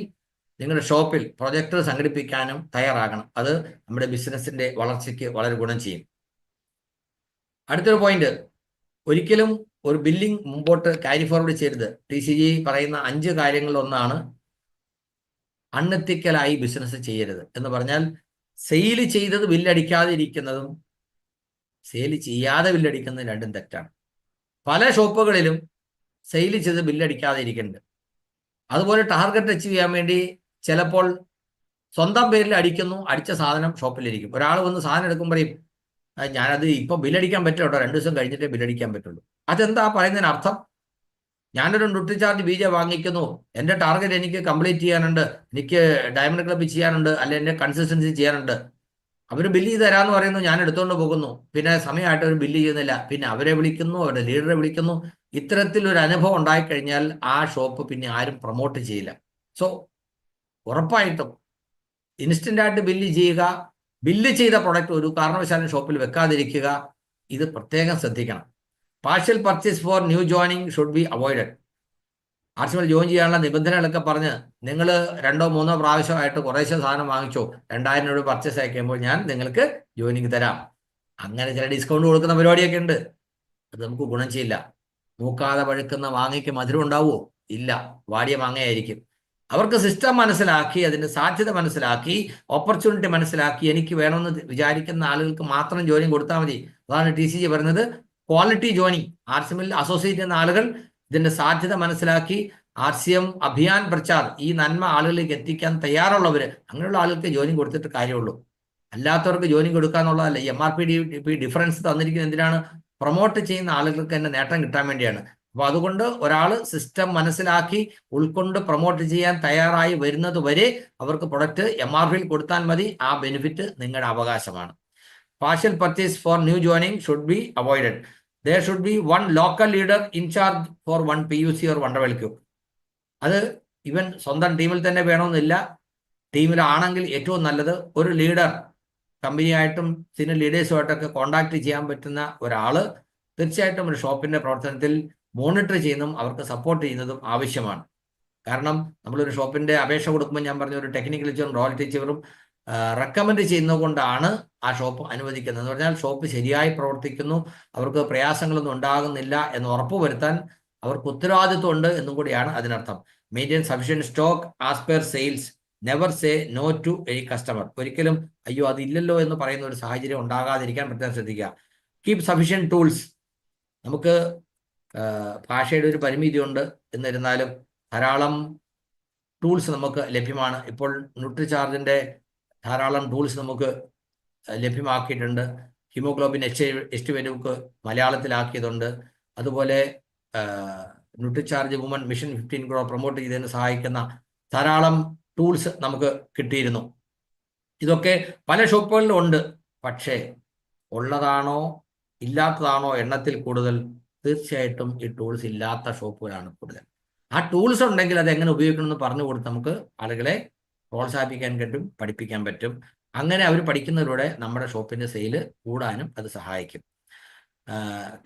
നിങ്ങളുടെ ഷോപ്പിൽ പ്രൊജക്ടർ സംഘടിപ്പിക്കാനും തയ്യാറാകണം. അത് നമ്മുടെ ബിസിനസിന്റെ വളർച്ചയ്ക്ക് വളരെ ഗുണം ചെയ്യും. അടുത്തൊരു പോയിന്റ്, ഒരിക്കലും ഒരു ബില്ലിംഗ് മുമ്പോട്ട് ക്യാരി ഫോർവേഡ് ചെയ്യരുത്. TCG പറയുന്ന 5 കാര്യങ്ങളിലൊന്നാണ് അൺഎത്തിക്കലായി ബിസിനസ് ചെയ്യരുത് എന്ന് പറഞ്ഞാൽ സെയിൽ ചെയ്തത് ബില്ലടിക്കാതെ ഇരിക്കുന്നതും സെയിൽ ചെയ്യാതെ ബില്ലടിക്കുന്നതും രണ്ടും തെറ്റാണ്. പല ഷോപ്പുകളിലും സെയിൽ ചെയ്ത് ബില്ലടിക്കാതെ ഇരിക്കുന്നുണ്ട്. അതുപോലെ ടാർഗറ്റ് അച്ചീവ് ചെയ്യാൻ വേണ്ടി ചിലപ്പോൾ സ്വന്തം പേരിൽ അടിക്കുന്നു, അടിച്ച സാധനം ഷോപ്പിലിരിക്കും. ഒരാൾ വന്ന് സാധനം എടുക്കുമ്പോൾ പറയും ഞാനത് ഇപ്പം ബില്ലടിക്കാൻ പറ്റില്ല കേട്ടോ, 2 ദിവസം കഴിഞ്ഞിട്ടേ ബില്ലടിക്കാൻ പറ്റുള്ളൂ. അതെന്താ പറയുന്നതിന് അർത്ഥം? ഞാനൊരു ന്യൂട്രിചാർജ് ബീജ വാങ്ങിക്കുന്നു, എൻ്റെ ടാർഗറ്റ് എനിക്ക് കംപ്ലീറ്റ് ചെയ്യാനുണ്ട്, എനിക്ക് ഡയമണ്ട് ക്ലബ് ചെയ്യാനുണ്ട്, അല്ലെ എൻ്റെ കൺസിസ്റ്റൻസി ചെയ്യാനുണ്ട്. അവർ ബില്ല് ചെയ്ത് തരാമെന്ന് പറയുന്നു, ഞാൻ എടുത്തുകൊണ്ട് പോകുന്നു, പിന്നെ സമയമായിട്ട് അവർ ബില്ല് ചെയ്യുന്നില്ല, പിന്നെ അവരെ വിളിക്കുന്നു, അവരുടെ ലീഡറെ വിളിക്കുന്നു. ഇത്തരത്തിലൊരു അനുഭവം ഉണ്ടായിക്കഴിഞ്ഞാൽ ആ ഷോപ്പ് പിന്നെ ആരും പ്രൊമോട്ട് ചെയ്യില്ല. സോ ഉറപ്പായിട്ടും ഇൻസ്റ്റൻ്റായിട്ട് ബില്ല് ചെയ്യുക, ബില്ല് ചെയ്ത പ്രൊഡക്റ്റ് ഒരു കാരണവശാലും ഷോപ്പിൽ വെക്കാതിരിക്കുക. ഇത് പ്രത്യേകം ശ്രദ്ധിക്കണം. Partial purchase for new joining should be avoided. ആർസിഎമ്മിൽ ജോയിൻ ചെയ്യാനുള്ള നിബന്ധനകളൊക്കെ പറഞ്ഞ് നിങ്ങൾ 2 or 3 പ്രാവശ്യമായിട്ട് കുറേശ്ശെ സാധനം വാങ്ങിച്ചോ, 2000 രൂപ പർച്ചേസ് അയക്കുമ്പോൾ ഞാൻ നിങ്ങൾക്ക് ജോയിനിങ് തരാം, അങ്ങനെ ചില ഡിസ്കൗണ്ട് കൊടുക്കുന്ന പരിപാടിയൊക്കെ ഉണ്ട്. അത് നമുക്ക് ഗുണം ചെയ്യില്ല. മൂക്കാതെ പഴുക്കുന്ന മാങ്ങയ്ക്ക് മധുരം ഉണ്ടാവുമോ? ഇല്ല, വാടിയ മാങ്ങയായിരിക്കും. അവർക്ക് സിസ്റ്റം മനസ്സിലാക്കി, അതിൻ്റെ സാധ്യത മനസ്സിലാക്കി, ഓപ്പർച്യൂണിറ്റി മനസ്സിലാക്കി എനിക്ക് വേണമെന്ന് വിചാരിക്കുന്ന ആളുകൾക്ക് മാത്രം ജോയിനിങ് കൊടുത്താൽ മതി. അതാണ് TCG പറയുന്നത്, ക്വാളിറ്റി ജോയിനിങ്. ആർസിഎമ്മിൽ അസോസിയേറ്റ് ചെയ്യുന്ന ആളുകൾ ഇതിന്റെ സാധ്യത മനസ്സിലാക്കി RCM അഭിയാൻ പ്രചാർ, ഈ നന്മ ആളുകളിലേക്ക് എത്തിക്കാൻ തയ്യാറുള്ളവർ, അങ്ങനെയുള്ള ആളുകൾക്ക് ജോയിനിങ് കൊടുത്തിട്ട് കാര്യമുള്ളൂ. അല്ലാത്തവർക്ക് ജോയിനിങ് കൊടുക്കാന്നുള്ളതല്ല. ഈ MRP ഡിഫറൻസ് തന്നിരിക്കുന്നത് എന്തിനാണ്? പ്രൊമോട്ട് ചെയ്യുന്ന ആളുകൾക്ക് തന്നെ നേട്ടം കിട്ടാൻ വേണ്ടിയാണ്. അപ്പോൾ അതുകൊണ്ട് ഒരാൾ സിസ്റ്റം മനസ്സിലാക്കി ഉൾക്കൊണ്ട് പ്രൊമോട്ട് ചെയ്യാൻ തയ്യാറായി വരുന്നത് വരെ അവർക്ക് പ്രൊഡക്റ്റ് MRPയിൽ കൊടുത്താൽ മതി. ആ ബെനിഫിറ്റ് നിങ്ങളുടെ അവകാശമാണ്. Partial purchase for new joining should be avoided. There should be one local leader in charge for one PUC or Wonderwell Q. അത് ഇവൻ സ്വന്തം ടീമിൽ തന്നെ വേണമെന്നില്ല. ടീമിലാണെങ്കിൽ ഏറ്റവും നല്ലത് ഒരു ലീഡർ, കമ്പനിയായിട്ടും സീനിയർ ലീഡേഴ്സുമായിട്ടൊക്കെ കോണ്ടാക്ട് ചെയ്യാൻ പറ്റുന്ന ഒരാൾ തീർച്ചയായിട്ടും ഒരു ഷോപ്പിന്റെ പ്രവർത്തനത്തിൽ മോണിറ്റർ ചെയ്യുന്നതും അവർക്ക് സപ്പോർട്ട് ചെയ്യുന്നതും ആവശ്യമാണ്. കാരണം നമ്മളൊരു ഷോപ്പിന്റെ അപേക്ഷ കൊടുക്കുമ്പോൾ ഞാൻ പറഞ്ഞ ഒരു ടെക്നിക്കൽ ടീച്ചറും റോയൽ ടീച്ചറും റെക്കമെൻഡ് ചെയ്യുന്നത് കൊണ്ടാണ് ആ ഷോപ്പ് അനുവദിക്കുന്നത്. എന്ന് പറഞ്ഞാൽ ഷോപ്പ് ശരിയായി പ്രവർത്തിക്കുന്നു, അവർക്ക് പ്രയാസങ്ങളൊന്നും ഉണ്ടാകുന്നില്ല എന്ന് ഉറപ്പുവരുത്താൻ അവർക്ക് ഉത്തരവാദിത്വം ഉണ്ട് എന്നും കൂടിയാണ് അതിനർത്ഥം. Maintain sufficient stock as per sales, never say no to any customer. ഒരിക്കലും അയ്യോ അതില്ലല്ലോ എന്ന് പറയുന്ന ഒരു സാഹചര്യം ഉണ്ടാകാതിരിക്കാൻ പ്രത്യേകം ശ്രദ്ധിക്കുക. Keep sufficient tools. നമുക്ക് ഭാഷയുടെ ഒരു പരിമിതിയുണ്ട്, എന്നിരുന്നാലും ധാരാളം ടൂൾസ് നമുക്ക് ലഭ്യമാണ്. ഇപ്പോൾ ന്യൂട്രിചാർജിൻ്റെ ധാരാളം ടൂൾസ് നമുക്ക് ലഭ്യമാക്കിയിട്ടുണ്ട്. ഹീമോഗ്ലോബിൻ എസ്റ്റിമേറ്റ് ബുക്ക് മലയാളത്തിലാക്കിയതുണ്ട്. അതുപോലെ Nutricharge woman mission 15 crore promote ചെയ്തതിന് സഹായിക്കുന്ന ധാരാളം ടൂൾസ് നമുക്ക് കിട്ടിയിരുന്നു. ഇതൊക്കെ പല ഷോപ്പുകളിലും ഉണ്ട്. പക്ഷേ ഉള്ളതാണോ ഇല്ലാത്തതാണോ എണ്ണത്തിൽ കൂടുതൽ? തീർച്ചയായിട്ടും ഈ ടൂൾസ് ഇല്ലാത്ത ഷോപ്പുകളാണ് കൂടുതൽ. ആ ടൂൾസ് ഉണ്ടെങ്കിൽ അത് എങ്ങനെ ഉപയോഗിക്കണമെന്ന് പറഞ്ഞു കൊടുത്ത് നമുക്ക് ആളുകളെ പ്രോത്സാഹിപ്പിക്കാൻ പറ്റും, പഠിപ്പിക്കാൻ പറ്റും. അങ്ങനെ അവർ പഠിക്കുന്നതിലൂടെ നമ്മുടെ ഷോപ്പിന്റെ സെയിൽ കൂടാനും അത് സഹായിക്കും.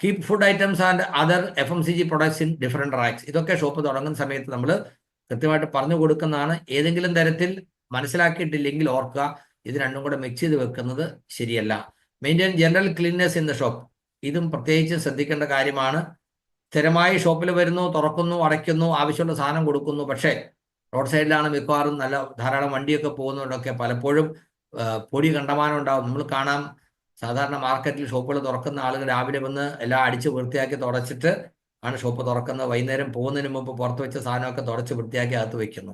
Keep food items and other FMCG products in different racks. ഇതൊക്കെ ഷോപ്പ് തുടങ്ങുന്ന സമയത്ത് നമ്മൾ കൃത്യമായിട്ട് പറഞ്ഞു കൊടുക്കുന്നതാണ്. ഏതെങ്കിലും തരത്തിൽ മനസ്സിലാക്കിയിട്ടില്ലെങ്കിൽ ഓർക്കുക, ഇത് രണ്ടും കൂടെ മിക്സ് ചെയ്ത് വെക്കുന്നത് ശരിയല്ല. Maintain general cleanness in the shop. ഇതും പ്രത്യേകിച്ച് ശ്രദ്ധിക്കേണ്ട കാര്യമാണ്. സ്ഥിരമായി ഷോപ്പിൽ വരുന്നു, തുറക്കുന്നു, അടയ്ക്കുന്നു, ആവശ്യമുള്ള സാധനം കൊടുക്കുന്നു. പക്ഷേ റോഡ് സൈഡിലാണ് മിക്കവാറും നല്ല ധാരാളം വണ്ടിയൊക്കെ പോകുന്നതുകൊണ്ടൊക്കെ പലപ്പോഴും പൊടി കണ്ടമാനം ഉണ്ടാകും. നമ്മൾ കാണാം, സാധാരണ മാർക്കറ്റിൽ ഷോപ്പുകൾ തുറക്കുന്ന ആളുകൾ രാവിലെ വന്ന് എല്ലാം അടിച്ച് വൃത്തിയാക്കി തുടച്ചിട്ട് ആണ് ഷോപ്പ് തുറക്കുന്നത്. വൈകുന്നേരം പോകുന്നതിന് മുമ്പ് പുറത്ത് വെച്ച സാധനമൊക്കെ തുടച്ച് വൃത്തിയാക്കി അകത്ത് വയ്ക്കുന്നു.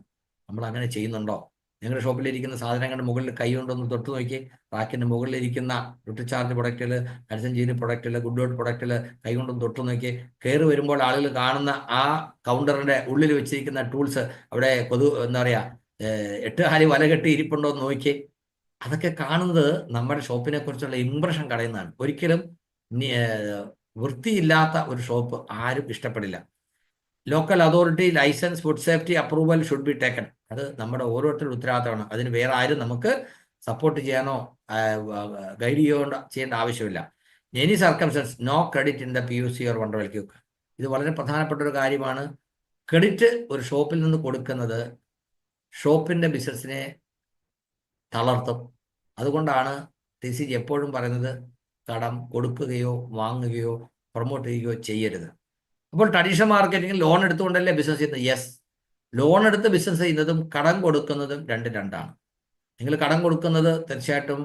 നമ്മൾ അങ്ങനെ ചെയ്യുന്നുണ്ടോ? നിങ്ങളുടെ ഷോപ്പിലിരിക്കുന്ന സാധനങ്ങളുടെ മുകളിൽ കൈ കൊണ്ടൊന്ന് തൊട്ട് നോക്കി. റാക്കിൻ്റെ മുകളിലിരിക്കുന്ന ന്യൂട്രിചാർജ് പ്രൊഡക്റ്റുകൾ, കൽസഞ്ചീനി പ്രൊഡക്റ്റുകൾ, ഗുഡ് ഡോട്ട് പ്രൊഡക്റ്റുകൾ കൈ കൊണ്ടൊന്ന് തൊട്ട് നോക്കി. കയറി വരുമ്പോൾ ആളുകൾ കാണുന്ന ആ കൗണ്ടറിൻ്റെ ഉള്ളിൽ വെച്ചിരിക്കുന്ന ടൂൾസ്, അവിടെ എന്താ പറയുക, 8 കാലി വല കെട്ടി ഇരിപ്പുണ്ടോ എന്ന് നോക്കി. അതൊക്കെ കാണുന്നത് നമ്മുടെ ഷോപ്പിനെ കുറിച്ചുള്ള ഇംപ്രഷൻ കളയുന്നതാണ്. ഒരിക്കലും വൃത്തിയില്ലാത്ത ഒരു ഷോപ്പ് ആരും ഇഷ്ടപ്പെടില്ല. Local authority licence food safety approval should be taken. അത് നമ്മുടെ ഓരോരുത്തരുടെ ഉത്തരവാദിത്തമാണ്. അതിന് വേറെ ആരും നമുക്ക് സപ്പോർട്ട് ചെയ്യാനോ ഗൈഡ് ചെയ്യേണ്ട ആവശ്യമില്ല. Any circumstance no credit in the PUC or Wonderwell Q. ഇത് വളരെ പ്രധാനപ്പെട്ട ഒരു കാര്യമാണ്. ക്രെഡിറ്റ് ഒരു ഷോപ്പിൽ നിന്ന് കൊടുക്കുന്നത് ഷോപ്പിൻ്റെ ബിസിനസ്സിനെ തളർത്തും. അതുകൊണ്ടാണ് TCG എപ്പോഴും പറയുന്നത് കടം കൊടുക്കുകയോ വാങ്ങുകയോ പ്രൊമോട്ട് ചെയ്യുകയോ ചെയ്യരുത്. അപ്പോൾ ട്രഡീഷണൽ മാർക്കറ്റിംഗിൽ ലോൺ എടുത്തുകൊണ്ടല്ലേ ബിസിനസ് ചെയ്യുന്നത്? യെസ്, ലോൺ എടുത്ത് ബിസിനസ് ചെയ്യുന്നതും കടം കൊടുക്കുന്നതും രണ്ടാണ്. നിങ്ങൾ കടം കൊടുക്കുന്നത് തീർച്ചയായിട്ടും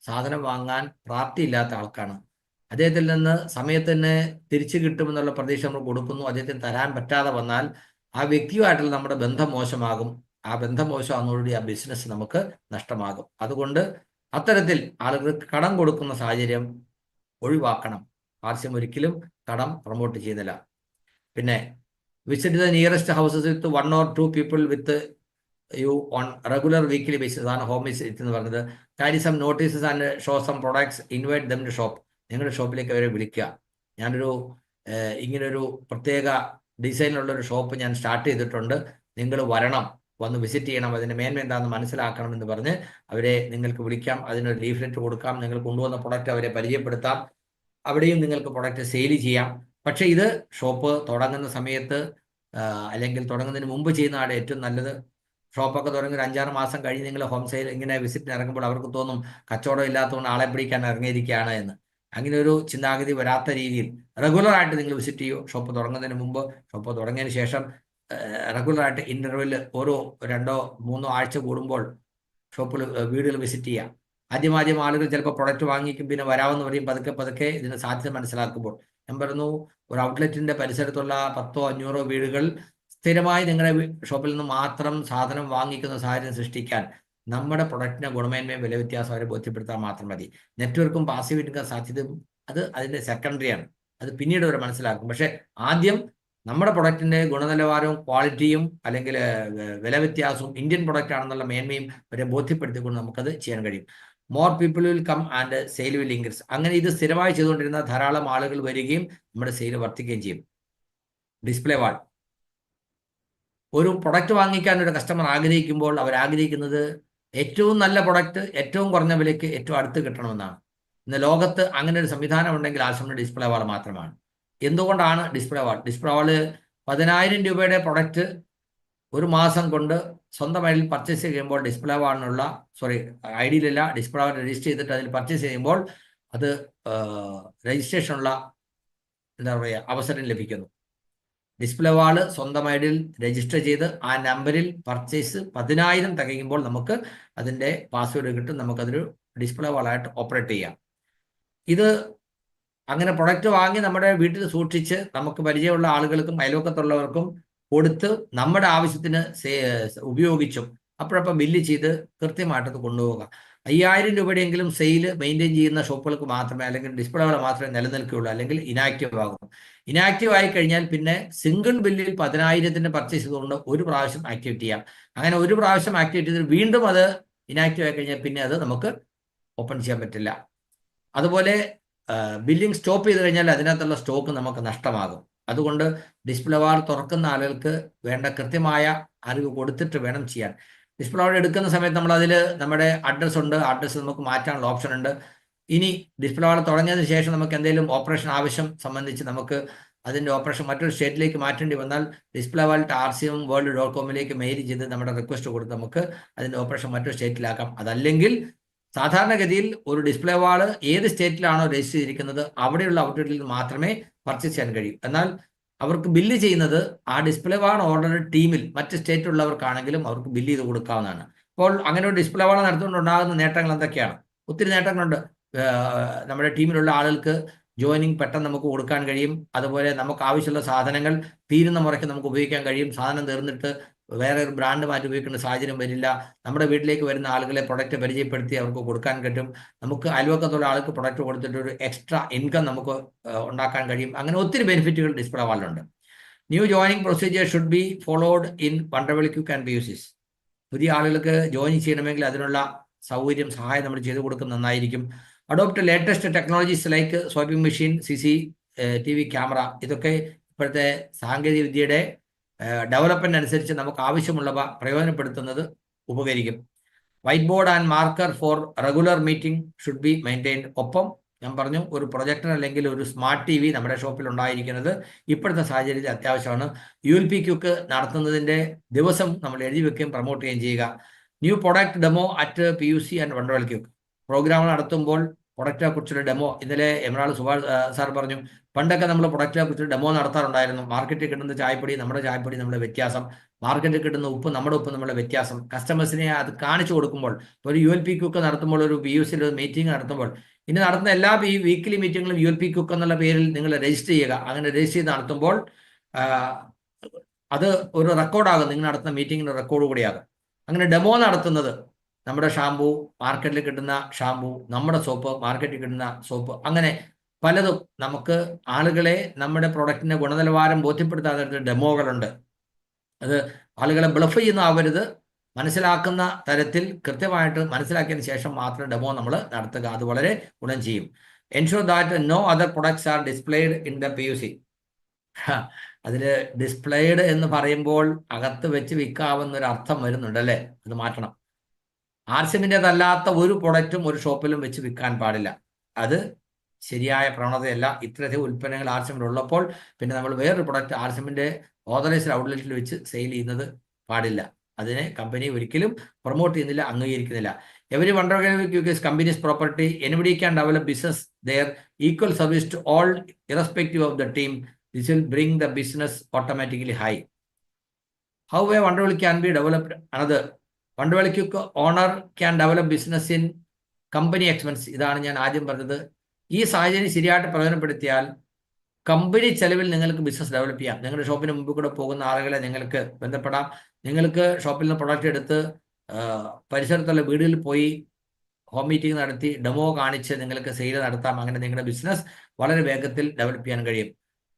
സാധനം വാങ്ങാൻ പ്രാപ്തിയില്ലാത്ത ആൾക്കാണ്. അദ്ദേഹത്തിൽ നിന്ന് സമയത്തിന് തിരിച്ചു കിട്ടുമെന്നുള്ള പ്രതീക്ഷ നമ്മൾ കൊടുക്കുന്നു. അദ്ദേഹത്തിന് തരാൻ പറ്റാതെ വന്നാൽ ആ വ്യക്തിയുമായിട്ടുള്ള നമ്മുടെ ബന്ധം മോശമാകും. ആ ബന്ധം മോശമാകുന്നതോടുകൂടി ആ ബിസിനസ് നമുക്ക് നഷ്ടമാകും. അതുകൊണ്ട് അത്തരത്തിൽ ആളുകൾക്ക് കടം കൊടുക്കുന്ന സാഹചര്യം ഒഴിവാക്കണം. ആർസ്യം ഒരിക്കലും കടം പ്രൊമോട്ട് ചെയ്യുന്നില്ല. പിന്നെ visit the nearest houses with 1 or 2 people with you on regular weekly basis ആണ് ഹോം വിസിറ്റ് എന്ന് പറഞ്ഞത്. Carry some notices and show some products, invite them to shop. നിങ്ങളുടെ ഷോപ്പിലേക്ക് അവരെ വിളിക്കുക. ഞാനൊരു ഇങ്ങനൊരു പ്രത്യേക ഡിസൈനിലുള്ളൊരു ഷോപ്പ് ഞാൻ സ്റ്റാർട്ട് ചെയ്തിട്ടുണ്ട്, നിങ്ങൾ വരണം, വന്ന് വിസിറ്റ് ചെയ്യണം, അതിൻ്റെ മേന്മ എന്താണെന്ന് മനസ്സിലാക്കണം എന്ന് പറഞ്ഞ് അവരെ നിങ്ങൾക്ക് വിളിക്കാം. അതിനൊരു ലീഫ്ലെറ്റ് കൊടുക്കാം, നിങ്ങൾ കൊണ്ടുവന്ന പ്രൊഡക്റ്റ് അവരെ പരിചയപ്പെടുത്താം. അവിടെയും നിങ്ങൾക്ക് പ്രൊഡക്റ്റ് സെയിൽ ചെയ്യാം. പക്ഷേ ഇത് ഷോപ്പ് തുടങ്ങുന്ന സമയത്ത് അല്ലെങ്കിൽ തുടങ്ങുന്നതിന് മുമ്പ് ചെയ്യുന്നതാണ് ഏറ്റവും നല്ലത്. ഷോപ്പൊക്കെ തുടങ്ങി ഒരു 5-6 മാസം കഴിഞ്ഞ് നിങ്ങൾ ഹോം സെയിൽ ഇങ്ങനെ വിസിറ്റിന് ഇറങ്ങുമ്പോൾ അവർക്ക് തോന്നും കച്ചവടം ഇല്ലാത്തതുകൊണ്ട് ആളെ പിടിക്കാൻ ഇറങ്ങിയിരിക്കുകയാണ് എന്ന്. അങ്ങനെ ഒരു ചിന്താഗതി വരാത്ത രീതിയിൽ റെഗുലറായിട്ട് നിങ്ങൾ വിസിറ്റ് ചെയ്യൂ. ഷോപ്പ് തുടങ്ങുന്നതിന് മുമ്പ്, ഷോപ്പ് തുടങ്ങിയതിന് ശേഷം റെഗുലറായിട്ട് ഇൻ്റർവെൽ ഓരോ 2-3 ആഴ്ച കൂടുമ്പോൾ ഷോപ്പിൽ വീടുകൾ വിസിറ്റ് ചെയ്യാം. ആദ്യം ആളുകൾ ചിലപ്പോൾ പ്രൊഡക്റ്റ് വാങ്ങിക്കും, പിന്നെ വരാമെന്ന് പറയും. പതുക്കെ ഇതിന് സാധ്യത മനസ്സിലാക്കുമ്പോൾ ഞാൻ പറഞ്ഞു, ഒരു ഔട്ട്ലെറ്റിൻ്റെ പരിസരത്തുള്ള 10-500 വീടുകൾ സ്ഥിരമായി നിങ്ങളുടെ ഷോപ്പിൽ നിന്ന് മാത്രം സാധനം വാങ്ങിക്കുന്ന സാഹചര്യം സൃഷ്ടിക്കാൻ നമ്മുടെ പ്രൊഡക്റ്റിൻ്റെ ഗുണമേന്മയും വില വ്യത്യാസം അവരെ ബോധ്യപ്പെടുത്താൻ മാത്രം മതി. നെറ്റ്വർക്കും പാസീവ് ഇൻകം സാധ്യതയും അതിൻ്റെ സെക്കൻഡറിയാണ്, അത് പിന്നീട് അവർ മനസ്സിലാക്കും. പക്ഷേ ആദ്യം നമ്മുടെ പ്രൊഡക്റ്റിൻ്റെ ഗുണനിലവാരവും ക്വാളിറ്റിയും അല്ലെങ്കിൽ വില വ്യത്യാസവും ഇന്ത്യൻ പ്രൊഡക്റ്റ് ആണെന്നുള്ള മേന്മയും അവരെ ബോധ്യപ്പെടുത്തിക്കൊണ്ട് നമുക്കത് ചെയ്യാൻ കഴിയും. More people will come and sale will increase. അങ്ങനെ ഇത് സ്ഥിരമായി ചെയ്തുകൊണ്ടിരുന്ന ധാരാളം ആളുകൾ വരികയും നമ്മുടെ സെയിൽ വർദ്ധിക്കുകയും ചെയ്യും. ഡിസ്പ്ലേ വാൾ, ഒരു പ്രൊഡക്റ്റ് വാങ്ങിക്കാൻ ഒരു കസ്റ്റമർ ആഗ്രഹിക്കുമ്പോൾ അവരാഗ്രഹിക്കുന്നത് ഏറ്റവും നല്ല പ്രൊഡക്റ്റ് ഏറ്റവും കുറഞ്ഞ വിലയ്ക്ക് ഏറ്റവും അടുത്ത് കിട്ടണമെന്നാണ്. ഇന്ന് ലോകത്ത് അങ്ങനെ ഒരു സംവിധാനം ഉണ്ടെങ്കിൽ ആവശ്യമുള്ള ഡിസ്പ്ലേ വാൾ മാത്രമാണ്. എന്തുകൊണ്ടാണ് ഡിസ്പ്ലേ വാൾ? ഡിസ്പ്ലേ വാള് 10,000 രൂപയുടെ പ്രൊഡക്റ്റ് ഒരു മാസം കൊണ്ട് സ്വന്തം ഐഡിയിൽ പർച്ചേസ് ചെയ്യുമ്പോൾ ഡിസ്പ്ലേ വാളിനുള്ള ഐഡിയിലല്ല, ഡിസ്പ്ലേ വാൾ രജിസ്റ്റർ ചെയ്തിട്ട് അതിൽ പർച്ചേസ് ചെയ്യുമ്പോൾ അത് രജിസ്ട്രേഷനുള്ള എന്താ പറയുക അവസരം ലഭിക്കുന്നു. ഡിസ്പ്ലേ വാള് സ്വന്തം ഐഡിയിൽ രജിസ്റ്റർ ചെയ്ത് ആ നമ്പറിൽ പർച്ചേസ് 10,000 തികയുമ്പോൾ നമുക്ക് അതിൻ്റെ പാസ്വേഡ് കിട്ടും. നമുക്കതൊരു ഡിസ്പ്ലേ വാളായിട്ട് ഓപ്പറേറ്റ് ചെയ്യാം. ഇത് അങ്ങനെ പ്രൊഡക്റ്റ് വാങ്ങി നമ്മുടെ വീട്ടിൽ സൂക്ഷിച്ച് നമുക്ക് പരിചയമുള്ള ആളുകൾക്കും അയൽവക്കത്തുള്ളവർക്കും കൊടുത്ത് നമ്മുടെ ആവശ്യത്തിന് ഉപയോഗിച്ചും അപ്പോഴപ്പോൾ ബില്ല് ചെയ്ത് കൃത്യമായിട്ടത് കൊണ്ടുപോകുക. 5,000 രൂപയുടെയെങ്കിലും സെയിൽ മെയിൻറ്റെയിൻ ചെയ്യുന്ന ഷോപ്പുകൾക്ക് മാത്രമേ, അല്ലെങ്കിൽ ഡിസ്പ്ലേകൾ മാത്രമേ നിലനിൽക്കുകയുള്ളൂ, അല്ലെങ്കിൽ ഇനാക്റ്റീവ് ആകും. ഇനാക്റ്റീവ് ആയി കഴിഞ്ഞാൽ പിന്നെ സിംഗിൾ ബില്ലിൽ 10,000 പർച്ചേസ് ചെയ്തുകൊണ്ട് ഒരു പ്രാവശ്യം ആക്ടിവേറ്റ് ചെയ്യാം. അങ്ങനെ ഒരു പ്രാവശ്യം ആക്ടിവേറ്റ് ചെയ്ത് വീണ്ടും അത് ഇനാക്റ്റീവ് ആയി കഴിഞ്ഞാൽ പിന്നെ അത് നമുക്ക് ഓപ്പൺ ചെയ്യാൻ പറ്റില്ല. അതുപോലെ ബില്ലിംഗ് സ്റ്റോപ്പ് ചെയ്ത് കഴിഞ്ഞാൽ അതിനകത്തുള്ള സ്റ്റോക്ക് നമുക്ക് നഷ്ടമാകും. അതുകൊണ്ട് ഡിസ്പ്ലേ വാൾ തുറക്കുന്ന ആളുകൾക്ക് വേണ്ട കൃത്യമായ അറിവ് കൊടുത്തിട്ട് വേണം ചെയ്യാൻ. ഡിസ്പ്ലേ വാൾ എടുക്കുന്ന സമയത്ത് നമ്മളതിൽ നമ്മുടെ അഡ്രസ്സ് ഉണ്ട്, അഡ്രസ്സ് നമുക്ക് മാറ്റാനുള്ള ഓപ്ഷൻ ഉണ്ട്. ഇനി ഡിസ്പ്ലേ വാൾ തുടങ്ങിയതിന് ശേഷം നമുക്ക് എന്തെങ്കിലും ഓപ്പറേഷൻ ആവശ്യം സംബന്ധിച്ച് നമുക്ക് അതിൻ്റെ ഓപ്പറേഷൻ മറ്റൊരു സ്റ്റേറ്റിലേക്ക് മാറ്റേണ്ടി വന്നാൽ ഡിസ്പ്ലേ വാൾ rcmworld.com മെയിൽ ചെയ്ത് നമ്മുടെ റിക്വസ്റ്റ് കൊടുത്ത് നമുക്ക് അതിൻ്റെ ഓപ്പറേഷൻ മറ്റൊരു സ്റ്റേറ്റിലാക്കാം. അതല്ലെങ്കിൽ സാധാരണഗതിയിൽ ഒരു ഡിസ്പ്ലേ വാൾ ഏത് സ്റ്റേറ്റിലാണോ രജിസ്റ്റർ ചെയ്തിരിക്കുന്നത് അവിടെയുള്ള ഔട്ട്ലെറ്റിൽ നിന്ന് മാത്രമേ പർച്ചേസ് ചെയ്യാൻ കഴിയൂ. എന്നാൽ അവർക്ക് ബില്ല് ചെയ്യുന്നത് ആ ഡിസ്പ്ലേ വാൾ ഓർഡർ ടീമിൽ മറ്റ് സ്റ്റേറ്റുള്ളവർക്കാണെങ്കിലും അവർക്ക് ബില്ല് ചെയ്ത് കൊടുക്കാവുന്നതാണ്. അപ്പോൾ അങ്ങനെ ഒരു ഡിസ്പ്ലേ വാൾ നടത്തുകൊണ്ടുണ്ടാകുന്ന നേട്ടങ്ങൾ എന്തൊക്കെയാണ്? ഒത്തിരി നേട്ടങ്ങളുണ്ട്. നമ്മുടെ ടീമിലുള്ള ആളുകൾക്ക് ജോയിനിങ് പെട്ടെന്ന് നമുക്ക് കൊടുക്കാൻ കഴിയും. അതുപോലെ നമുക്ക് ആവശ്യമുള്ള സാധനങ്ങൾ തീരുന്ന മുറയ്ക്ക് നമുക്ക് ഉപയോഗിക്കാൻ കഴിയും. സാധനം തീർന്നിട്ട് വേറെ ഒരു ബ്രാൻഡ് മാറ്റി ഉപയോഗിക്കേണ്ട സാഹചര്യം വരില്ല. നമ്മുടെ വീട്ടിലേക്ക് വരുന്ന ആളുകളെ പ്രൊഡക്റ്റ് പരിചയപ്പെടുത്തി അവർക്ക് കൊടുക്കാൻ പറ്റും. നമുക്ക് അയൽവക്കത്തുള്ള ആൾക്ക് പ്രൊഡക്റ്റ് കൊടുത്തിട്ട് ഒരു എക്സ്ട്രാ ഇൻകം നമുക്ക് ഉണ്ടാക്കാൻ കഴിയും. അങ്ങനെ ഒത്തിരി ബെനിഫിറ്റുകൾ ഡിസ്പ്ലേ വാളിലുണ്ട്. New joining procedure should be followed in Wonderwell Quick and BUCs. പുതിയ ആളുകൾക്ക് ജോയിൻ ചെയ്യണമെങ്കിൽ അതിനുള്ള സഹായം നമ്മൾ ചെയ്തു കൊടുക്കുന്നത് നന്നായിരിക്കും. Adopt latest technologies like swiping machine, CCTV camera. ഇതൊക്കെ ഇപ്പോഴത്തെ സാങ്കേതിക വിദ്യയുടെ ഡെവലപ്മെന്റ് അനുസരിച്ച് നമുക്ക് ആവശ്യമുള്ളവ പ്രയോജനപ്പെടുത്തുന്നത് ഉപകരിക്കും. White board and marker for regular meeting should be maintained. ഒപ്പം ഞാൻ പറഞ്ഞു ഒരു പ്രൊജക്ടർ അല്ലെങ്കിൽ ഒരു സ്മാർട്ട് ടി വി നമ്മുടെ ഷോപ്പിൽ ഉണ്ടായിരിക്കുന്നത് ഇപ്പോഴത്തെ സാഹചര്യത്തിൽ അത്യാവശ്യമാണ്. ULPQ നടത്തുന്നതിൻ്റെ ദിവസം നമ്മൾ എഴുതി വെക്കുകയും പ്രൊമോട്ട് ചെയ്യുകയും ചെയ്യുക. New product demo at PUC and Wonderwell Quick programme നടത്തുമ്പോൾ പ്രൊഡക്റ്റിനെ കുറിച്ചുള്ള ഡെമോ, ഇന്നലെ എമറാൾ സുഭാഷ് സാർ പറഞ്ഞു, പണ്ടൊക്കെ നമ്മൾ പ്രൊഡക്റ്റിനെ കുറിച്ച് ഡെമോ നടത്താറുണ്ടായിരുന്നു. മാർക്കറ്റിൽ കിട്ടുന്ന ചായപ്പൊടി നമ്മുടെ വ്യത്യാസം, മാർക്കറ്റിൽ കിട്ടുന്ന ഉപ്പ് നമ്മുടെ വ്യത്യാസം, കസ്റ്റമേഴ്സിനെ അത് കാണിച്ചു കൊടുക്കുമ്പോൾ, ഒരു ULPQ നടത്തുമ്പോൾ, ഒരു PUC ഒരു മീറ്റിംഗ് നടത്തുമ്പോൾ, ഇനി നടത്തുന്ന എല്ലാ വീക്കിലി മീറ്റിങ്ങുകളും ULPQ എന്നുള്ള പേരിൽ നിങ്ങൾ രജിസ്റ്റർ ചെയ്യുക. അങ്ങനെ രജിസ്റ്റർ ചെയ്ത് നടത്തുമ്പോൾ അത് ഒരു റെക്കോർഡാകും, നിങ്ങൾ നടത്തുന്ന മീറ്റിങ്ങിൻ്റെ റെക്കോർഡ് കൂടിയാകും. അങ്ങനെ ഡെമോ നടത്തുന്നത് നമ്മുടെ ഷാമ്പു, മാർക്കറ്റിൽ കിട്ടുന്ന ഷാമ്പു, നമ്മുടെ സോപ്പ്, മാർക്കറ്റിൽ കിട്ടുന്ന സോപ്പ്, അങ്ങനെ പലതും നമുക്ക് ആളുകളെ നമ്മുടെ പ്രൊഡക്റ്റിൻ്റെ ഗുണനിലവാരം ബോധ്യപ്പെടുത്താൻ തരത്തിൽ ഡെമോകളുണ്ട്. അത് ആളുകളെ ബ്ലഫ് ചെയ്യുന്ന ആവരുത്, മനസ്സിലാക്കുന്ന തരത്തിൽ കൃത്യമായിട്ട് മനസ്സിലാക്കിയതിന് ശേഷം മാത്രം ഡെമോ നമ്മൾ നടത്തുക. അത് വളരെ ഗുണം ചെയ്യും. Ensure that no other products are displayed in the PUC. അതിൽ ഡിസ്പ്ലേഡ് എന്ന് പറയുമ്പോൾ അകത്ത് വെച്ച് വിൽക്കാവുന്ന ഒരു അർത്ഥം വരുന്നുണ്ട് അല്ലേ? അത് മാറ്റണം. RCMൻ്റെതല്ലാത്ത ഒരു പ്രൊഡക്റ്റും ഒരു ഷോപ്പിലും വെച്ച് വിൽക്കാൻ പാടില്ല. അത് ശരിയായ പ്രവണതയല്ല. ഇത്തരത്തിൽ ഉൽപ്പന്നങ്ങൾ RCMൽ ഉള്ളപ്പോൾ പിന്നെ നമ്മൾ വേറൊരു പ്രൊഡക്റ്റ് RCMൻ്റെ ഓതറൈസ്ഡ് ഔട്ട്ലെറ്റിൽ വെച്ച് സെയിൽ ചെയ്യുന്നത് പാടില്ല. അതിനെ കമ്പനി ഒരിക്കലും പ്രൊമോട്ട് ചെയ്യുന്നില്ല, അംഗീകരിക്കുന്നില്ല. Every Wonderwell Quick company's property, anybody can develop business there, equal service to all irrespective of the team. This will bring the business automatically high. How a Wonderwell can be developed? Another Wonderwell owner can develop business in company expense. ഇതാണ് ഞാൻ ആദ്യം പറഞ്ഞത്. ഈ സാഹചര്യം ശരിയായിട്ട് പ്രയോജനപ്പെടുത്തിയാൽ company ചെലവിൽ നിങ്ങൾക്ക് business develop ചെയ്യാം. നിങ്ങളുടെ ഷോപ്പിന് മുമ്പിൽ കൂടെ പോകുന്ന ആളുകളെ നിങ്ങൾക്ക് ബന്ധപ്പെടാം. നിങ്ങൾക്ക് ഷോപ്പിൽ നിന്ന് പ്രൊഡക്റ്റ് എടുത്ത് പരിസരത്തുള്ള വീടുകളിൽ പോയി ഹോം മീറ്റിംഗ് നടത്തി ഡെമോ കാണിച്ച് നിങ്ങൾക്ക് സെയിൽ നടത്താം. അങ്ങനെ നിങ്ങളുടെ ബിസിനസ് വളരെ വേഗത്തിൽ ഡെവലപ്പ് ചെയ്യാൻ കഴിയും.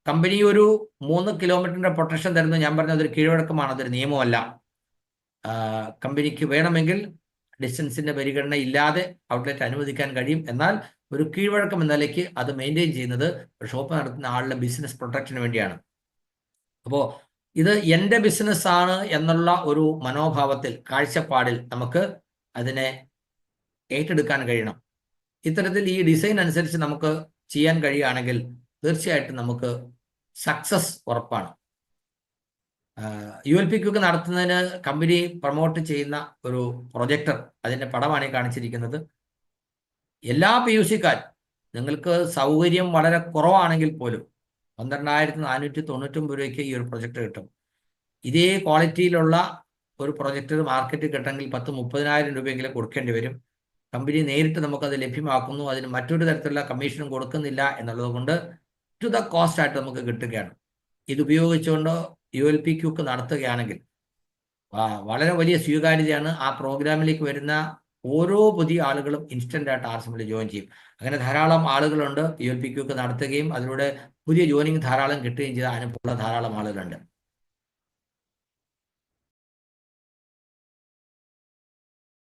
കമ്പനി ഒരു 3 കിലോമീറ്ററിൻ്റെ പ്രൊട്ടക്ഷൻ തരുന്നു. ഞാൻ പറഞ്ഞത് അതൊരു കീഴ്വഴക്കമാണ്, അതൊരു നിയമമല്ല. കമ്പനിക്ക് വേണമെങ്കിൽ ഡിസ്റ്റൻസിൻ്റെ പരിഗണന ഇല്ലാതെ ഔട്ട്ലെറ്റ് അനുവദിക്കാൻ കഴിയും. എന്നാൽ ഒരു കീഴ്വഴക്കം എന്ന നിലയ്ക്ക് അത് മെയിൻറ്റെയിൻ ചെയ്യുന്നത് ഷോപ്പ് നടത്തുന്ന ആളുടെ ബിസിനസ് പ്രൊട്ടക്ഷന് വേണ്ടിയാണ്. അപ്പോൾ ഇത് എൻ്റെ ബിസിനസ്സാണ് എന്നുള്ള ഒരു മനോഭാവത്തിൽ, കാഴ്ചപ്പാടിൽ നമുക്ക് അതിനെ ഏറ്റെടുക്കാൻ കഴിയണം. ഇത്തരത്തിൽ ഈ ഡിസൈൻ അനുസരിച്ച് നമുക്ക് ചെയ്യാൻ കഴിയുകയാണെങ്കിൽ തീർച്ചയായിട്ടും നമുക്ക് സക്സസ് ഉറപ്പാണ്. ULPQ നടത്തുന്നതിന് കമ്പനി പ്രൊമോട്ട് ചെയ്യുന്ന ഒരു പ്രൊജക്ടർ, അതിൻ്റെ പടമാണ് ഈ കാണിച്ചിരിക്കുന്നത്. എല്ലാ PUCക്കാർ, നിങ്ങൾക്ക് സൗകര്യം വളരെ കുറവാണെങ്കിൽ പോലും 12,499 രൂപയ്ക്ക് ഈ ഒരു പ്രൊജക്ടർ കിട്ടും. ഇതേ ക്വാളിറ്റിയിലുള്ള ഒരു പ്രൊജക്ടർ മാർക്കറ്റിൽ കിട്ടണമെങ്കിൽ 10-30,000 രൂപയെങ്കിലും കൊടുക്കേണ്ടി വരും. കമ്പനി നേരിട്ട് നമുക്കത് ലഭ്യമാക്കുന്നു, അതിന് മറ്റൊരു തരത്തിലുള്ള കമ്മീഷനും കൊടുക്കുന്നില്ല എന്നുള്ളത് കൊണ്ട് ടു ദ കോസ്റ്റ് ആയിട്ട് നമുക്ക് കിട്ടുകയാണ്. ഇത് ഉപയോഗിച്ചുകൊണ്ട് ULPQ നടത്തുകയാണെങ്കിൽ വളരെ വലിയ സ്വീകാര്യതയാണ്. ആ പ്രോഗ്രാമിലേക്ക് വരുന്ന ഓരോ പുതിയ ആളുകളും ഇൻസ്റ്റൻ്റ് ആയിട്ട് RCMൽ ജോയിൻ ചെയ്യും. അങ്ങനെ ധാരാളം ആളുകളുണ്ട് ULPQ നടത്തുകയും അതിലൂടെ പുതിയ ജോയിനിങ് ധാരാളം കിട്ടുകയും ചെയ്ത അനുഭവമുള്ള ധാരാളം ആളുകളുണ്ട്.